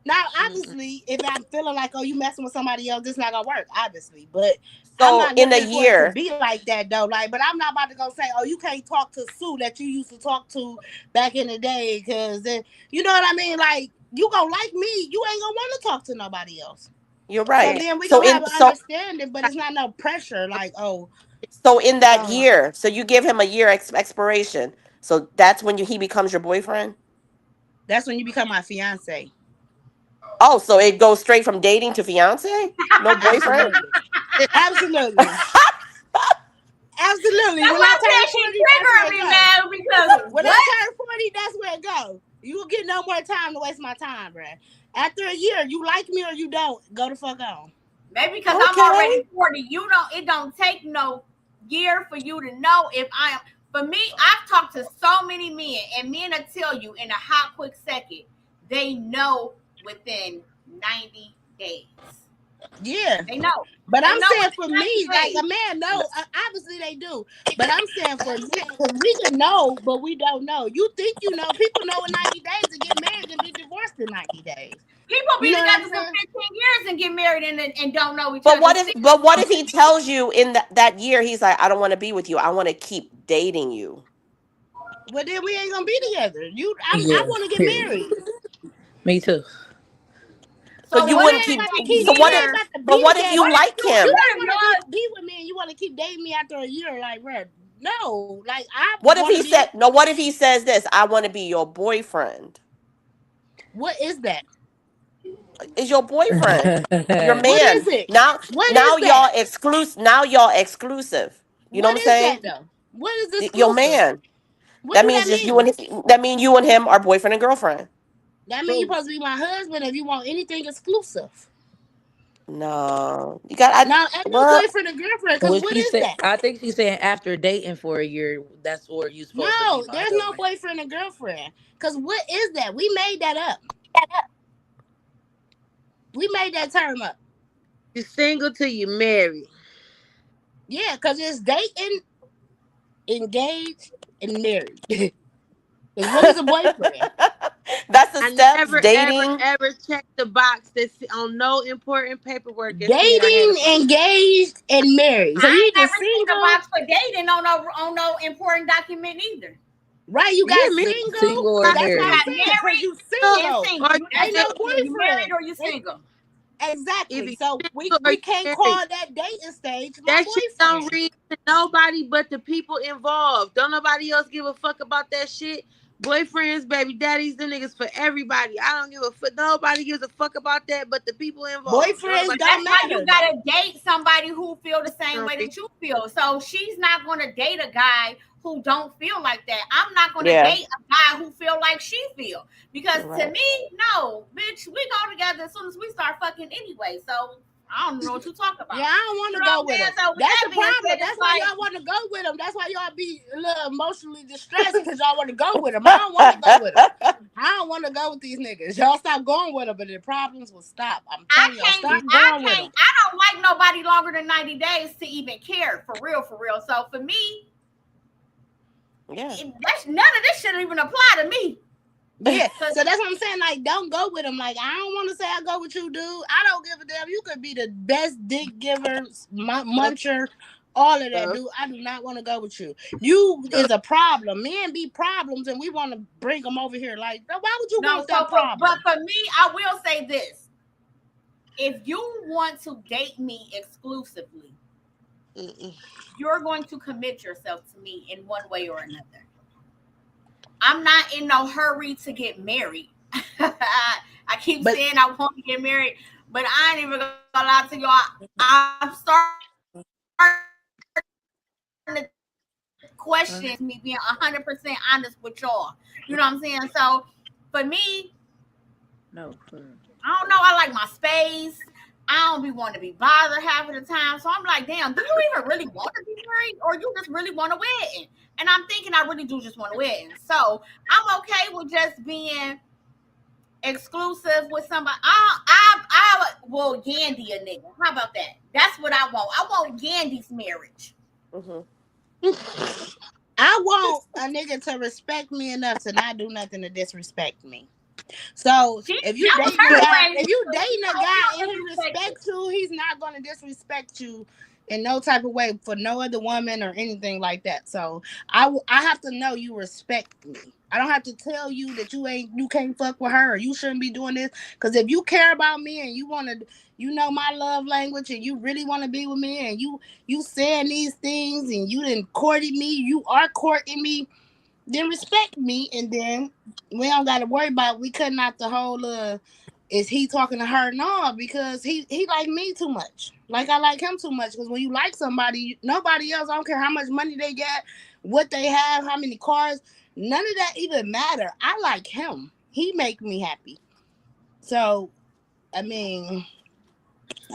Now, Mm-mm. obviously, if I'm feeling like, oh, you messing with somebody else, this not gonna work, obviously. But I'm So not in a looking for it to year. be like that though. Like, but I'm not about to go say, oh, you can't talk to Sue that you used to talk to back in the day, because then you know what I mean. Like, you gonna like me, you ain't gonna want to talk to nobody else. You're So right. then we So gonna in have an so understanding, but it's not no pressure. Like, oh, so in that uh, year. So you give him a year expiration. So that's when he becomes your boyfriend. that's when you become my fiance. Oh, so it goes straight from dating to fiance? No boyfriend? Absolutely. Absolutely. Absolutely. That's When why I I turn said she 40, that's where triggering it me, goes. man, because When what? I turn 40, that's where it goes. You will get no more time to waste my time, bruh. After a year, you like me or you don't, go the fuck on. Maybe because I'm Okay. already 40. It don't take no year for you to know if I am. For me, I've talked to so many men, and men will tell you in a hot, quick second, they know within 90 days. Yeah. They know. But They I'm know saying within for 90 me, like a days. man, no, obviously they do. But I'm saying for me, because we can know, but we don't know. You think you know. People know in 90 days to get married and be divorced in 90 days. People You be know what I'm together for saying? 15 years and get married and don't know each But other. what if See, he tells you in that year, he's like, I don't want to be with you. I want to keep dating you. Well, then we ain't gonna be together. I Yeah, want to get period. married. Me too. But so you But what we wouldn't if ain't in keep. about to a keep. So We what ain't if? year? about to But be what if together. you What if like you You him? don't you're want to not? be with me and you want to keep dating me after a year, like, bro. No, like I What if want to he be. said no? What if he says this? I want to be your boyfriend. What is that? Is your boyfriend, your What man? is it? Now, What is now that? y'all exclusive. Now y'all exclusive. You know what What I'm is that saying? though? What is Your exclusive? man. What That do means that just you mean? and that mean you and him are boyfriend and girlfriend. That mean you So, supposed to be my husband if you want anything exclusive. No, you got. Now, ain't no Well, boyfriend and girlfriend. Cause what what she is said, that? I think she's saying after dating for a year, that's where you supposed to be No, my there's no husband. boyfriend and girlfriend. Cause what is that? We made that up. We made that term up. You single till you married. Yeah, cause it's dating, engaged, and married. Cause what is a boyfriend? that's the I steps. never, ever, Dating. ever checked the box that's on no important paperwork and said I had a Dating, engaged, and married. So you I ain't either never seen a single, box for dating on no important document either. right? You yeah, got me. single. Single So or that's You what I'm married. got saying. Cause married you and single. Or single. That's Ain't no it. Either you married boyfriend. or you single. if Exactly. you So single or we you can't married, call that dating stage my that shit don't boyfriend. read to nobody but the people involved. Don't nobody else give a fuck about that shit. Boyfriends, baby daddies, the niggas for everybody. I don't give a fuck. Nobody gives a fuck about that but the people involved. Don't Boyfriends nobody don't That's why you matter though. gotta date somebody who feel the same don't way read. that you feel. So she's not gonna date a guy who don't feel like that. I'm not gonna Yeah. date a guy who feel like she feel. Because to Right. me, no, bitch, we go together as soon as we start fucking anyway. So I don't know what you talk Yeah, about. I don't want You to know what go I'm with saying? them. So with That's that the being problem. said, it's That's why like y'all want to go with them. That's why y'all be a little emotionally distressed because y'all want to go with them. I don't want to go with them. I don't want to go with these niggas. Y'all stop going with them, but the problems will stop. I'm telling y'all, stop going with them. I don't like nobody longer than 90 days to even care for real, for real. So for me, Yeah. that's none of this shouldn't even apply to me. Yeah, Cause so that's what I'm saying. Like, don't go with them. Like, I don't want to say I go with you, dude. I don't give a damn. You could be the best dick giver, muncher, all of that, dude. I do not want to go with you. You is a problem. Men be problems, and we want to bring them over here. Like, why would you no, want that but problem? for me, I will say this: if you want to date me exclusively, Mm-mm. you're going to commit yourself to me in one way or another. I'm not in no hurry to get married. I keep But saying I want to get married, but I ain't even gonna lie to y'all. I'm starting to question me being 100% honest with y'all. You know what I'm saying? So for me, No. I don't know. I like my space. I don't be wanting to be bothered half of the time. So I'm like, damn, do you even really want to be married or you just really want a wedding? And I'm thinking I really do just want a wedding. So I'm okay with just being exclusive with somebody. I will Yandy a nigga. How about that? That's what I want. I want Yandy's marriage. Hmm. I want a nigga to respect me enough to not do nothing to disrespect me. So She if you that was dating a her guy, way. if you She dating a told me guy don't and he disrespect it. respects you, he's not gonna disrespect you in no type of way for no other woman or anything like that. So I have to know you respect me. I don't have to tell you that you can't fuck with her or you shouldn't be doing this. Because if you care about me and you want to, you know my love language and you really want to be with me and you saying these things and you didn't courted me, you are courting me, then respect me, and then we don't got to worry about we cutting out the whole is he talking to her? No, because he like me too much. Like I like him too much. Because when you like somebody, nobody else, I don't care how much money they get, what they have, how many cars, none of that even matter. I like him. He make me happy. So I mean,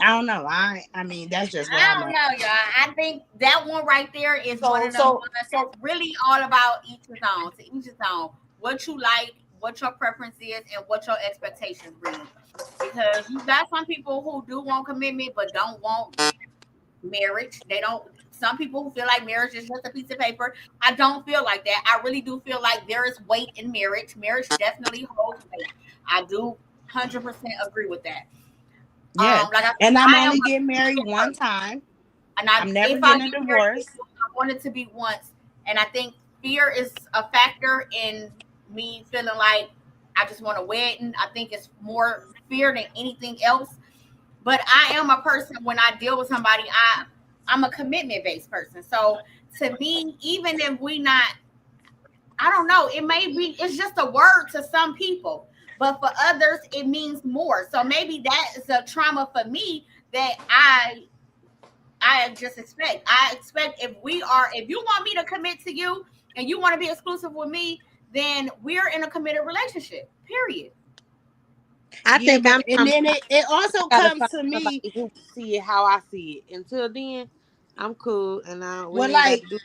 I don't know. I mean that's just where I I'm don't at. know, y'all. I think that one right there is one So of them so ones. It's really all about each his own. To each his own. What you like, what your preference is, and what your expectations really. Because you got some people who do want commitment but don't want marriage. They don't. Some people who feel like marriage is just a piece of paper. I don't feel like that. I really do feel like there is weight in marriage. Marriage definitely holds weight. I do 100% agree with that. Yeah. Like I said, And I'm I am only a getting married committed one person. time. And I, I'm never if I getting a get married, divorce. I want it to be once. And I think fear is a factor in me feeling like I just want a wedding. I think it's more fear than anything else. But I am a person when I deal with somebody, I'm a commitment based person. So to me, even if we not, I don't know, it may be it's just a word to some people, but for others it means more. So maybe that is a trauma for me that I just expect. I expect if you want me to commit to you and you want to be exclusive with me, then we're in a committed relationship. Period. I Yeah, think but I'm and trying to then it also gotta comes find to me somebody who see it how I see it. Until then, I'm cool, and we when ain't got like to do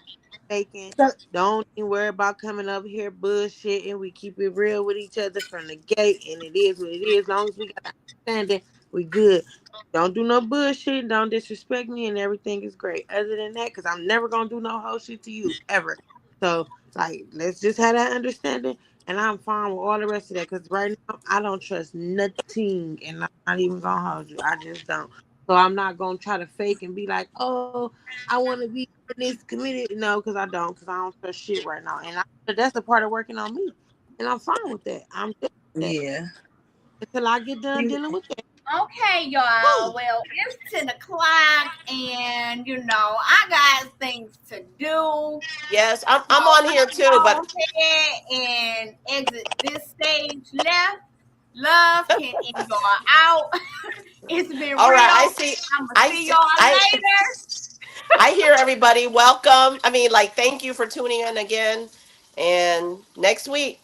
faking. the, Don't even worry about coming up here bullshitting. We keep it real with each other from the gate, and it is what it is. As long as we got understanding, we good. Don't do no bullshit. Don't disrespect me, and everything is great. Other than that, because I'm never gonna do no whole shit to you ever. So, like, let's just have that understanding, and I'm fine with all the rest of that. Because right now, I don't trust nothing, and I'm not even gonna hold you. I just don't. So I'm not gonna try to fake and be like, oh, I want to be in this committed. No, because I don't. Because I don't trust shit right now, and that's the part of working on me, and I'm fine with that. I'm good with that yeah. until I get done dealing with that. Okay, y'all. Cool. Well, it's 10 o'clock, and I got things to do. yes, So I'm on here I'm too, gonna but go ahead and exit this stage left. Love can end y'all out. It's been all right. real. I'm gonna I see see, y'all I later. I hear everybody. Welcome. I mean, like, thank you for tuning in again. And next week,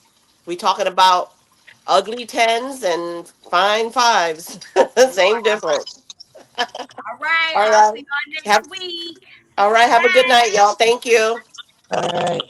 we talking about ugly tens and fine fives. Same difference. All right. All I'll right. see y'all next Have week. all right. Have a good Bye. night, y'all. Thank you. All right.